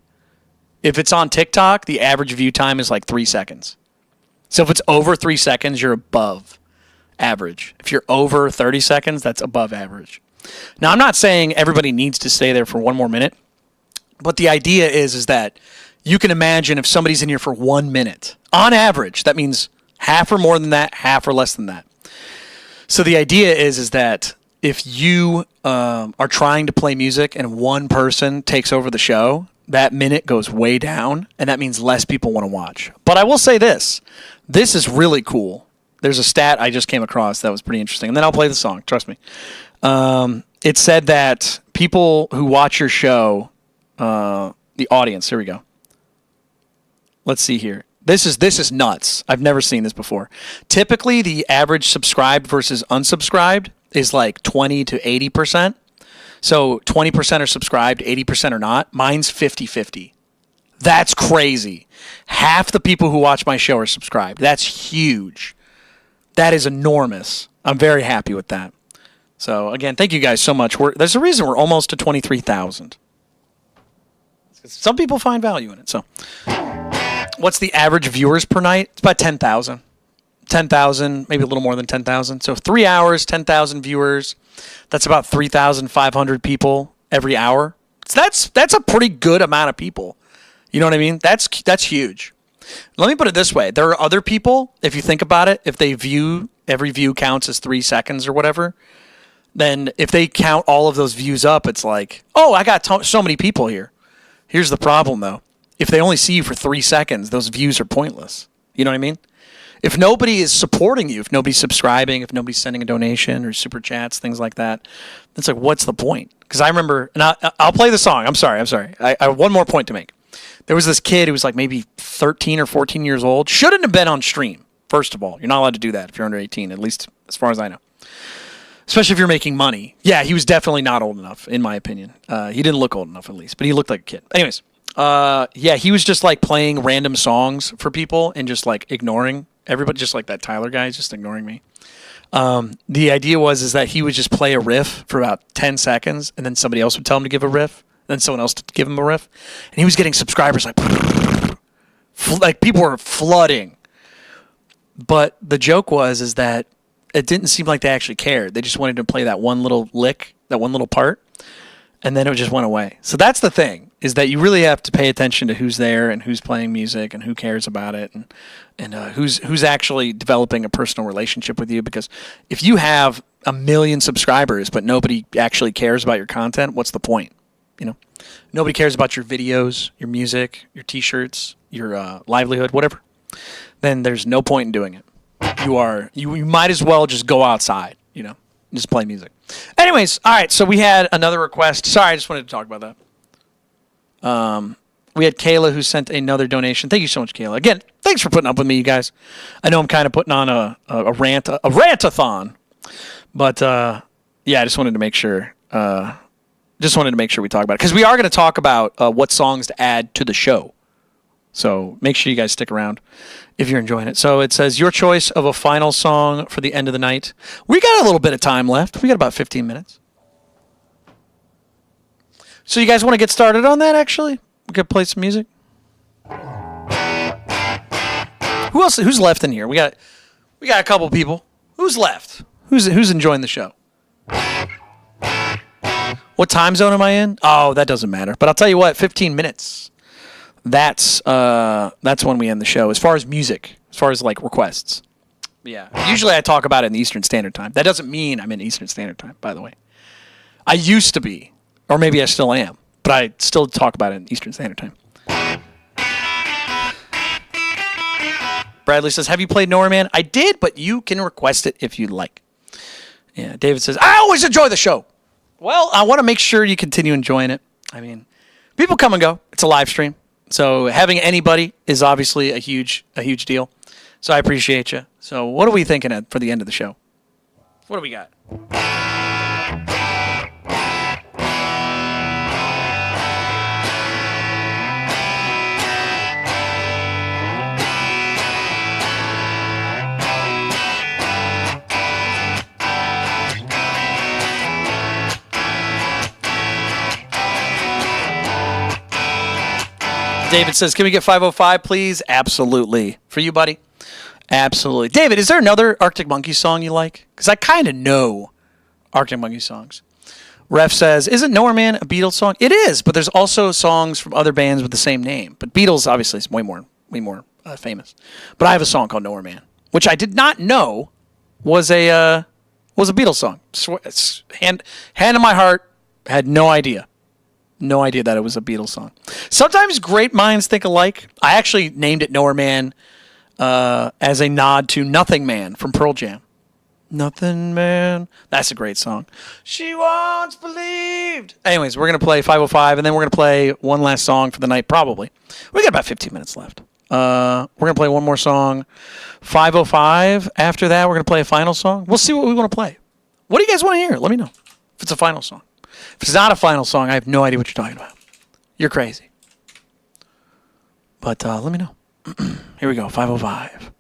If it's on TikTok, the average view time is like 3 seconds. So if it's over 3 seconds, you're above average. If you're over 30 seconds, that's above average. Now, I'm not saying everybody needs to stay there for 1 more minute, but the idea is that you can imagine if somebody's in here for 1 minute, on average, that means half or more than that, half or less than that. So the idea is that if you are trying to play music and one person takes over the show, that minute goes way down, and that means less people want to watch. But I will say this. This is really cool. There's a stat I just came across that was pretty interesting, and then I'll play the song. Trust me. It said that people who watch your show, the audience, here we go. Let's see here. This is nuts. I've never seen this before. Typically, the average subscribed versus unsubscribed is like 20 to 80%. So 20% are subscribed, 80% are not. Mine's 50-50. That's crazy. Half the people who watch my show are subscribed. That's huge. That is enormous. I'm very happy with that. So, again, thank you guys so much. There's a reason we're almost to 23,000. Some people find value in it. So, what's the average viewers per night? It's about 10,000. 10,000, maybe a little more than 10,000. So 3 hours, 10,000 viewers. That's about 3,500 people every hour. So that's a pretty good amount of people. You know what I mean? That's huge. Let me put it this way. There are other people, if you think about it, if they view, every view counts as 3 seconds or whatever, then if they count all of those views up, it's like, oh, I got so many people here. Here's the problem, though. If they only see you for 3 seconds, those views are pointless. You know what I mean? If nobody is supporting you, if nobody's subscribing, if nobody's sending a donation or super chats, things like that, it's like, what's the point? Because I remember, and I'll play the song. I'm sorry. I have one more point to make. There was this kid who was like maybe 13 or 14 years old. Shouldn't have been on stream, first of all. You're not allowed to do that if you're under 18, at least as far as I know. Especially if you're making money. Yeah, he was definitely not old enough, in my opinion. He didn't look old enough, at least, but he looked like a kid. Anyways, yeah, he was just like playing random songs for people and just like ignoring everybody, just like that Tyler guy is just ignoring me. The idea is that he would just play a riff for about 10 seconds, and then somebody else would tell him to give a riff, then someone else to give him a riff, and he was getting subscribers like people were flooding. But the joke is that it didn't seem like they actually cared. They just wanted to play that one little lick, that one little part, and then it just went away. So that's the thing, is that you really have to pay attention to who's there and who's playing music and who cares about it and who's actually developing a personal relationship with you. Because if you have 1 million subscribers but nobody actually cares about your content, what's the point? You know, nobody cares about your videos, your music, your T-shirts, your livelihood, whatever. Then there's no point in doing it. You might as well just go outside, you know, and just play music. Anyways, all right, so we had another request. Sorry, I just wanted to talk about that. We had Kayla who sent another donation. Thank you so much, Kayla. Again, thanks for putting up with me, you guys. I know I'm kind of putting on a rant-a-thon, but yeah, I just wanted to make sure. We talk about it because we are going to talk about what songs to add to the show. So make sure you guys stick around if you're enjoying it. So it says, your choice of a final song for the end of the night. We got a little bit of time left. We got about 15 minutes. So you guys want to get started on that, actually? We could play some music. Who else? Who's left in here? We got a couple people. Who's left? Who's enjoying the show? What time zone am I in? Oh, that doesn't matter. But I'll tell you what, 15 minutes. That's when we end the show. As far as music, as far as like requests. Yeah. Usually I talk about it in the Eastern Standard Time. That doesn't mean I'm in Eastern Standard Time, by the way. I used to be, or maybe I still am, but I still talk about it in Eastern Standard Time. Bradley says, have you played Nowhere Man? I did, but you can request it if you'd like. Yeah, David says, I always enjoy the show. Well, I want to make sure you continue enjoying it. I mean, people come and go. It's a live stream. So having anybody is obviously a huge deal. So I appreciate you. So what are we thinking of for the end of the show? What do we got? David says, can we get 505, please? Absolutely. For you, buddy? Absolutely. David, is there another Arctic Monkeys song you like? Because I kind of know Arctic Monkeys songs. Ref says, isn't Nowhere Man a Beatles song? It is, but there's also songs from other bands with the same name. But Beatles, obviously, is way more famous. But I have a song called Nowhere Man, which I did not know was a Beatles song. Hand on my heart, had no idea. No idea that it was a Beatles song. Sometimes great minds think alike. I actually named it Nowhere Man as a nod to Nothing Man from Pearl Jam. Nothing Man. That's a great song. She once believed. Anyways, we're going to play 505, and then we're going to play one last song for the night, probably. We got about 15 minutes left. We're going to play one more song. 505. After that, we're going to play a final song. We'll see what we want to play. What do you guys want to hear? Let me know if it's a final song. If it's not a final song, I have no idea what you're talking about. You're crazy. But let me know. Here we go, 505.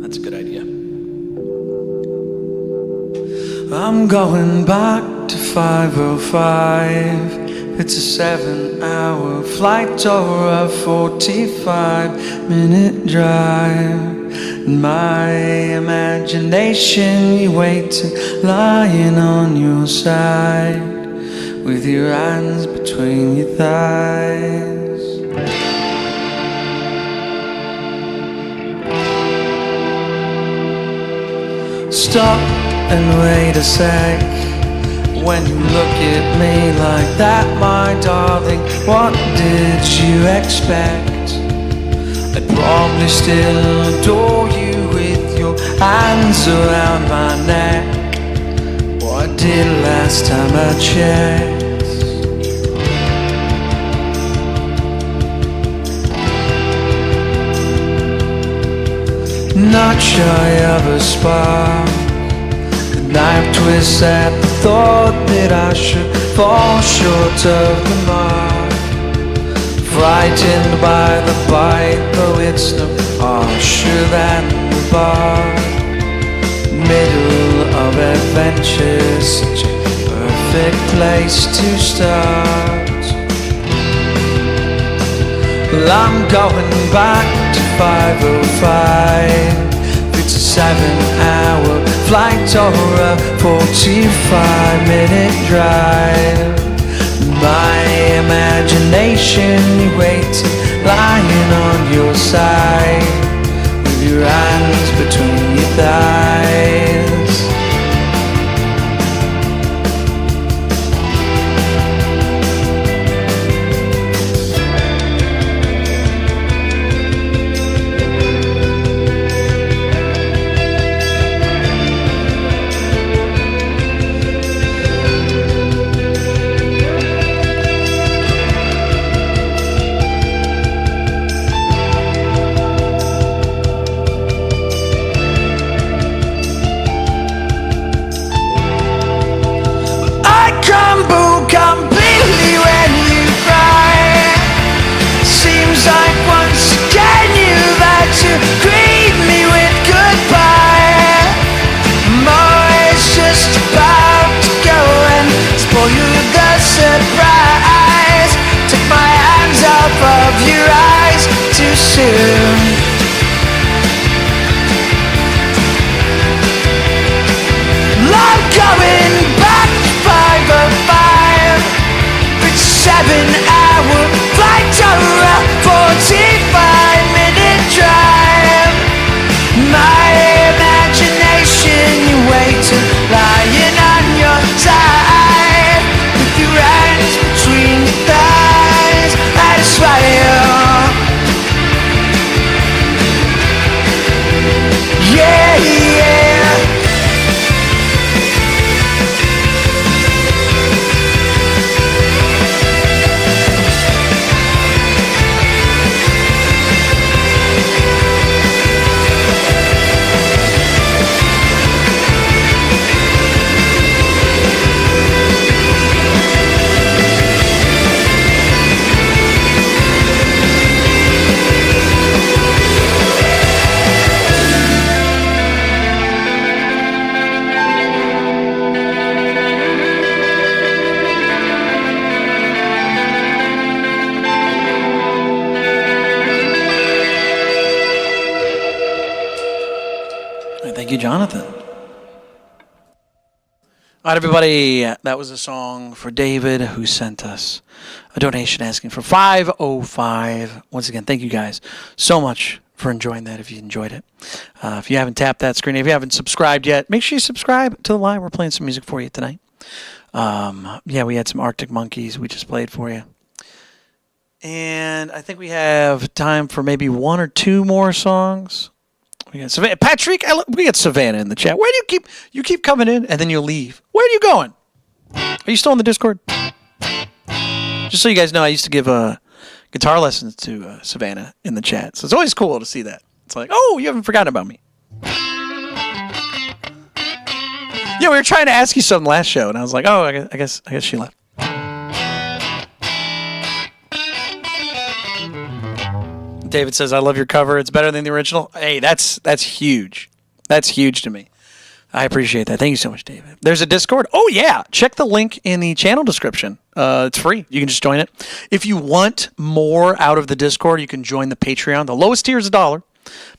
That's a good idea. I'm going back to 505. It's a 7-hour flight or a 45-minute drive. In my imagination, you're waiting, lying on your side, with your hands between your thighs. Stop and wait a sec. When you look at me like that, my darling, what did you expect? I'd probably still adore you with your hands around my neck. What I did last time I checked. Not shy of a spark. Knife twists at the thought that I should fall short of the mark. Frightened by the bite, though it's no harsher than the bar. Middle of adventure, such a perfect place to start. Well, I'm going back to 505. It's a 7-hour flight or a 45-minute drive. My imagination, you waiting, lying on your side, with your hands between your thighs. of your eyes too soon. Love going back to 505. It's 7-hour flight to a 45-minute drive. My imagination, you waiting, lying on your side, with your hands between your thighs. I swear, yeah, yeah. Thank you, Jonathan. All right, everybody. That was a song for David, who sent us a donation asking for 505. Once again, thank you guys so much for enjoying that. If you enjoyed it, if you haven't tapped that screen, if you haven't subscribed yet, make sure you subscribe to the live. We're playing some music for you tonight. Yeah, we had some Arctic Monkeys we just played for you. And I think we have time for maybe one or two more songs. We got Savannah. Patrick, we got Savannah in the chat. Where do you keep coming in and then you leave? Where are you going? Are you still in the Discord? Just so you guys know, I used to give guitar lessons to Savannah in the chat. So it's always cool to see that. It's like, oh, you haven't forgotten about me. Yeah, we were trying to ask you something last show, and I was like, oh, I guess she left. David says, I love your cover. It's better than the original. Hey, that's huge. That's huge to me. I appreciate that. Thank you so much, David. There's a Discord. Oh, yeah. Check the link in the channel description. It's free. You can just join it. If you want more out of the Discord, you can join the Patreon. The lowest tier is $1.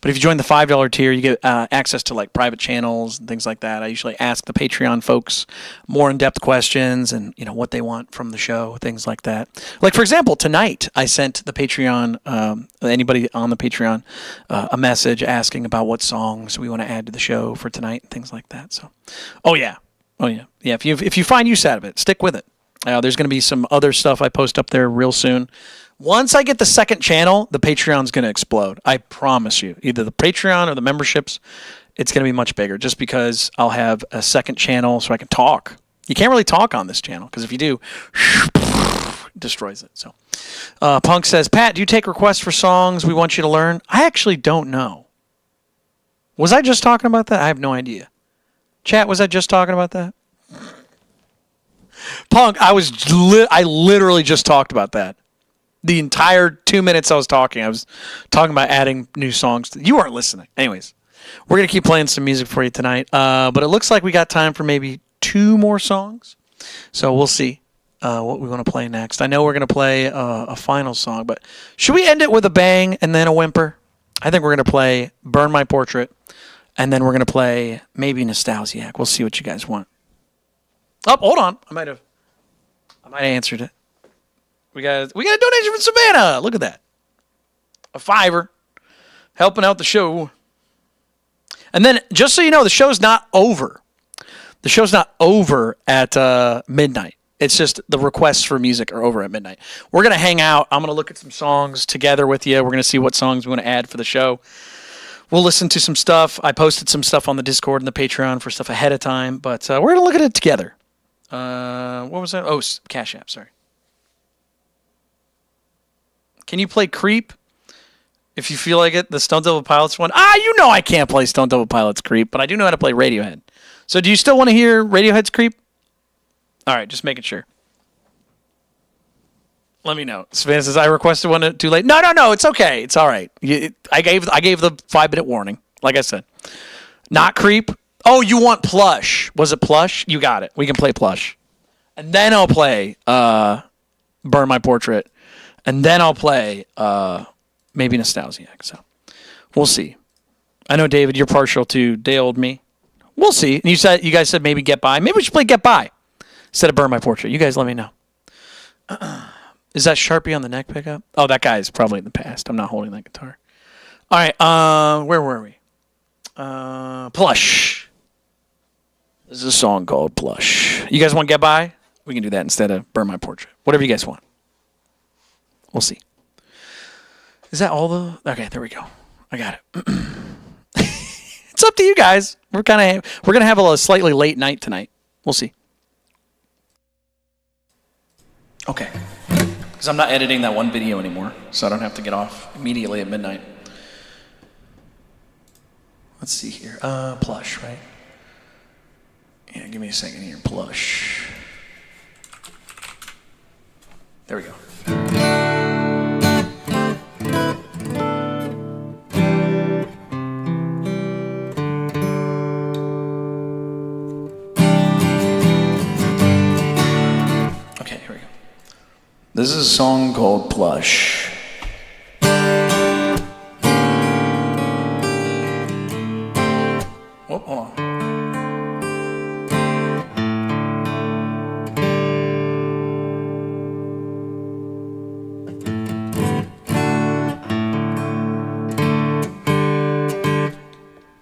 But if you join the $5 tier, you get access to like private channels and things like that. I usually ask the Patreon folks more in-depth questions and what they want from the show, things like that. Like for example, tonight I sent the Patreon, anybody on the Patreon, a message asking about what songs we want to add to the show for tonight and things like that. So, yeah. If you find use out of it, stick with it. There's going to be some other stuff I post up there real soon. Once I get the second channel, the Patreon's going to explode. I promise you. Either the Patreon or the memberships, it's going to be much bigger just because I'll have a second channel so I can talk. You can't really talk on this channel because if you do, it destroys it. So, Punk says, Pat, do you take requests for songs we want you to learn? I actually don't know. Was I just talking about that? I have no idea. Chat, was I just talking about that? Punk, I literally just talked about that. The entire 2 minutes I was talking about adding new songs. You weren't listening. Anyways, we're going to keep playing some music for you tonight. But it looks like we got time for maybe 2 more songs. So we'll see what we want to play next. I know we're going to play a final song, but should we end it with a bang and then a whimper? I think we're going to play Burn My Portrait, and then we're going to play maybe Nostalgiac. We'll see what you guys want. Oh, hold on. I might have answered it. We got a donation from Savannah. Look at that. A $5 helping out the show. And then, just so you know, the show's not over. The show's not over at midnight. It's just the requests for music are over at midnight. We're going to hang out. I'm going to look at some songs together with you. We're going to see what songs we want to add for the show. We'll listen to some stuff. I posted some stuff on the Discord and the Patreon for stuff ahead of time, but we're going to look at it together. What was that? Oh, Cash App, sorry. Can you play Creep? If you feel like it, the Stone Temple Pilots one. I can't play Stone Temple Pilots Creep, but I do know how to play Radiohead. So do you still want to hear Radiohead's Creep? All right, just making sure. Let me know. Savannah says, I requested one too late. No, it's okay. It's all right. I gave the 5-minute warning, like I said. Not Creep. Oh, you want Plush. Was it Plush? You got it. We can play Plush. And then I'll play Burn My Portrait. And then I'll play maybe Nostalgiac. So we'll see. I know, David, you're partial to Day Old Me. We'll see. And you guys said maybe Get By. Maybe we should play Get By instead of Burn My Portrait. You guys let me know. Is that Sharpie on the neck pickup? Oh, that guy is probably in the past. I'm not holding that guitar. All right. Where were we? Plush. This is a song called Plush. You guys want Get By? We can do that instead of Burn My Portrait. Whatever you guys want. We'll see. Is that all the... Okay, there we go. I got it. It's up to you guys. We're gonna have a slightly late night tonight. We'll see. Okay. Because I'm not editing that one video anymore, so I don't have to get off immediately at midnight. Let's see here. Plush, right? Yeah, give me a second here. Plush. There we go. Okay, here we go. This is a song called Plush. Whoop, hold on.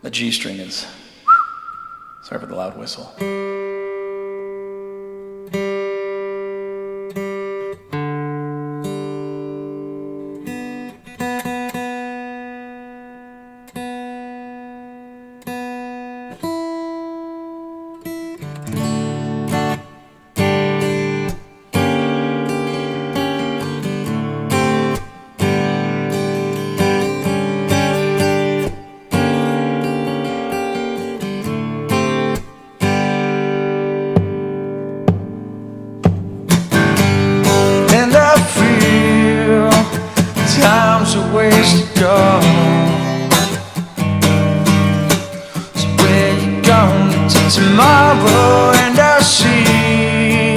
The G string is... Sorry for the loud whistle. Tomorrow, and I see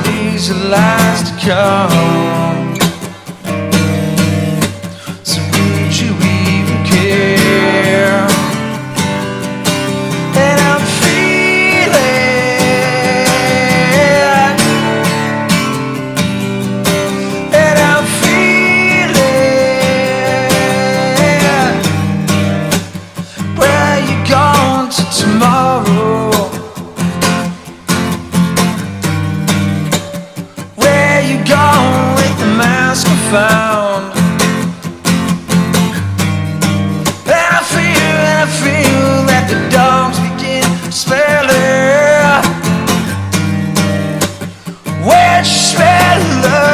these lines to come. So would you even care? And I'm feeling, and I'm feeling. Where you going to tomorrow? Gone with the mask I found. And I feel that the dogs begin to smell it. Where'd you smell love?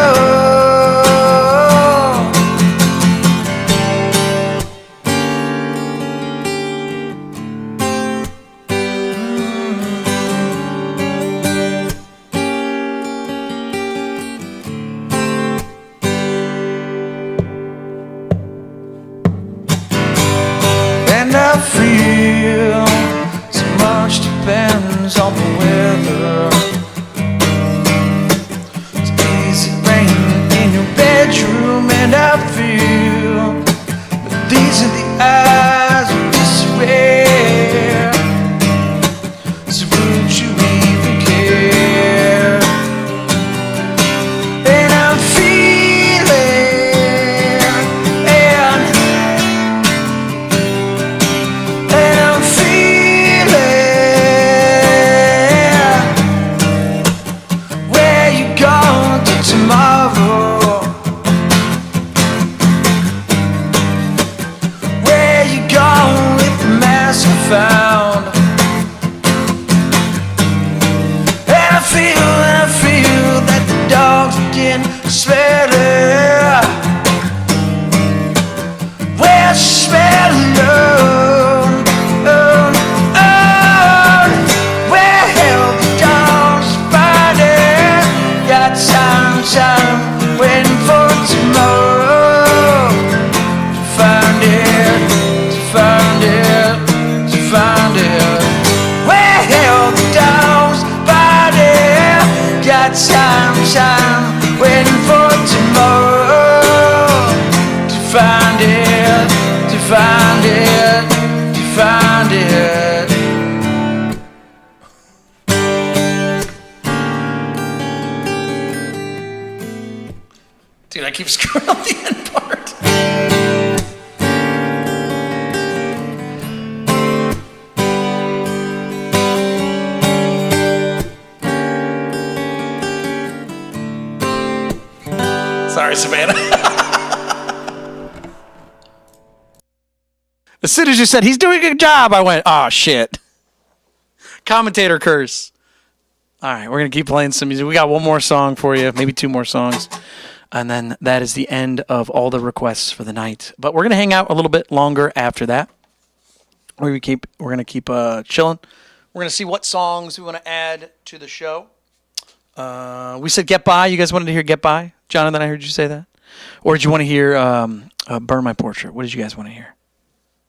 I feel so much depends on the weather. It's easy rain in your bedroom, and I feel that these are the eyes of despair. So would you even care? And I'm tomorrow, where you going with the mask I found? And I feel that the dogs begin to smell it. Where's the smell of love? Where hell the dogs find it? Got time waiting for tomorrow to find it, to find it, to find it. Where hell the dogs find it? Got time waiting for tomorrow. Dude, I keep screwing up the end part. Sorry, Savannah. As soon as you said, he's doing a good job, I went, oh, shit. Commentator curse. All right, we're going to keep playing some music. We got one more song for you, maybe two more songs. And then that is the end of all the requests for the night. But we're going to hang out a little bit longer after that. We're going to keep chilling. We're going to see what songs we want to add to the show. We said Get By. You guys wanted to hear Get By? Jonathan, I heard you say that. Or did you want to hear Burn My Portrait? What did you guys want to hear?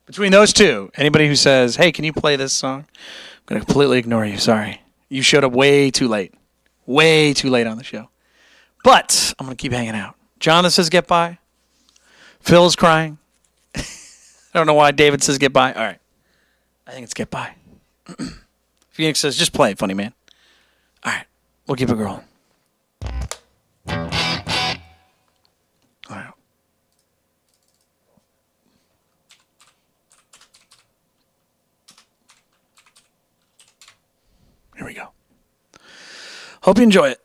Between those two, anybody who says, hey, can you play this song? I'm going to completely ignore you. Sorry. You showed up way too late. Way too late on the show. But I'm going to keep hanging out. Jonathan says Get By. Phil's crying. I don't know why David says Get By. All right. I think it's Get By. Phoenix says, just play it, funny man. All right. We'll keep it going. All right. Here we go. Hope you enjoy it.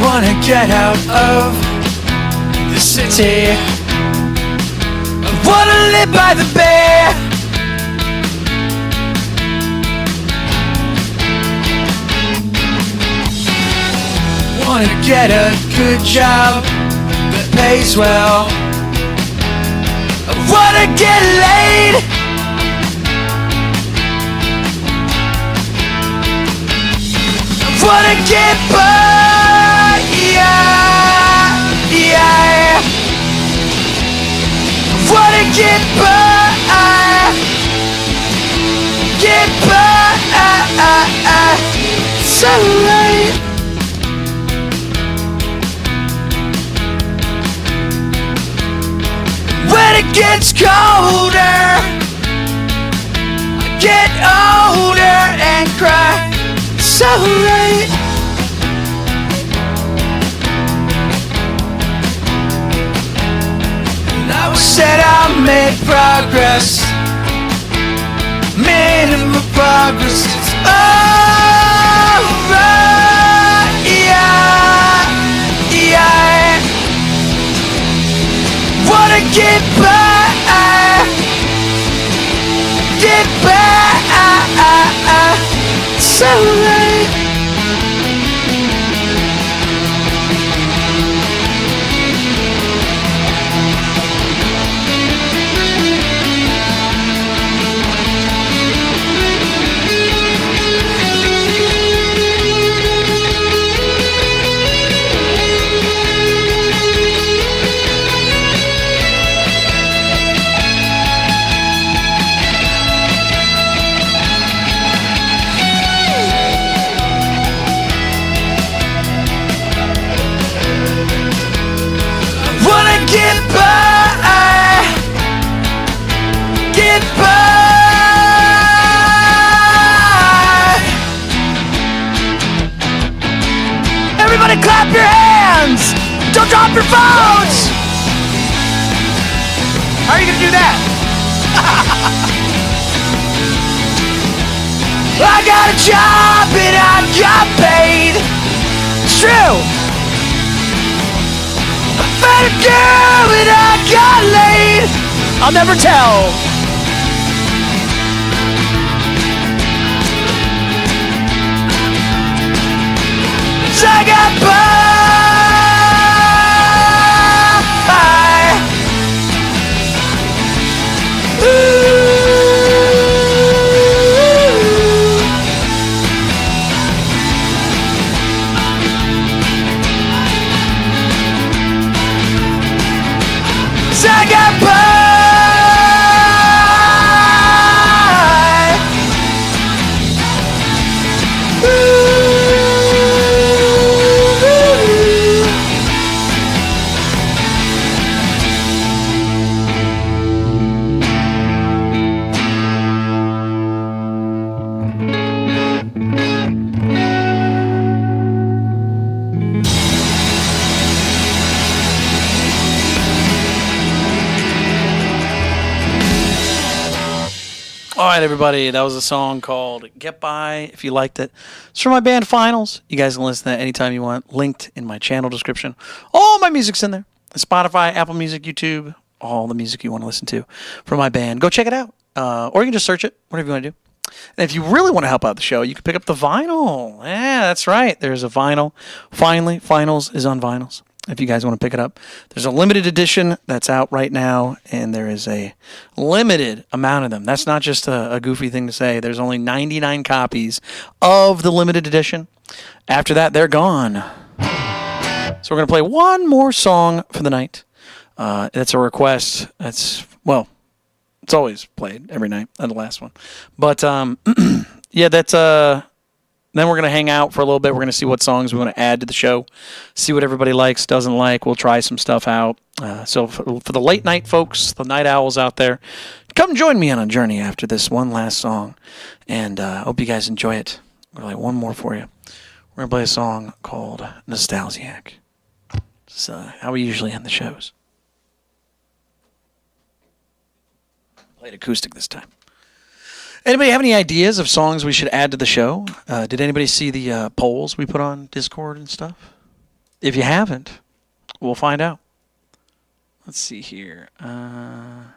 Wanna get out of the city. I wanna live by the bay. Wanna get a good job that pays well. I wanna get laid. I wanna get by, yeah, yeah. I wanna get by, so late. When it gets colder, I get older and cry so late. And I said I made progress, minimal progress. It's alright, yeah, yeah. Wanna get by, so late. Get by. Everybody clap your hands. Don't drop your phones. How are you gonna do that? I got a job and I got paid. It's true. I found a girl and I got laid. I'll never tell. I got by. I got by. everybody. That was a song called Get By, if you liked it. It's from my band Finals. You guys can listen to that anytime you want. Linked in my channel description. All my music's in there. Spotify, Apple Music, YouTube, all the music you want to listen to from my band. Go check it out. Or you can just search it, whatever you want to do. And if you really want to help out the show, you can pick up the vinyl. Yeah, that's right. There's a vinyl. Finally, Finals is on vinyls. If you guys want to pick it up, there's a limited edition that's out right now, and there is a limited amount of them. That's not just a goofy thing to say. There's only 99 copies of the limited edition. After that, they're gone. So we're going to play one more song for the night. That's a request. It's always played every night, the last one. But, yeah, that's... Then we're going to hang out for a little bit. We're going to see what songs we want to add to the show, see what everybody likes, doesn't like. We'll try some stuff out. So for the late night folks, the night owls out there, come join me on a journey after this one last song. And I hope you guys enjoy it. We're going to play one more for you. We're going to play a song called Nostalgiac. It's how we usually end the shows. Played acoustic this time. Anybody have any ideas of songs we should add to the show? Did anybody see the polls we put on Discord and stuff? If you haven't, we'll find out. Let's see here. There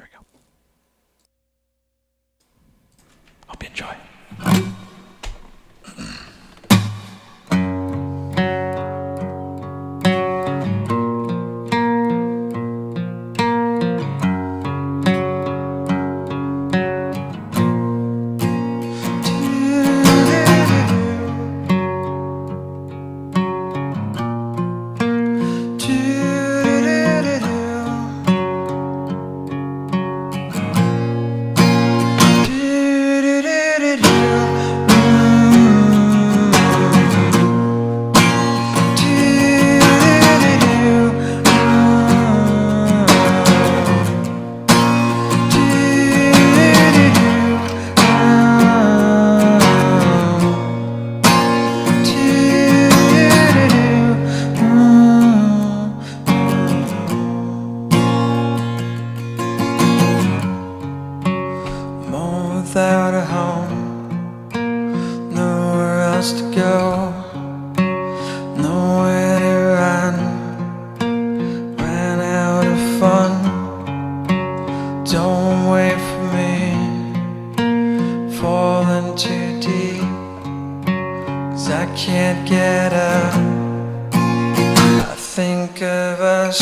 we go. Hope you enjoy. Without a home, nowhere else to go, nowhere to run, ran out of fun. Don't wait for me, falling too deep, 'cause I can't get up. I think of us.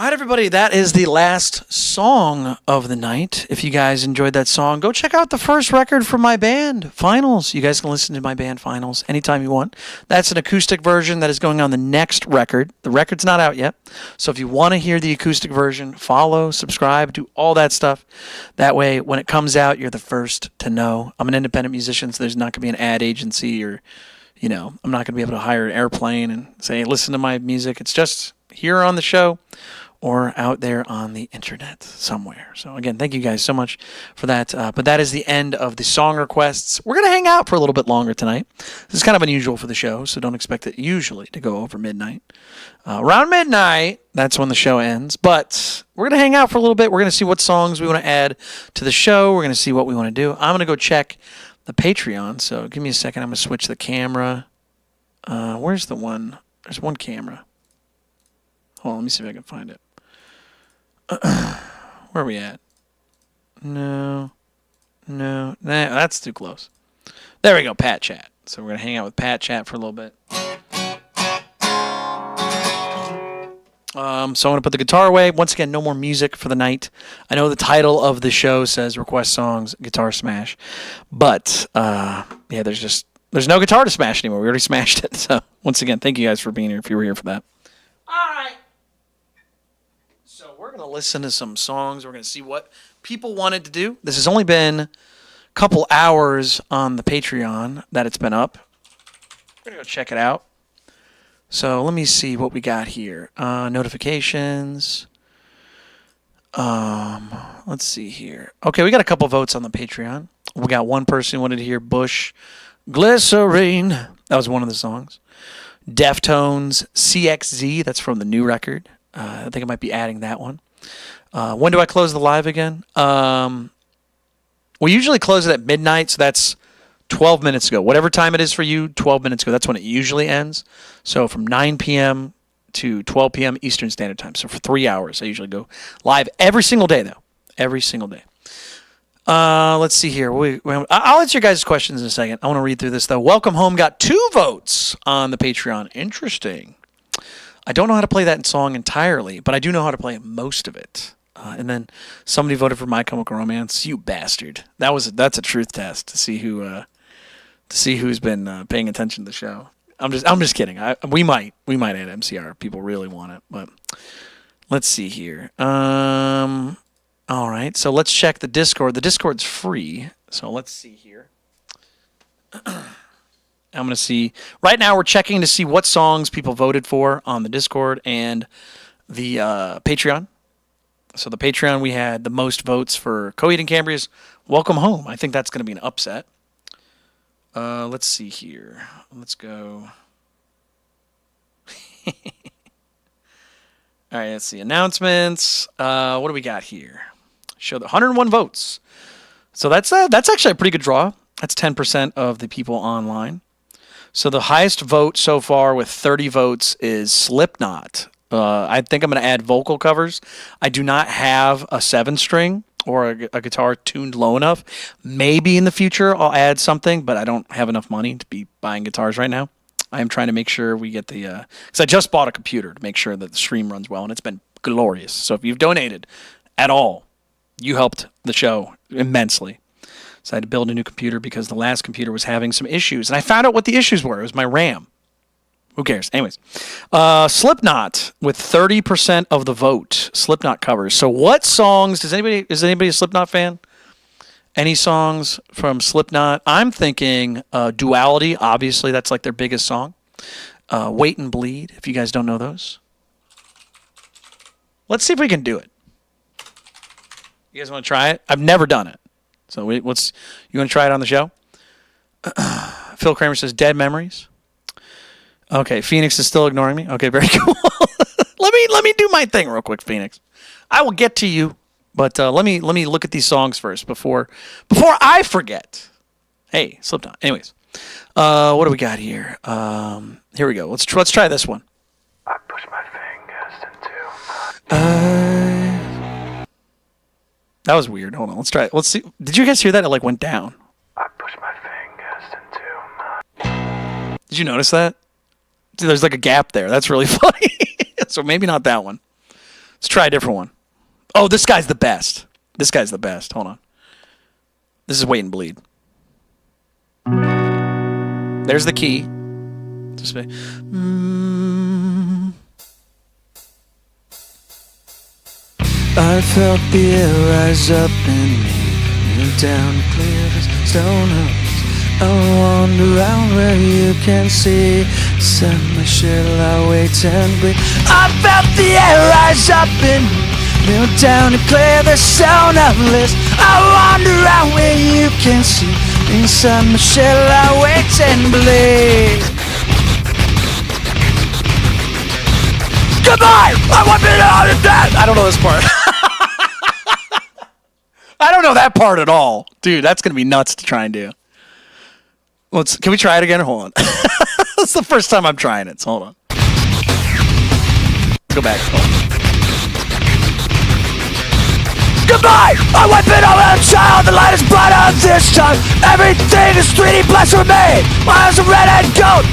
All right, everybody, that is the last song of the night. If you guys enjoyed that song, go check out the first record from my band, Finals. You guys can listen to my band, Finals, anytime you want. That's an acoustic version that is going on the next record. The record's not out yet, so if you want to hear the acoustic version, follow, subscribe, do all that stuff. That way, when it comes out, you're the first to know. I'm an independent musician, so there's not going to be an ad agency or, I'm not going to be able to hire an airplane and say, listen to my music. It's just here on the show or out there on the internet somewhere. So again, thank you guys so much for that. But that is the end of the song requests. We're going to hang out for a little bit longer tonight. This is kind of unusual for the show, so don't expect it usually to go over midnight. Around midnight, that's when the show ends. But we're going to hang out for a little bit. We're going to see what songs we want to add to the show. We're going to see what we want to do. I'm going to go check the Patreon, so give me a second. I'm going to switch the camera. Where's the one? There's one camera. Hold on, let me see if I can find it. Where are we at? No, that's too close. There we go, Pat Chat. So we're going to hang out with Pat Chat for a little bit. So I'm going to put the guitar away. Once again, no more music for the night. I know the title of the show says Request Songs, Guitar Smash. But, there's no guitar to smash anymore. We already smashed it. So, once again, thank you guys for being here if you were here for that. All right. So, we're going to listen to some songs. We're going to see what people wanted to do. This has only been a couple hours on the Patreon that it's been up. We're going to go check it out. So let me see what we got here. Notifications. Let's see here. Okay, we got a couple votes on the Patreon. We got one person who wanted to hear Bush, Glycerine. That was one of the songs. Deftones, CXZ. That's from the new record. I think I might be adding that one. When do I close the live again? We usually close it at midnight, so that's 12 minutes ago. Whatever time it is for you, 12 minutes ago. That's when it usually ends. So from 9 p.m. to 12 p.m. Eastern Standard Time. So for 3 hours, I usually go live every single day, though. Every single day. Let's see here. I'll answer your guys' questions in a second. I want to read through this, though. Welcome Home got 2 votes on the Patreon. Interesting. I don't know how to play that song entirely, but I do know how to play most of it. And then somebody voted for My Chemical Romance. You bastard. That's a truth test to see who's been paying attention to the show. I'm just kidding. We might add MCR. People really want it, but let's see here. All right, so let's check the Discord. The Discord's free, so let's see here. I'm gonna see. Right now, we're checking to see what songs people voted for on the Discord and the Patreon. So the Patreon, we had the most votes for Coheed and Cambria's Welcome Home. I think that's going to be an upset. Let's see here. Let's go. All right, let's see. Announcements. What do we got here? Show the 101 votes. So that's actually a pretty good draw. That's 10% of the people online. So the highest vote so far with 30 votes is Slipknot. I think I'm going to add vocal covers. I do not have a 7-string or a guitar tuned low enough. Maybe in the future I'll add something, but I don't have enough money to be buying guitars right now. I am trying to make sure we get the... Because I just bought a computer to make sure that the stream runs well, and it's been glorious. So if you've donated at all, you helped the show immensely. So I had to build a new computer because the last computer was having some issues. And I found out what the issues were. It was my RAM. Who cares? Anyways, Slipknot with 30% of the vote. Slipknot covers. So what songs is anybody a Slipknot fan? Any songs from Slipknot? I'm thinking Duality. Obviously, that's like their biggest song. Wait and Bleed. If you guys don't know those, let's see if we can do it. You guys want to try it? I've never done it. So you want to try it on the show? Phil Kramer says Dead Memories. Okay, Phoenix is still ignoring me. Okay, very cool. let me do my thing real quick, Phoenix. I will get to you, but let me look at these songs first before I forget. Hey, Slipknot. Anyways, what do we got here? Here we go. Let's try this one. I push my fingers into. That was weird. Hold on. Let's try it. Let's see. Did you guys hear that? It like went down. I push my fingers into. Did you notice that? There's like a gap there. That's really funny. So maybe not that one. Let's try a different one. Oh, this guy's the best. This guy's the best. Hold on. This is Wait and Bleed. There's the key. Just I felt the air rise up in me, kneel down to clear this stone house. I wander around where you can see. Set my shell, I wait and breathe. I felt the air rise up in me, kneel down to clear the sound of list. I wander around where you can see. Inside my shell, I wait and bleed. Goodbye! I want me out of that! I don't know this part. I don't know that part at all. Dude, that's going to be nuts to try and do. Can we try it again? Hold on. That's the first time I'm trying it, so hold on. Go back. Hold on. Goodbye! I wipe it all out, child. The light is brighter this time. Everything is 3D plus for me. My eyes are red and gold.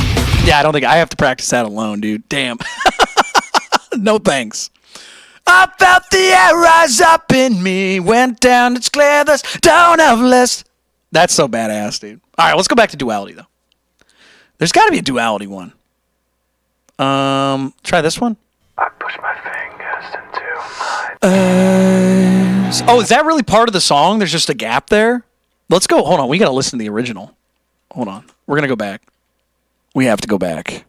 Yeah, I don't think I have to practice that alone, dude. Damn. No thanks. I felt the air rise up in me. Went down, it's clear this down of list. That's so badass, dude. All right, let's go back to duality, though. There's got to be a duality one. Try this one. I push my fingers into my Eyes. Oh, is that really part of the song? There's just a gap there? Let's go. Hold on. We got to listen to the original. Hold on. We're going to go back. We have to go back.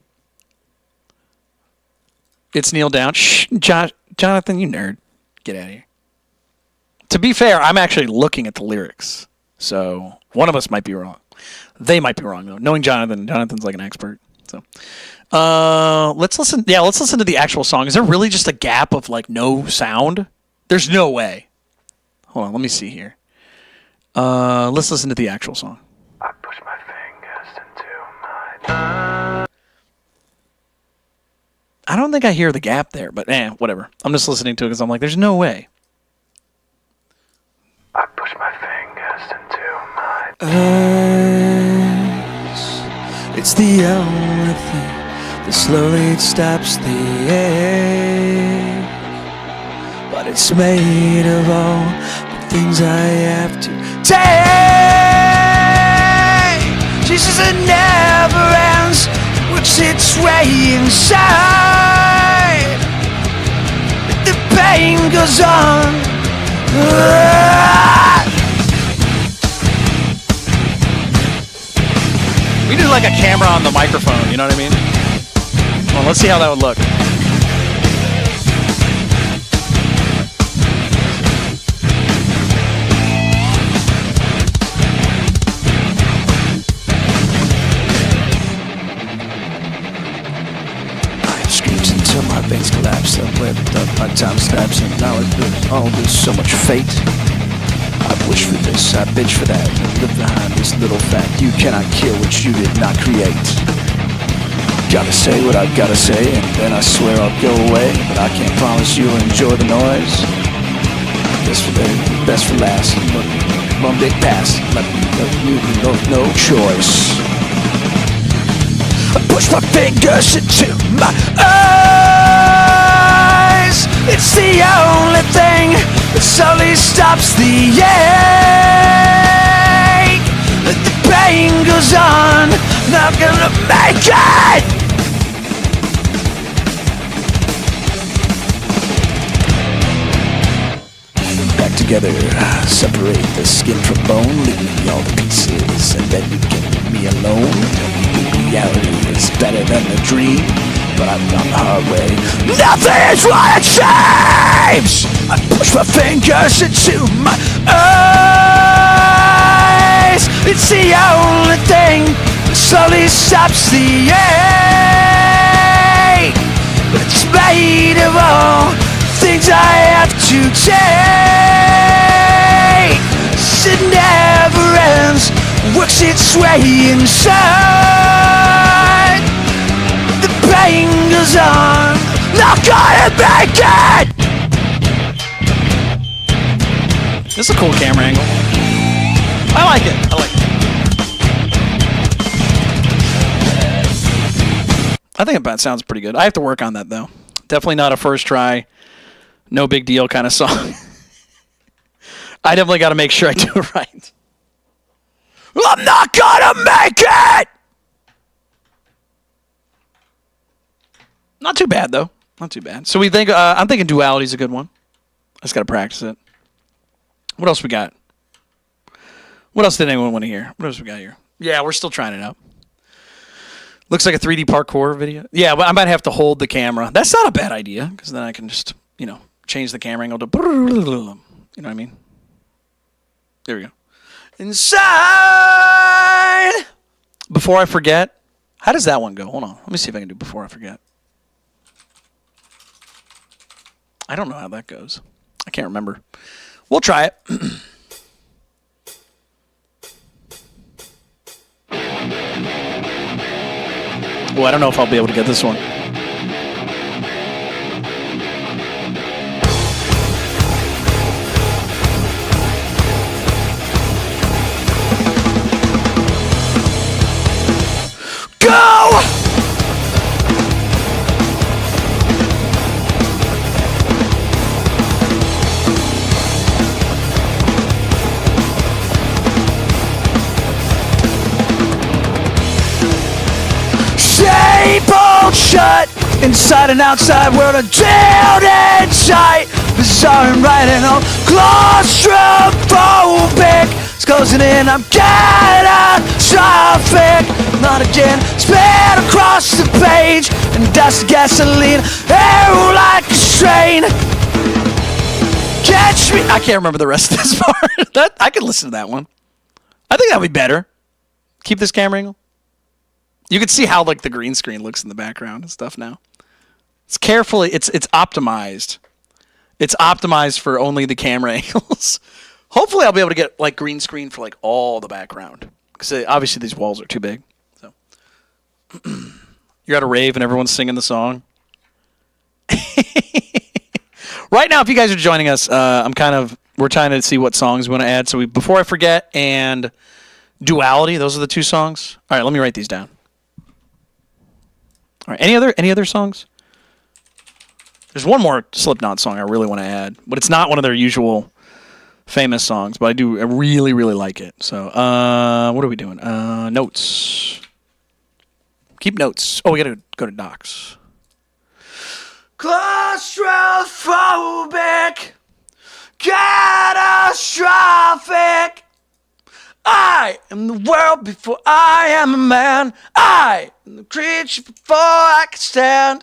It's kneel down. Shh, Jonathan, you nerd. Get out of here. To be fair, I'm actually looking at the lyrics. So one of us might be wrong. They might be wrong, though. Knowing Jonathan, Jonathan's like an expert. So let's listen. Yeah, let's listen to the actual song. Is there really just a gap of like no sound? There's no way. Hold on, let me see here. Let's listen to the actual song. I push my fingers into my I don't think I hear the gap there, but whatever. I'm just listening to it because I'm like, there's no way. I push my fingers into my Eyes. It's the only thing that slowly stops the ache. But it's made of all the things I have to take. Jesus, it never ends. Works its way inside. The pain goes on. We do like a camera on the microphone, you know what I mean? Well, let's see how that would look. I screams until my veins collapse. I whipped up my time stabs, and now it feels all there's so much fate. I wish for this, I bitch for that. Live behind this little fact. You cannot kill what you did not create. Gotta say what I gotta say, and then I swear I'll go away. But I can't promise you'll enjoy the noise. Best for later, best for last. One big pass, let you no choice. I push my fingers into my eyes. It's the only thing that slowly stops the ache. The pain goes on, not gonna make it. Back together, separate the skin from bone, leave me all the pieces, and then you can leave me alone. Reality is better than the dream, but I've gone the hard way. Nothing is what it seems. I push my fingers into my eyes. It's the only thing that slowly stops the ache. But it's made of all things I have to take. It never ends, works its way inside. The pain goes on, not gonna make it. This is a cool camera angle. I like it. I like it. I think it sounds pretty good. I have to work on that, though. Definitely not a first try. no big deal kind of song. I definitely got to make sure I do it right. I'm not gonna make it! Not too bad, though. Not too bad. So we think, I'm thinking Duality's a good one. I just got to practice it. What else we got? What else did anyone want to hear? What else we got here? Yeah, we're still trying it out. Looks like a 3D parkour video. Yeah, but I might have to hold the camera. That's not a bad idea, because then I can just, change the camera angle to... You know what I mean? There we go. Inside! Before I forget. How does that one go? Hold on. Let me see if I can do Before I Forget. I don't know how that goes. I can't remember. We'll try it. Well, I don't know if I'll be able to get this one. Go! Stapled shut inside and outside world of jailed and tight. Bizarre and right and all claustrophobic. It's closing in, I'm catastrophic. Not again, spit across the page and dust gasoline, air like a strain. Catch me. I can't remember the rest of this part. I could listen to that one. I think that would be better. Keep this camera angle. You can see how the green screen looks in the background and stuff now. It's carefully, it's optimized. It's optimized for only the camera angles. Hopefully I'll be able to get green screen for all the background. Because obviously these walls are too big. So you're at a rave and everyone's singing the song. Right now, if you guys are joining us, we're trying to see what songs we want to add. So Before I Forget and Duality, those are the two songs. All right, let me write these down. All right, any other songs? There's one more Slipknot song I really want to add, but it's not one of their usual famous songs, but I really, really like it. So, what are we doing? Notes. Keep notes. Oh, we got to go to docs. Claustrophobic. Catastrophic. I am the world before I am a man. I am the creature before I can stand.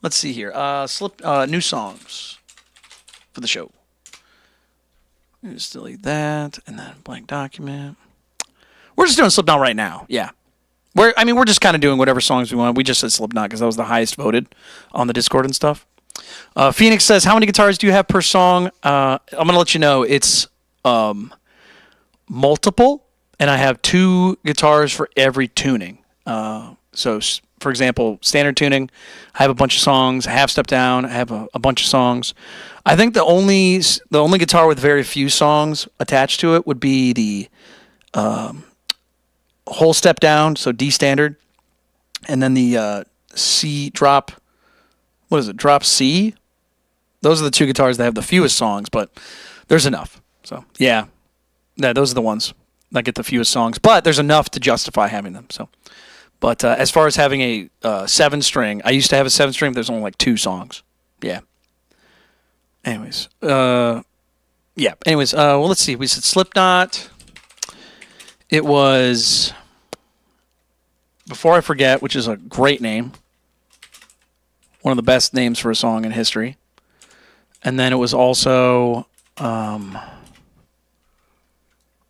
Let's see here. New songs for the show. Just delete that and then blank document. We're just doing Slipknot right now. Yeah. We're just kind of doing whatever songs we want. We just said Slipknot because that was the highest voted on the Discord and stuff. Phoenix says, how many guitars do you have per song? I'm going to let you know. It's multiple, and I have 2 guitars for every tuning. So, for example, standard tuning, I have a bunch of songs. Half step down, I have a bunch of songs. I think the only guitar with very few songs attached to it would be the whole step down, so D standard, and then the C drop. What is it? Drop C. Those are the 2 guitars that have the fewest songs, but there's enough. So yeah, those are the ones that get the fewest songs, but there's enough to justify having them. So, but as far as having a 7-string, I used to have a 7-string, but there's only 2 songs. Yeah. Anyways, well, let's see. We said Slipknot. It was Before I Forget, which is a great name. One of the best names for a song in history. And then it was also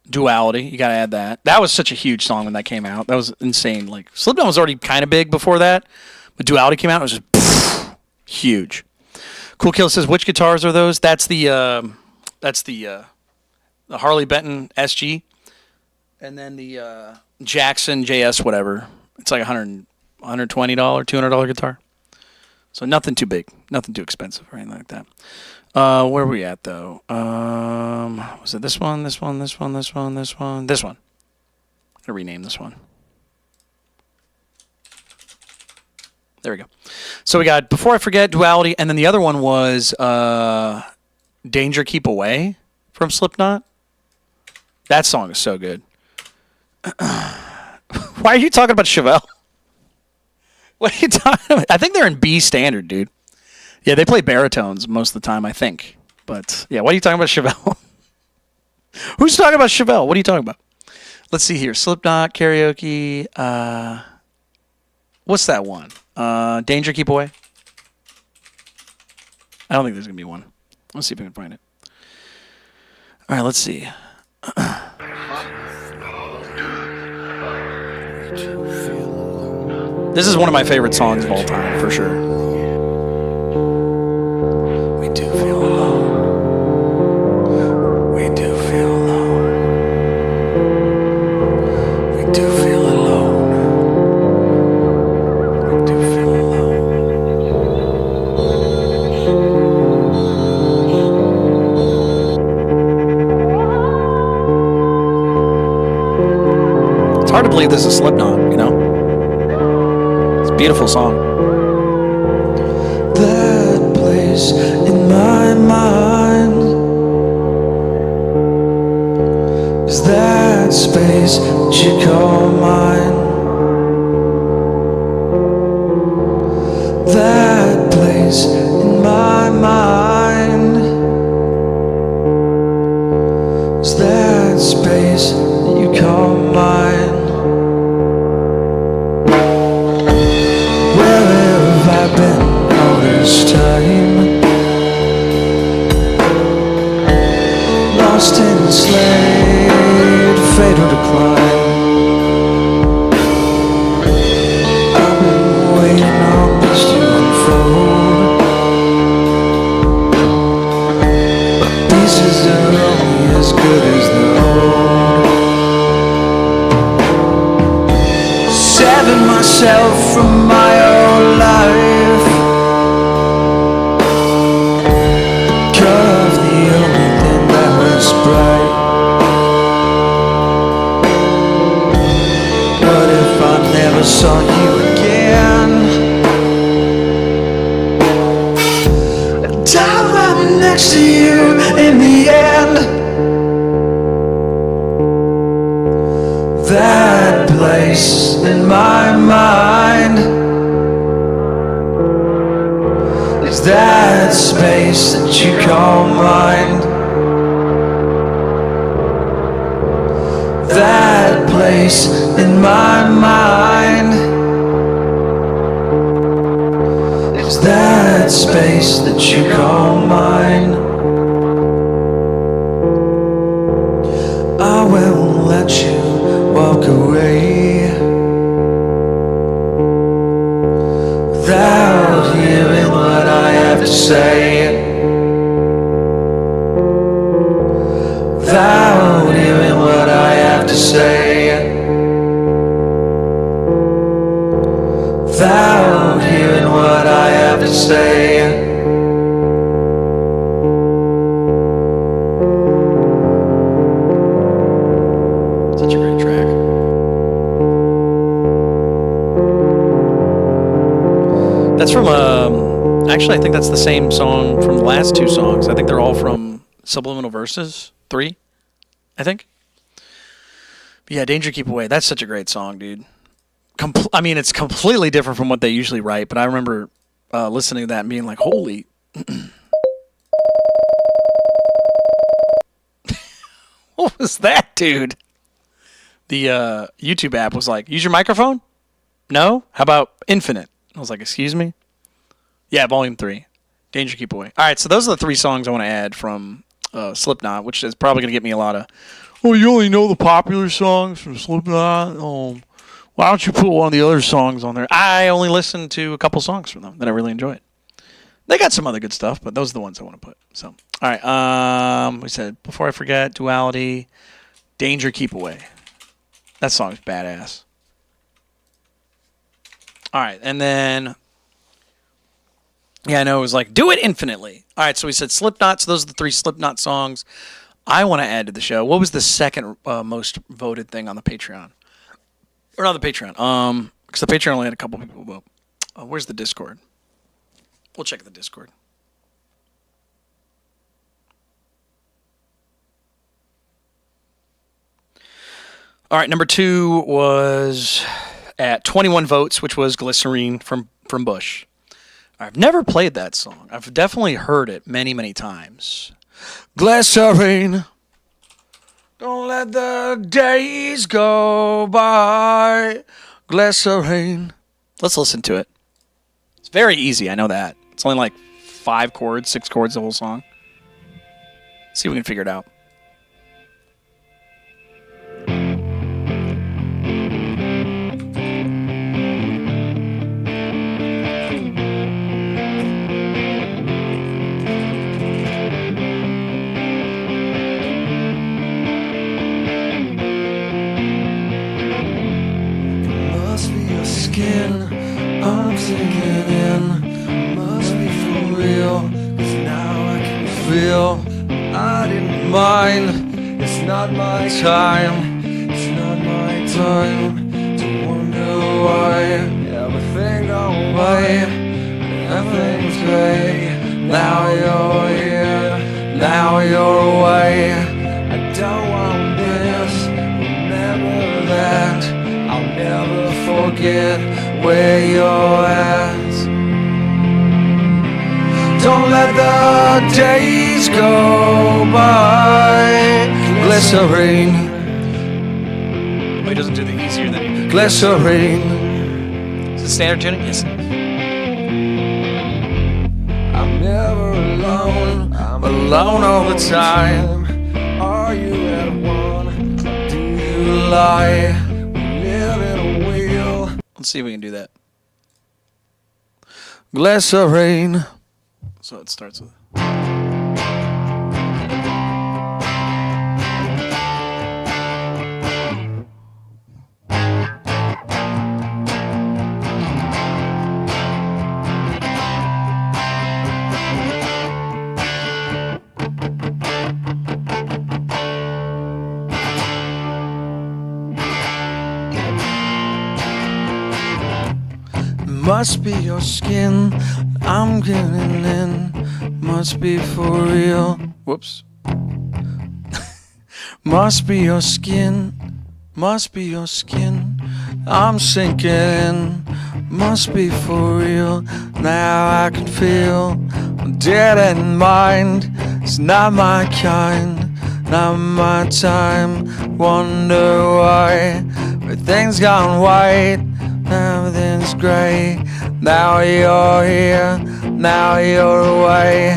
Duality. You got to add that. That was such a huge song when that came out. That was insane. Slipknot was already kind of big before that, but Duality came out. It was just huge. Cool Kill says, which guitars are those? That's the Harley Benton SG, and then the Jackson JS whatever. It's like $120, $200 guitar. So nothing too big, nothing too expensive or anything like that. Where are we at though? Was it this one? This one? This one? This one? This one? This one. I'm gonna rename this one. There we go. So we got Before I Forget, Duality, and then the other one was Danger Keep Away from Slipknot. That song is so good. Why are you talking about Chevelle? What are you talking about? I think they're in B standard, dude. Yeah, they play baritones most of the time, I think. But, yeah, what are you talking about Chevelle? Who's talking about Chevelle? What are you talking about? Let's see here. Slipknot, karaoke. What's that one? Danger Keep Away? I don't think there's going to be one. Let's see if we can find it. All right, let's see. This is one of my favorite songs of all time, for sure. We do feel alone. We do feel alone. We do feel alone. We do feel alone. It's hard to believe this is Slipknot, you know? Beautiful song. That place in my mind is that space that you call mine. That place in my mind is that space that you call mine. I've been all this time, lost and enslaved, fatal decline. I've been waiting on this to unfold. Pieces are only as good as the old. Severed myself from my own life. Bright. What if I never saw you again? And I'm right next to you in the end. That place in my mind is that space that you call mine. That place in my mind is that space that you call mine. I won't let you walk away without hearing what I have to say. Without hearing what I have to say. Without hearing what I have to say. Such a great track. That's from, actually, I think that's the same song from the last two songs. I think they're all from Subliminal Verses 3, I think. But yeah, Danger Keep Away. That's such a great song, dude. I mean, it's completely different from what they usually write, but I remember listening to that and being like, holy. What was that, dude? The YouTube app was like, use your microphone? No? How about infinite? I was like, excuse me? Yeah, volume 3. Danger Keep Away. All right, so those are the 3 songs I want to add from Slipknot, which is probably going to get me a lot of, oh, you only know the popular songs from Slipknot? Why don't you put one of the other songs on there? I only listened to a couple songs from them that I really enjoyed. They got some other good stuff, but those are the ones I want to put. So, all right, we said Before I Forget, Duality, Danger Keep Away. That song's badass. All right, and then, yeah, I know it was like, do it infinitely. All right, so we said Slipknot, so those are the 3 Slipknot songs I want to add to the show. What was the second most voted thing on the Patreon? Or not the Patreon, because the Patreon only had a couple people vote. Where's the Discord? We'll check the Discord. All right, number 2 was at 21 votes, which was Glycerine from Bush. I've never played that song. I've definitely heard it many, many times. Glycerine, don't let the days go by. Glycerine. Let's listen to it. It's very easy, I know that. It's only like 5 chords, 6 chords, the whole song. See if we can figure it out. I'm sinking in, must be for real, 'cause now I can feel I didn't mind. It's not my time, it's not my time to wonder why everything gone away, everything's great. Now you're here, now you're away. I don't want this, remember that. I'll never forget where you're at. Don't let the days go by. Glycerine. Well, he doesn't do the easier than he did. Glycerine. Is it standard tuning? Yes. I'm never alone. I'm alone all the time. Are you at one? Do you lie? Let's see if we can do that. Glycerine. So it starts with. Must be your skin, I'm getting in. Must be for real. Whoops. Must be your skin, must be your skin. I'm sinking in. Must be for real. Now I can feel I'm dead in mind. It's not my kind, not my time. Wonder why everything's gone white. Everything's grey. Now you're here, now you're away.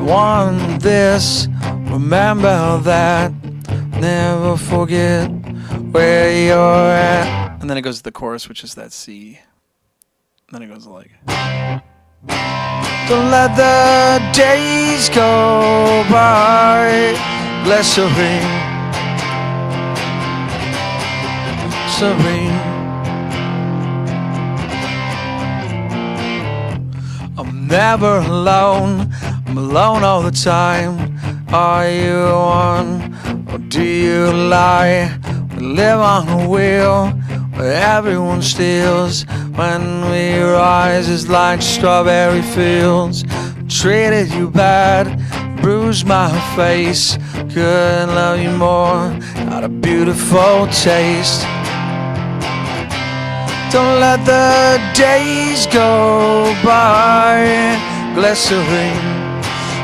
Want this, remember that. Never forget where you're at. And then it goes to the chorus, which is that C. And then it goes like. Don't let the days go by. Glycerine. Serene. I'm never alone, I'm alone all the time. Are you one, or do you lie? We live on a wheel, where everyone steals. When we rise, it's like strawberry fields. Treated you bad, bruised my face. Couldn't love you more, got a beautiful taste. Don't let the days go by. Glycerine.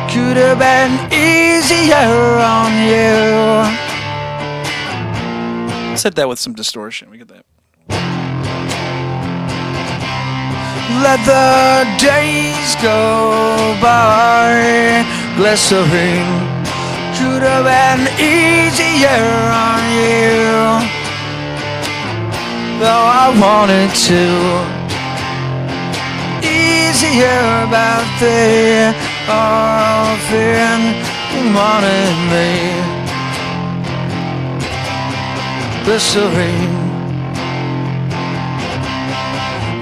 Could have been easier on you. Let's hit that with some distortion. We get that. Let the days go by. Glycerine. Could have been easier on you. Though I wanted to. Easier about the thing you wanted me. Glycerine.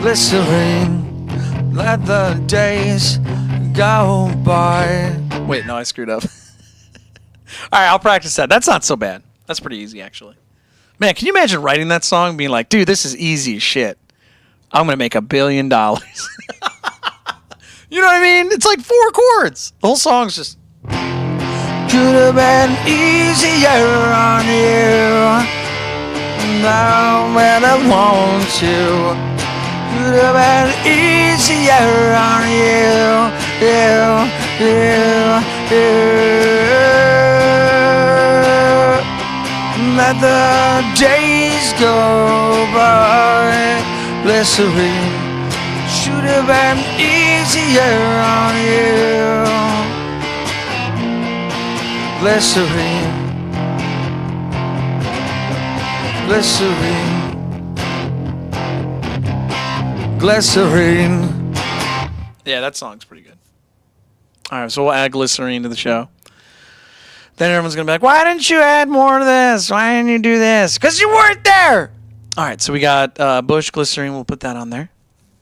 Glycerine. Let the days go by. Wait, no, I screwed up. All right, I'll practice that. That's not so bad. That's pretty easy, actually. Man, can you imagine writing that song and being like, dude, this is easy as shit. I'm going to make $1 billion. You know what I mean? It's like 4 chords. The whole song's just. Could have been easier on you. Now when I want to. Could have been easier on you. Let the days go by. Glycerine. Should have been easier on you. Glycerine. Glycerine. Glycerine. Yeah, that song's pretty good. All right, so we'll add Glycerine to the show. Then everyone's going to be like, why didn't you add more to this? Why didn't you do this? Because you weren't there. All right, so we got Bush, Glycerine. We'll put that on there.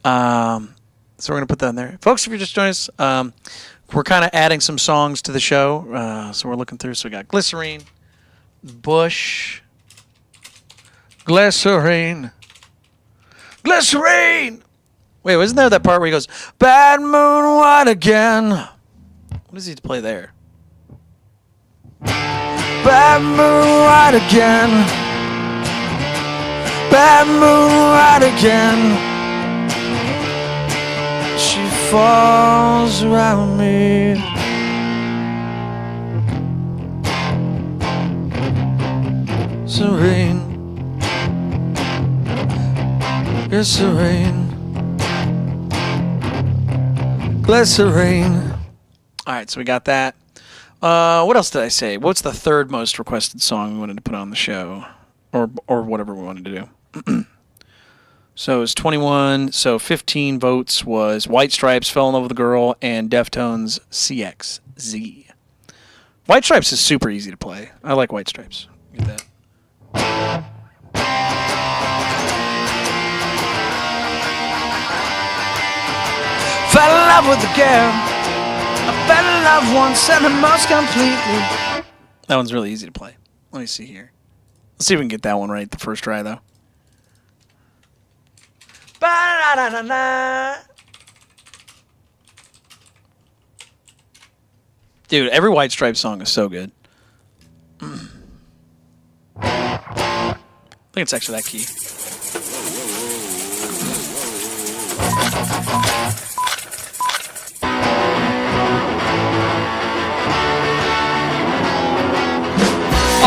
So we're going to put that in there. Folks, if you're just joining us, we're kind of adding some songs to the show. So we're looking through. So we got Glycerine, Bush, Glycerine, Glycerine. Wait, wasn't there that part where he goes, bad moon white again? What does he play there? Bad moon white again. Bad moon white again. She falls around me. Serene. You're serene. Glycerine. All right, so we got that. What else did I say? What's the third most requested song we wanted to put on the show? Or whatever we wanted to do. So it was 21. So 15 votes was White Stripes, Fell in Love with a Girl, and Deftones CXZ. White Stripes is super easy to play. I like White Stripes. Get that. Fell in love with a girl. I fell in love once and most completely. That one's really easy to play. Let me see here. Let's see if we can get that one right the first try, though. Ba-da-da-da-da. Dude, every White Stripes song is so good. I think it's actually that key.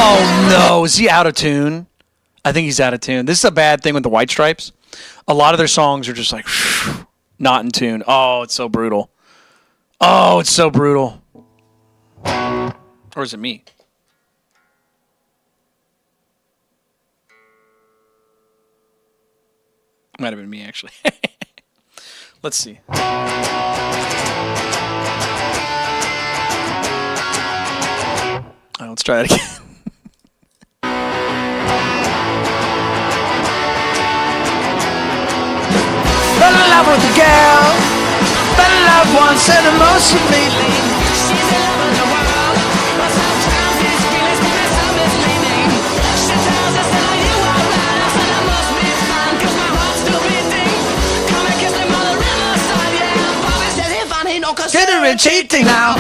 Oh no, is he out of tune? I think he's out of tune. This is a bad thing with the White Stripes. A lot of their songs are just like not in tune. Oh, it's so brutal. Oh, it's so brutal. Or is it me? Might have been me, actually. Let's see. All right, let's try that again. Fell in love with a girl. Fell in love once and most completely. She's in love with the world, but sometimes these feelings can be so misleading. She tells us that you are right, so that must be fine, 'cause my heart's still beating. Come and kiss me, mother in the sun, yeah. Bobby says if I need no considering cheating now.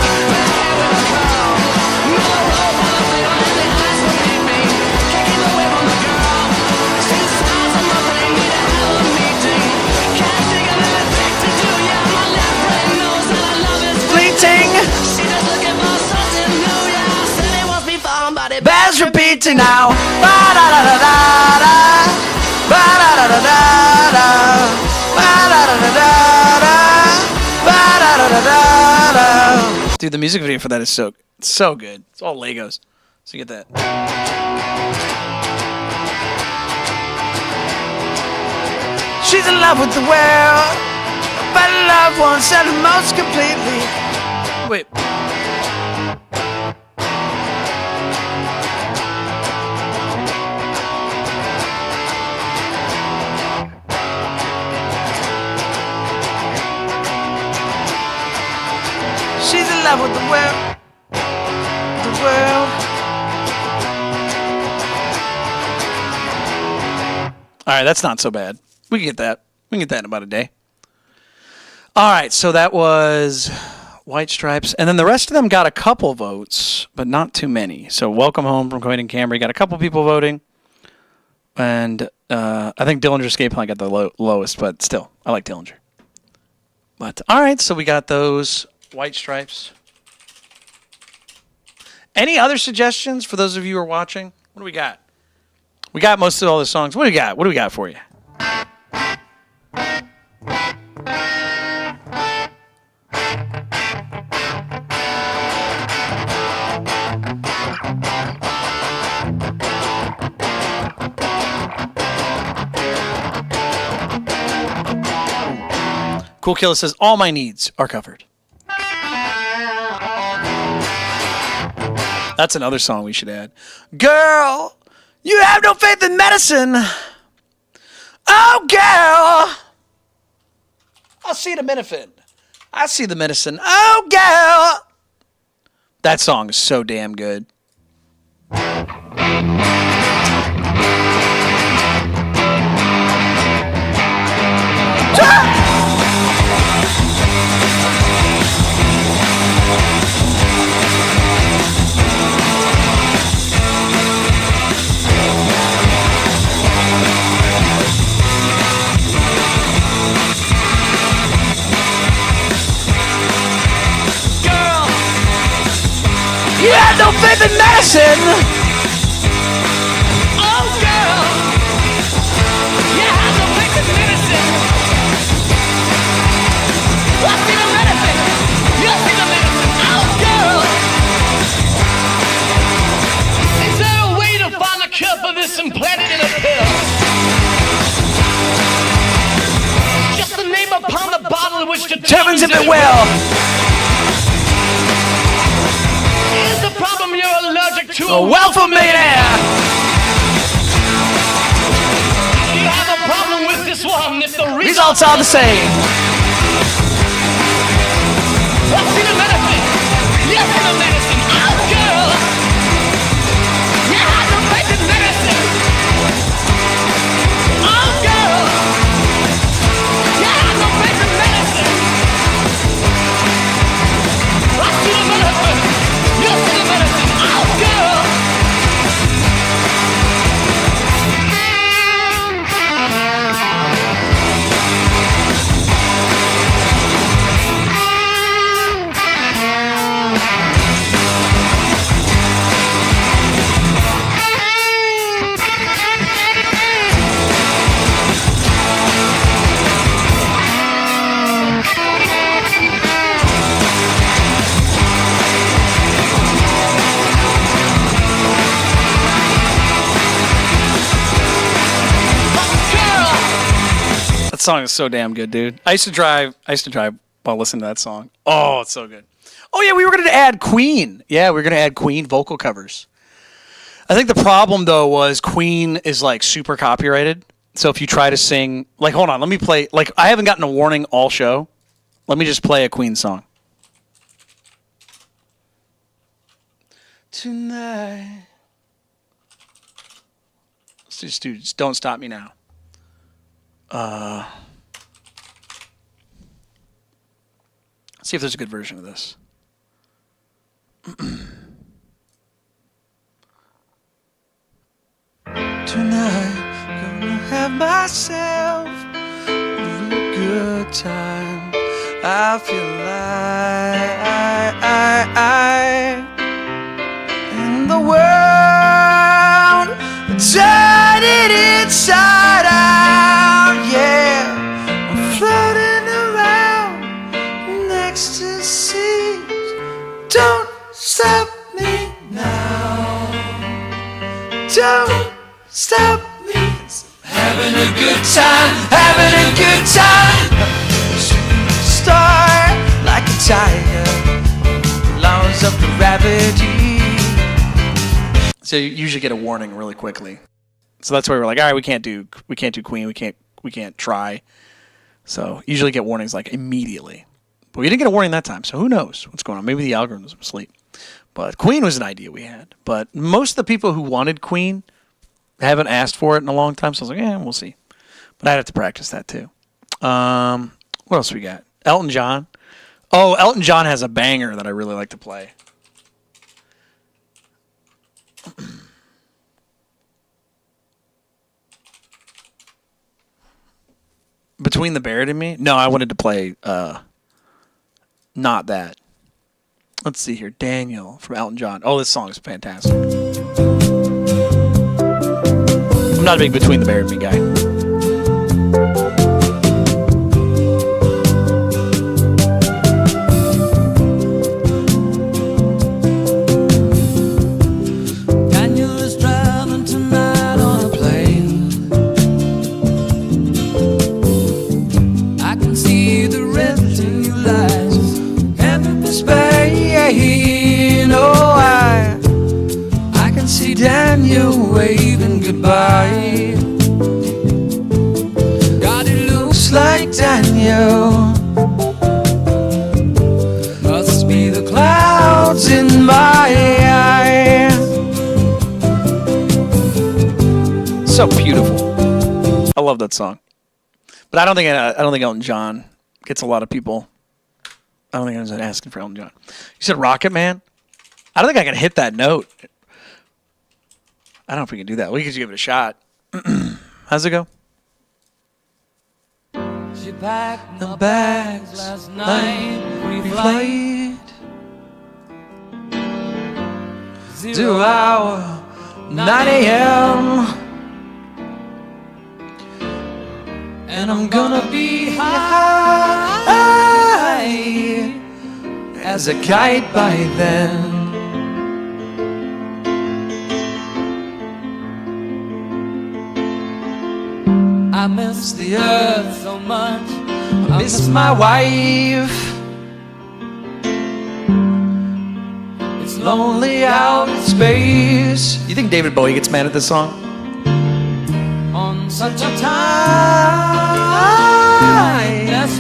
Bells repeating now. Ba-da-da-da-da-da. Ba-da-da-da-da-da. Ba-da-da-da-da-da. Ba-da-da-da-da-da. Dude, the music video for that is so good. It's all Legos. So you get that. She's in love with the world. Fell in love once and most completely. Wait. She's in love with the world. The world. All right, that's not so bad. We can get that. We can get that in about a day. All right, so that was White Stripes. And then the rest of them got a couple votes, but not too many. So Welcome Home from Quaid and Camry got a couple people voting. And I think Dillinger Escape Plan got the lowest, but still, I like Dillinger. But all right, so we got those White Stripes. Any other suggestions for those of you who are watching? What do we got? We got most of all the songs. What do we got? What do we got for you? Cool Killer says, all my needs are covered. That's another song we should add. Girl, you have no faith in medicine. Oh, girl. I see the medicine. I see the medicine. Oh, girl. That song is so damn good. You have no faith in medicine! Oh, girl! You have no faith in medicine! I see the medicine! You see the medicine! Oh, girl! Is there a way to find a cure for this and plant it in a pill? Just the name upon the bottle which determines if it will! Is the problem you're allergic to A wealthy millionaire! You have a problem with this one if the Results are the same. What's in the medicine? Yes, in the medicine. Oh, girl! You have no faith in medicine. Oh, girl! You have no faith in medicine. What's in the medicine? Yes, in the medicine. Oh, girl! That song is so damn good, dude. I used to drive while listening to that song. Oh, it's so good. Oh yeah, we were gonna add Queen. Yeah, we were gonna add Queen vocal covers. I think the problem though was Queen is like super copyrighted. So if you try to sing, like, hold on, let me play. Like, I haven't gotten a warning all show. Let me just play a Queen song. Tonight. Just don't stop me now. See if there's a good version of this. Tonight, gonna have myself a real good time. I feel like in the world turning inside out. Yeah, I'm floating around next to seas. Don't stop me now. Don't stop me. Having a good time, having a good time. Start like a tiger, laws of gravity. So you usually get a warning really quickly. So that's why we're like, all right, we can't do Queen, we can't try. So usually get warnings like immediately. But we didn't get a warning that time, so who knows what's going on? Maybe the algorithms were asleep. But Queen was an idea we had. But most of the people who wanted Queen haven't asked for it in a long time, so I was like, we'll see. But I'd have to practice that too. What else we got? Elton John. Oh, Elton John has a banger that I really like to play. Between the Buried and Me? No, I wanted to play not that. Let's see here. Daniel from Elton John. Oh, this song is fantastic. I'm not a big Between the Buried and Me guy. Daniel is traveling tonight on a plane. I can see the red in your eyes. Heaven is Spain. Oh, I can see Daniel waving goodbye. God, it looks like Daniel. Must be the clouds in my eyes. So beautiful. I love that song. But I don't think Elton John gets a lot of people. I don't think I was asking for Elton John. You said Rocket Man? I don't think I can hit that note. I don't know if we can do that. We could give it a shot. How's it go? She packed the bags last night. Pre-flight 0 hour 9 a.m. And I'm gonna be high as a kite by then. I miss the earth so much. I miss my wife. It's lonely out in space. You think David Bowie gets mad at this song? On such a timeless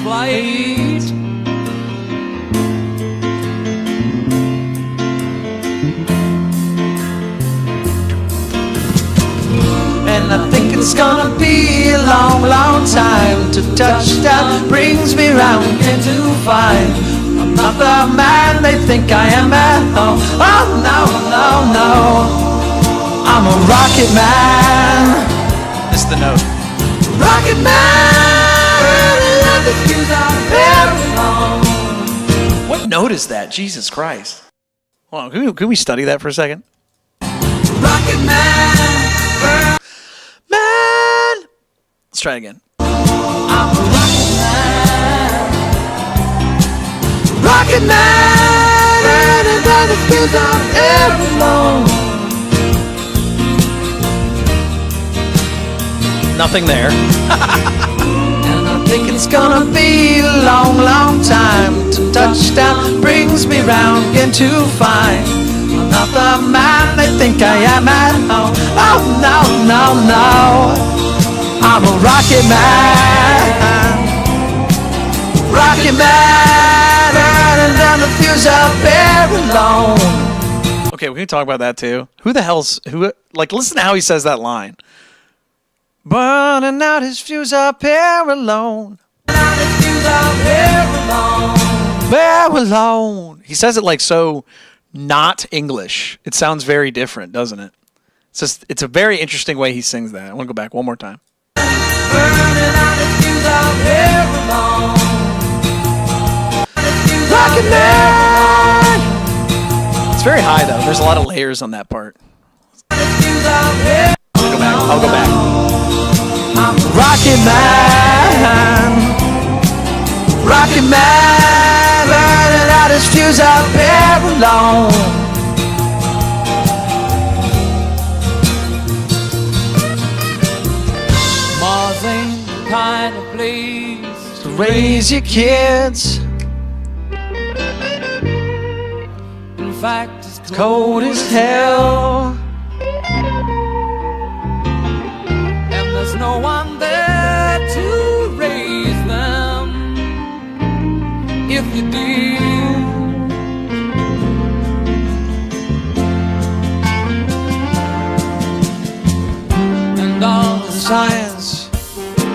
flight. And I think it's gonna be a long, long time to touchdown. Brings me round again to find I'm not the man they think I am at home. Oh no, no, no, I'm a rocket man. This is the note. Rocket man, and the fuse out very long. What note is that? Jesus Christ. Hold on, can we study that for a second? Rocket man, Man! Let's try it again. I'm a rocket man. Rocket man, and the fuse out very long. Nothing there. And I think it's gonna be a long, long time to touchdown. Brings me round again to find I'm not the man they think I am at home. Oh no, no, no, I'm a rocket man. Rocket man, and down the fuse out very long. Okay, we can talk about that too. Who the hell's who? Like, listen to how he says that line. Burning out his fuse up here alone. There alone. He says it like so not English. It sounds very different, doesn't it? It's a very interesting way he sings that. I want to go back one more time. It's very high though. There's a lot of layers on that part. I'll go back. I'm Rocket Man. Rocket Man, burning out his fuse out there alone. Mars ain't the kind of place to raise your kids. In fact, it's cold as hell. And there's no one there to raise them. If you did, and all the science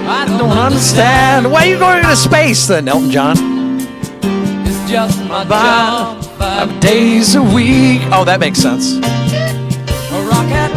I don't understand. Why are you going into space then, Elton John? just my About job. 5 days a week. Oh, that makes sense. A rocket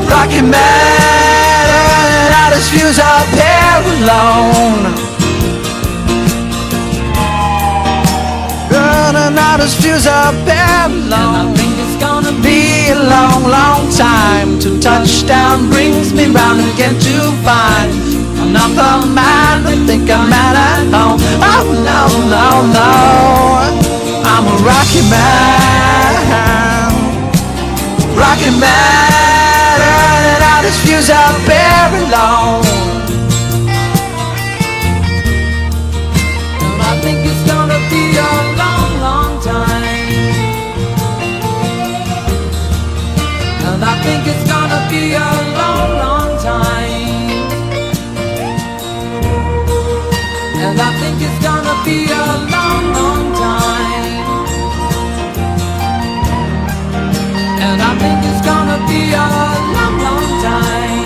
Rockin' man, and all his views are there alone. And all his views are there alone. I think it's gonna Be a long, long time till touchdown brings me round again to find another man. I think I'm at home. Oh no, no, no, I'm a rocky man, rocky man, and all his views are very long. And I think it's gonna be a long, long time. And I think it's gonna be a long, long time. And I think it's gonna be a long, long time. And I think it's gonna be a long, long time.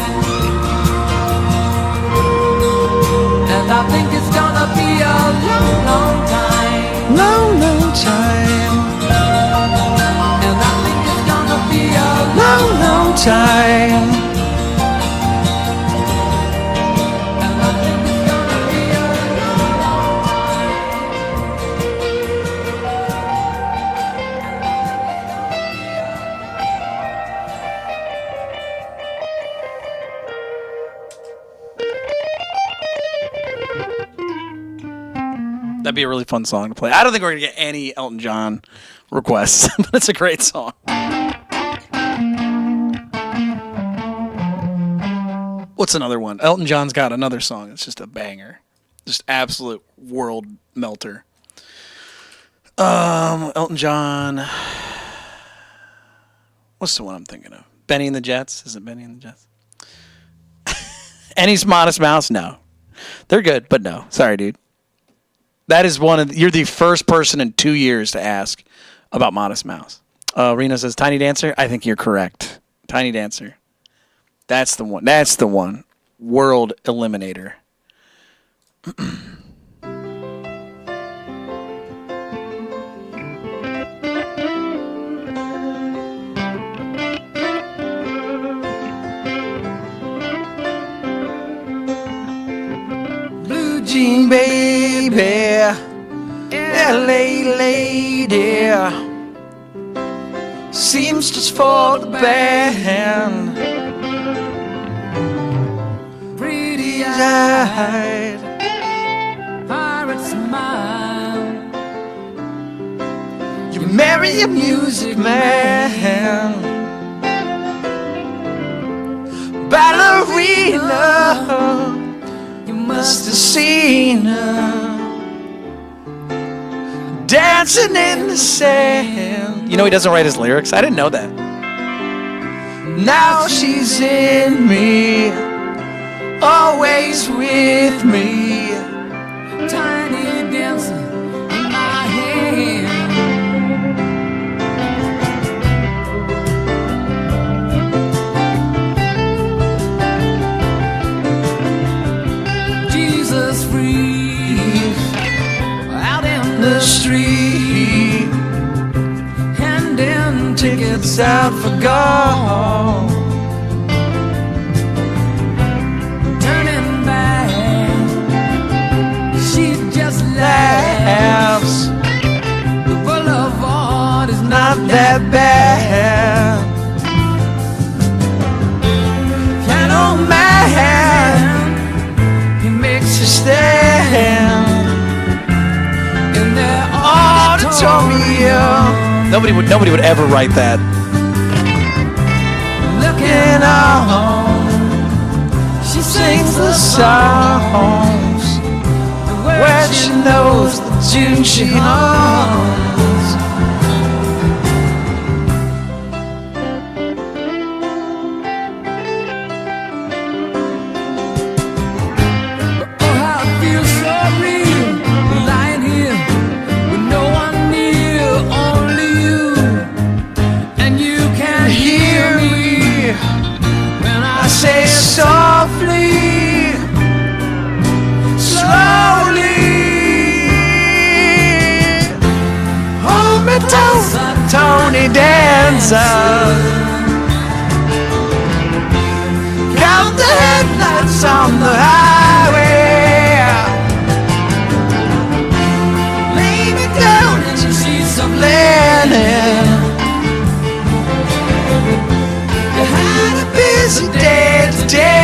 And I think it's gonna be a long, long time. Long, long time. And I think it's gonna be a Long, long time. And I think it's gonna be a long, long time. That'd be a really fun song to play. I don't think we're gonna get any Elton John requests, but it's a great song. What's another one? Elton John's got another song. It's just a banger, just absolute world melter. Elton John. What's the one I'm thinking of? Benny and the Jets. Is it Benny and the Jets? Any Modest Mouse? No, they're good, but no. Sorry, dude. That is one of you're the first person in 2 years to ask about Modest Mouse. Reno says Tiny Dancer. I think you're correct. Tiny Dancer. That's the one. That's the one. World Eliminator. Blue Jean Baby, LA lady, seamstress for the band, Pretty eyed, pirate smile. you marry a music man, ballerina. Must have seen her dancing in the sand. You know he doesn't write his lyrics? I didn't know that. Now she's in me, always with me. Tiny dancer in my hand. Jesus free out in The street, handing tickets out for gold. turning back. She just Laughs, laughs. The boulevard is not that bad. Piano man, he makes you stand in their auditorium. Nobody would ever write that. looking on, She sings the songs. the where she knows the tune she hums. Oh, how it feels so real, lying here with no one near, only you, and you can hear me when I I say softly, slowly, hold me down, Tony Dancer. Count the headlights on the highway. Lay me down in the sheets of linen. You had a busy day today.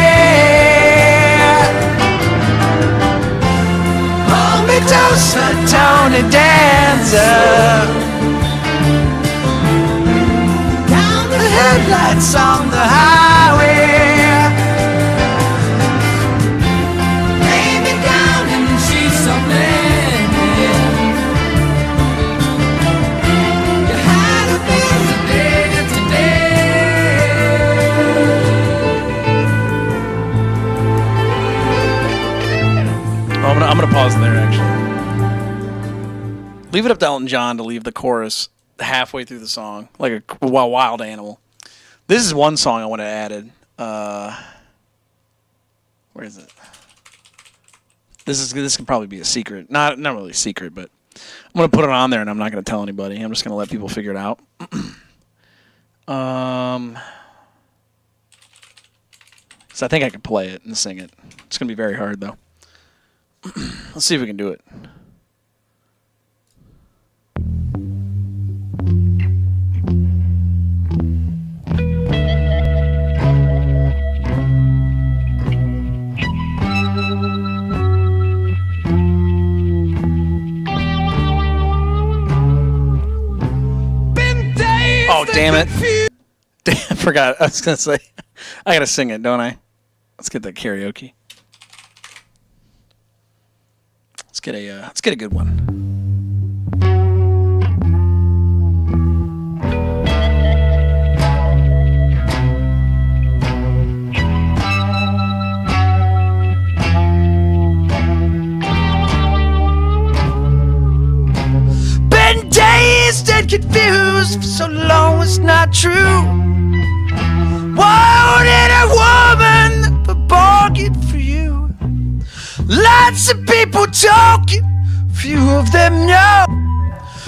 Hold me closer, Tony Dancer. Count the headlights on the highway. Lay me down in the sheets of linen. You had a busy day today. Oh, I'm gonna pause there. Actually, leave it up to Elton John to leave the chorus halfway through the song, like a wild animal. This is one song I want to add added. Where is it? This can probably be a secret. Not really a secret, but I'm gonna put it on there, and I'm not gonna tell anybody. I'm just gonna let people figure it out. So I think I can play it and sing it. It's gonna be very hard though. Let's see if we can do it. Oh, damn it. Damn, I forgot. I was going to say, I got to sing it, don't I? Let's get that karaoke. Let's get a good one. Been dazed and confused for so long it's not true. Wanted a woman but bargained for you. Lots of people talking, few of them know.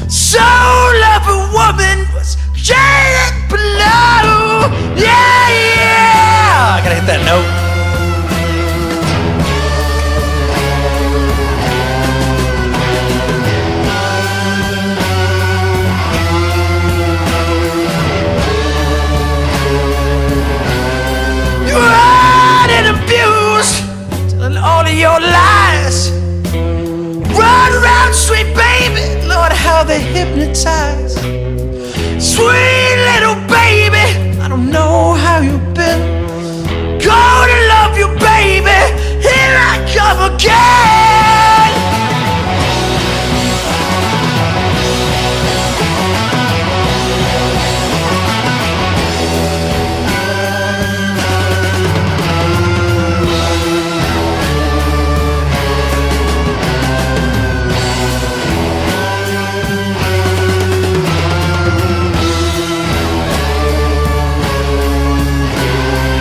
Soul of a woman was shaded below. Yeah, yeah. I got to hit that note. You hurt and abused, telling all of your lies. Run around, sweet baby, Lord, how they hypnotize. Sweet little baby, I don't know how you've been. Gonna love you, baby, here I come again.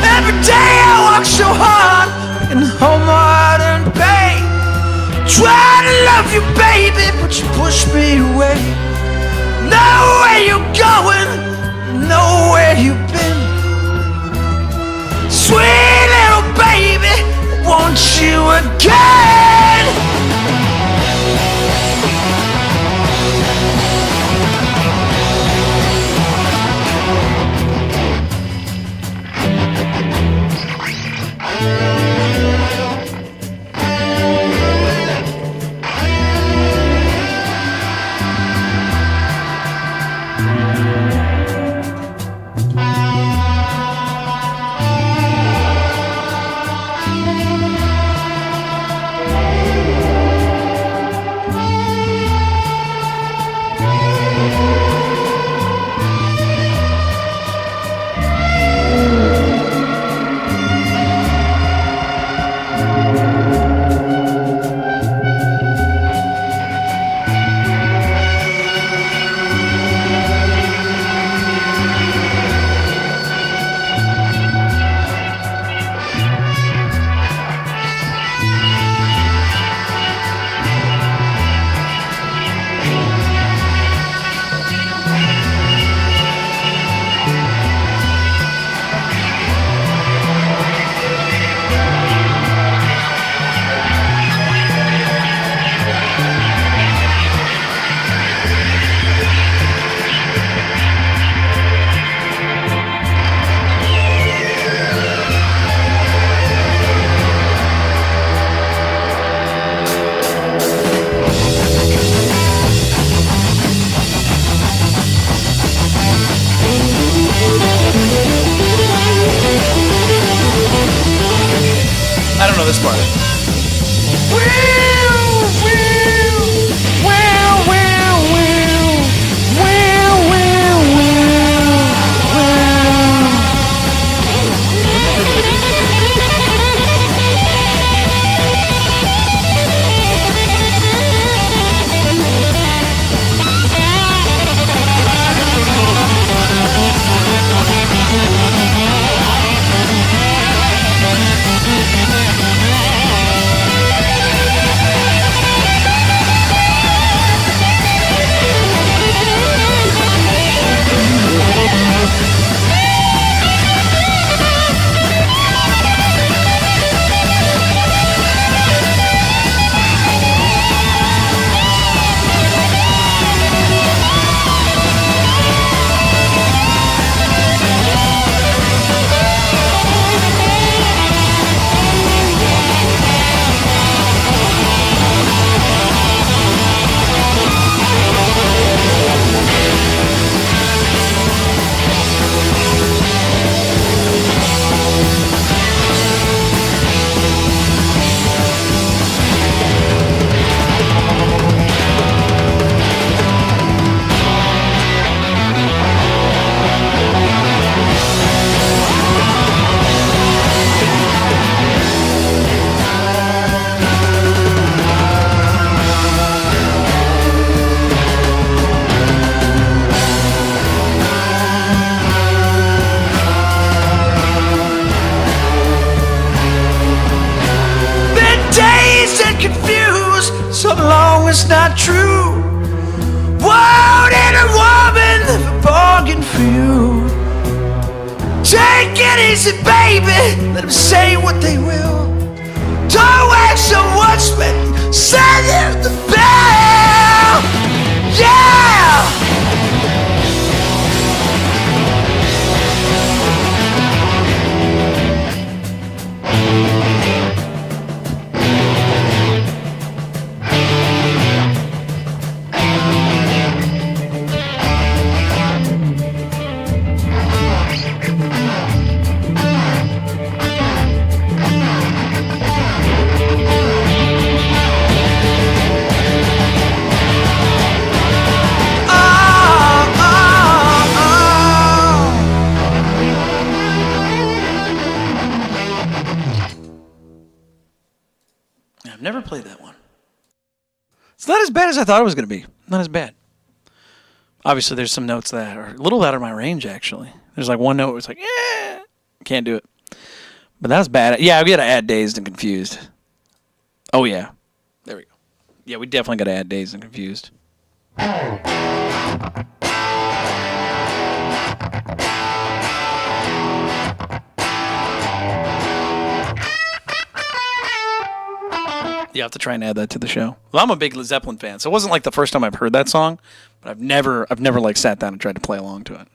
Every day I work so hard, and home hard and pain. Try to love you, baby, but you push me away. Know where you're going, know where you've been. Sweet little baby, I want you again. I don't know this part. Dazed and confused, so long it's not true. Won't any woman ever bargain for you? Take it easy, baby, let them say what they will. Don't waste your watchman, send him the bell. Yeah! I've never played that one. It's not as bad as I thought it was going to be. Not as bad. Obviously, there's some notes that are a little out of my range, actually. There's like one note where it's like, can't do it. But that was bad. Yeah, we got to add Dazed and Confused. Oh, yeah. There we go. Yeah, we definitely got to add Dazed and Confused. You have to try and add that to the show. Well, I'm a big Led Zeppelin fan, so it wasn't like the first time I've heard that song, but I've never like sat down and tried to play along to it.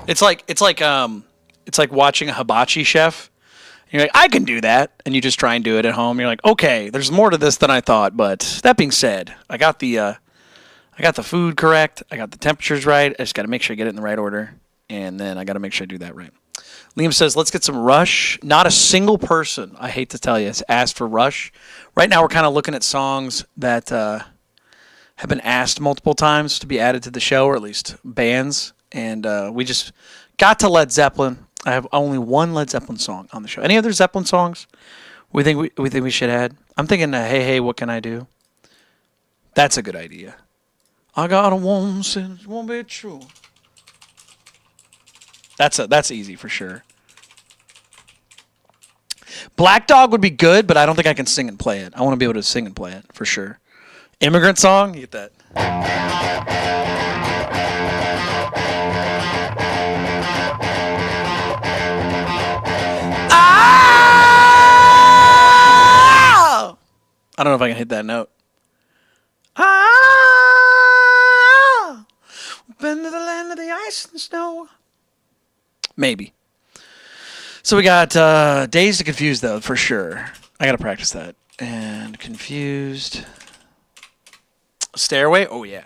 It's like watching a hibachi chef. And you're like, I can do that, and you just try and do it at home. You're like, okay, there's more to this than I thought. But that being said, I got the food correct. I got the temperatures right. I just got to make sure I get it in the right order, and then I got to make sure I do that right. Liam says, let's get some Rush. Not a single person, I hate to tell you, has asked for Rush. Right now we're kind of looking at songs that have been asked multiple times to be added to the show, or at least bands. And we just got to Led Zeppelin. I have only one Led Zeppelin song on the show. Any other Zeppelin songs we think we should add? I'm thinking, Hey Hey, What Can I Do? That's a good idea. I got a woman since it won't be true. That's easy for sure. Black Dog would be good, but I don't think I can sing and play it. I want to be able to sing and play it for sure. Immigrant Song, you get that. Ah! I don't know if I can hit that note. Ah! Been to the land of the ice and snow. Maybe. So we got Dazed and Confused, though, for sure. I got to practice that. And Confused. Stairway? Oh, yeah.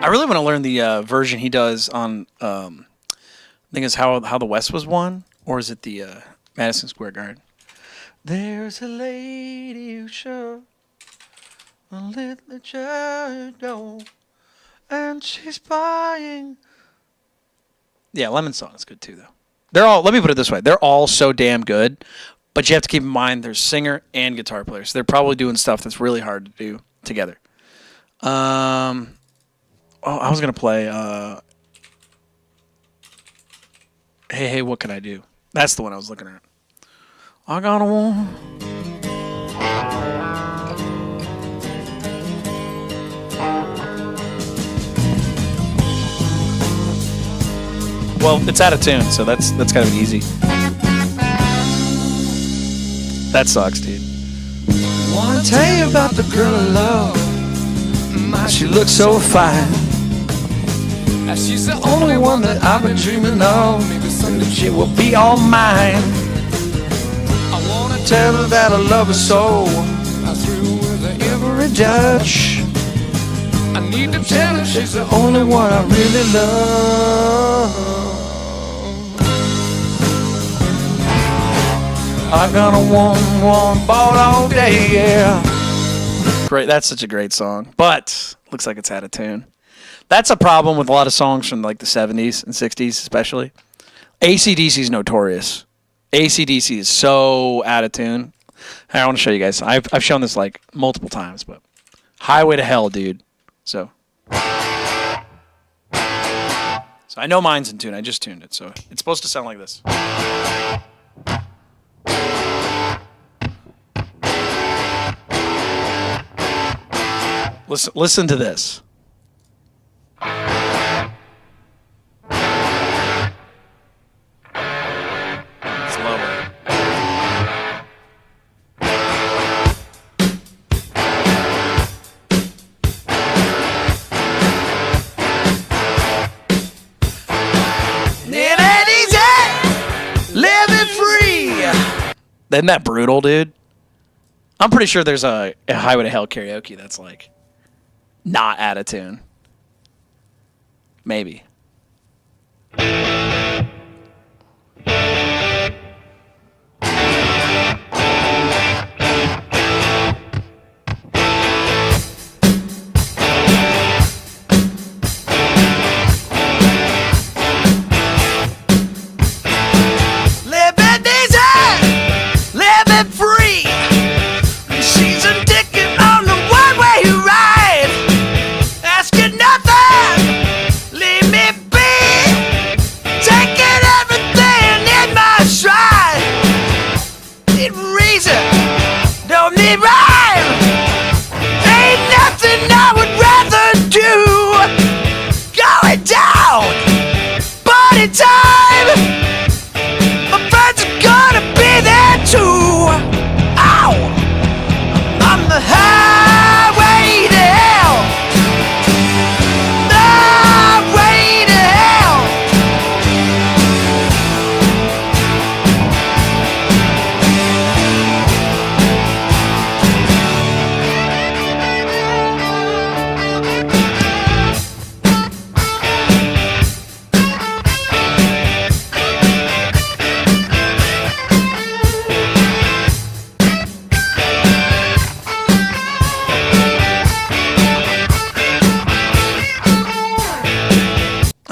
I really want to learn the version he does on, I think it's How the West Was Won, or is it the Madison Square Garden? There's a lady who sure will let the child go, and she's buying. Yeah, Lemon Song is good too, though. They're all. Let me put it this way: they're all so damn good, but you have to keep in mind there's singer and guitar players. So they're probably doing stuff that's really hard to do together. Oh, I was going to play Hey, Hey, What Can I Do? That's the one I was looking at. I got a one. Well, it's out of tune, so that's kind of easy. That sucks, dude. Wanna tell you about the girl I love. She looks so fine. She's the Only one that I've been dreaming of. And that she will be all mine. I wanna Tell her that I love her so. through with Every touch. I need to tell her She's the only one I really love. I got a one bought all day, yeah. Great, that's such a great song, but looks like it's out of tune. That's a problem with a lot of songs from like the 70s and 60s, especially. AC/DC is notorious. AC/DC is so out of tune. I want to show you guys. I've shown this like multiple times, but Highway to Hell, dude. So I know mine's in tune. I just tuned it, so it's supposed to sound like this. Listen to this. It's lower. It ain't easy living free. Isn't that brutal, dude? I'm pretty sure there's a Highway to Hell karaoke that's like not out of tune. Maybe. Living easy, living free. Season ticket on the one-way ride. Asking nothing, leave me be.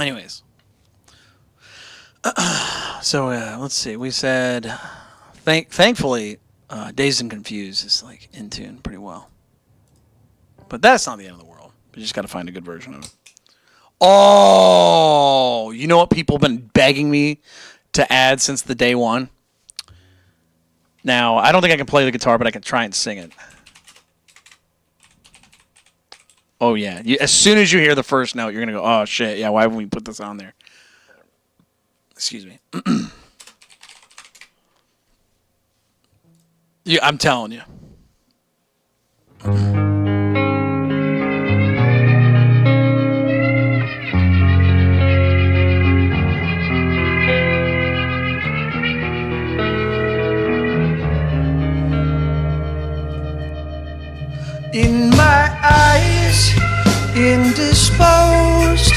Anyways. So let's see. We said, thankfully, Dazed and Confused is like in tune pretty well. But that's not the end of the world. You just got to find a good version of it. Oh, you know what people have been begging me to add since the day one? Now, I don't think I can play the guitar, but I can try and sing it. Oh, yeah. As soon as you hear the first note, you're going to go, oh, shit. Yeah, why haven't we put this on there? Excuse me. Yeah, I'm telling you. In my eyes, indisposed,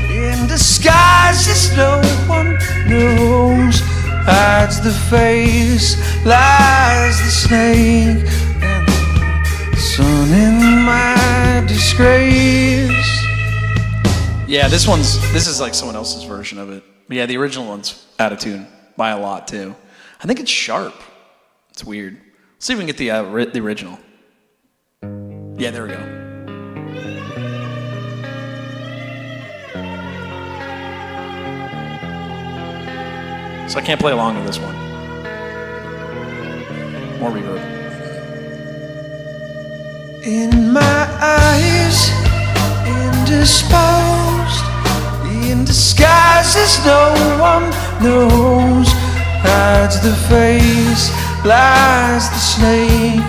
in disguises no one knows. Hides the face, lies the snake, and the sun in my disgrace. Yeah, this is like someone else's version of it. But yeah, the original one's out of tune by a lot too. I think it's sharp. It's weird. Let's see if we can get the original. Yeah, there we go. So I can't play along with this one. More reverb. In my eyes, indisposed, in disguises no one knows. Hides the face, lies the snake,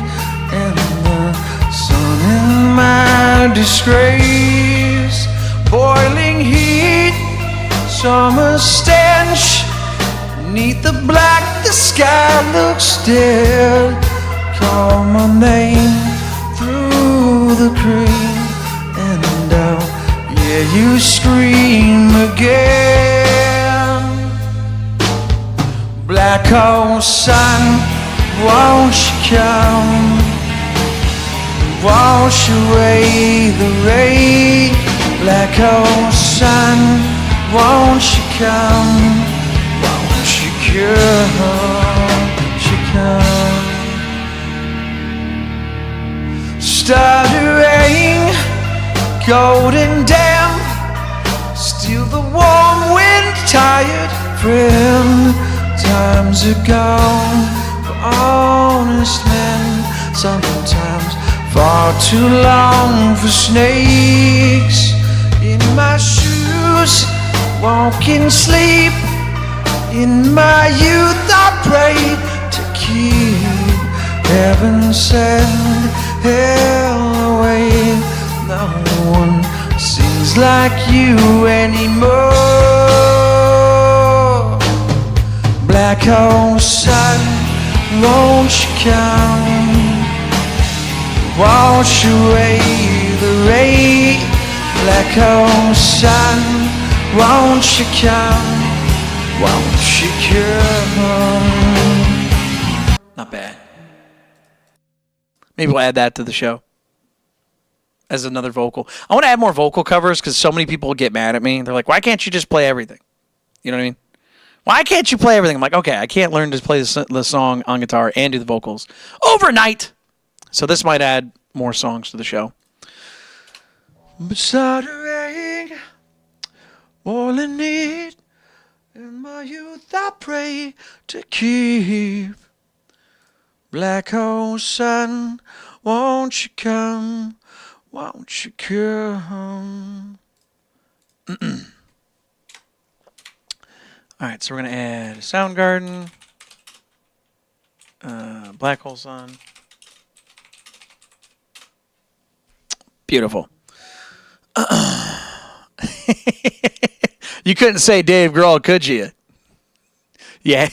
and the sun in my disgrace. Boiling heat, summer stench. Neath the black, the sky looks dead. Call my name through the cream, and I'll hear you scream again. Black hole sun, won't you come? Wash away the rain. Black hole sun, won't you come? She come. Stuttering, golden damp, still the warm wind, tired friend. Times are gone for honest men, sometimes far too long for snakes. In my shoes, walking sleep. In my youth I pray to keep heaven send hell away. No one sings like you anymore. Black hole sun, won't you come? Wash away the rain. Black hole sun, won't you come? Won't you come? Not bad. Maybe we'll add that to the show as another vocal. I want to add more vocal covers because so many people get mad at me. They're like, why can't you just play everything? You know what I mean? Why can't you play everything? I'm like, okay, I can't learn to play the song on guitar and do the vocals overnight. So this might add more songs to the show. Stuttering, all in need. In my youth I pray to keep. Black hole sun, won't you come? Won't you come? All right, so we're going to add Soundgarden, Black Hole Sun. Beautiful. You couldn't say Dave Grohl, could you? Yeah.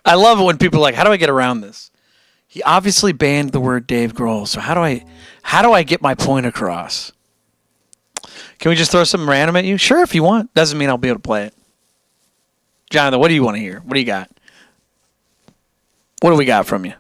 I love it when people are like, how do I get around this? He obviously banned the word Dave Grohl, so how do I get my point across? Can we just throw something random at you? Sure, if you want. Doesn't mean I'll be able to play it. Jonathan, what do you want to hear? What do you got? What do we got from you?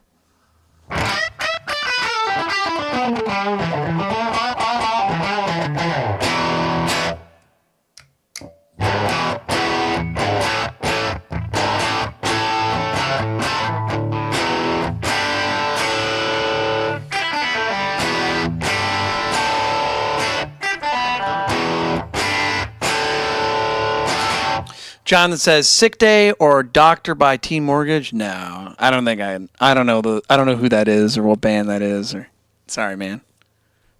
Jonathan says Sick Day or Doctor by Teen Mortgage. No, I don't think I don't know who that is or what band that is. Or sorry, man.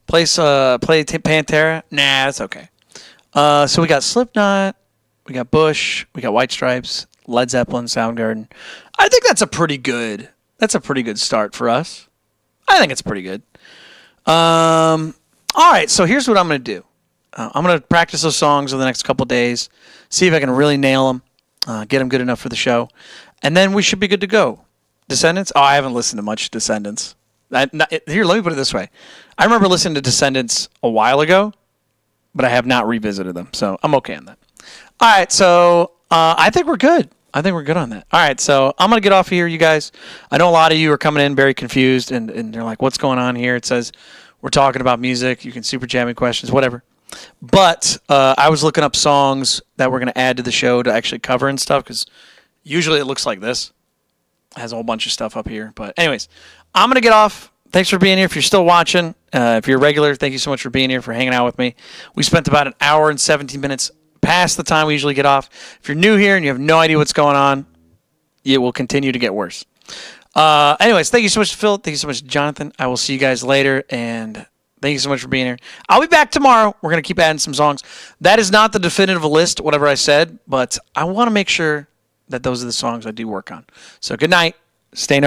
Play Pantera. Nah, that's okay. So we got Slipknot, we got Bush, we got White Stripes, Led Zeppelin, Soundgarden. I think that's a pretty good start for us. I think it's pretty good. All right, so here's what I'm going to do. I'm going to practice those songs over the next couple days, see if I can really nail them, get them good enough for the show, and then we should be good to go. Descendants? Oh, I haven't listened to much Descendants. Here, let me put it this way. I remember listening to Descendants a while ago, but I have not revisited them, so I'm okay on that. All right, so I think we're good. I think we're good on that. All right, so I'm going to get off here, you guys. I know a lot of you are coming in very confused, and they're like, what's going on here? It says we're talking about music. You can super jam me questions, whatever. But I was looking up songs that we're going to add to the show to actually cover and stuff, because usually it looks like this. It has a whole bunch of stuff up here. But anyways, I'm going to get off. Thanks for being here. If you're still watching, if you're a regular, thank you so much for being here, for hanging out with me. We spent about an hour and 17 minutes past the time we usually get off. If you're new here and you have no idea what's going on, it will continue to get worse. Anyways, thank you so much, Phil. Thank you so much, Jonathan. I will see you guys later, and thank you so much for being here. I'll be back tomorrow. We're going to keep adding some songs. That is not the definitive list, whatever I said, but I want to make sure that those are the songs I do work on. So good night. Stay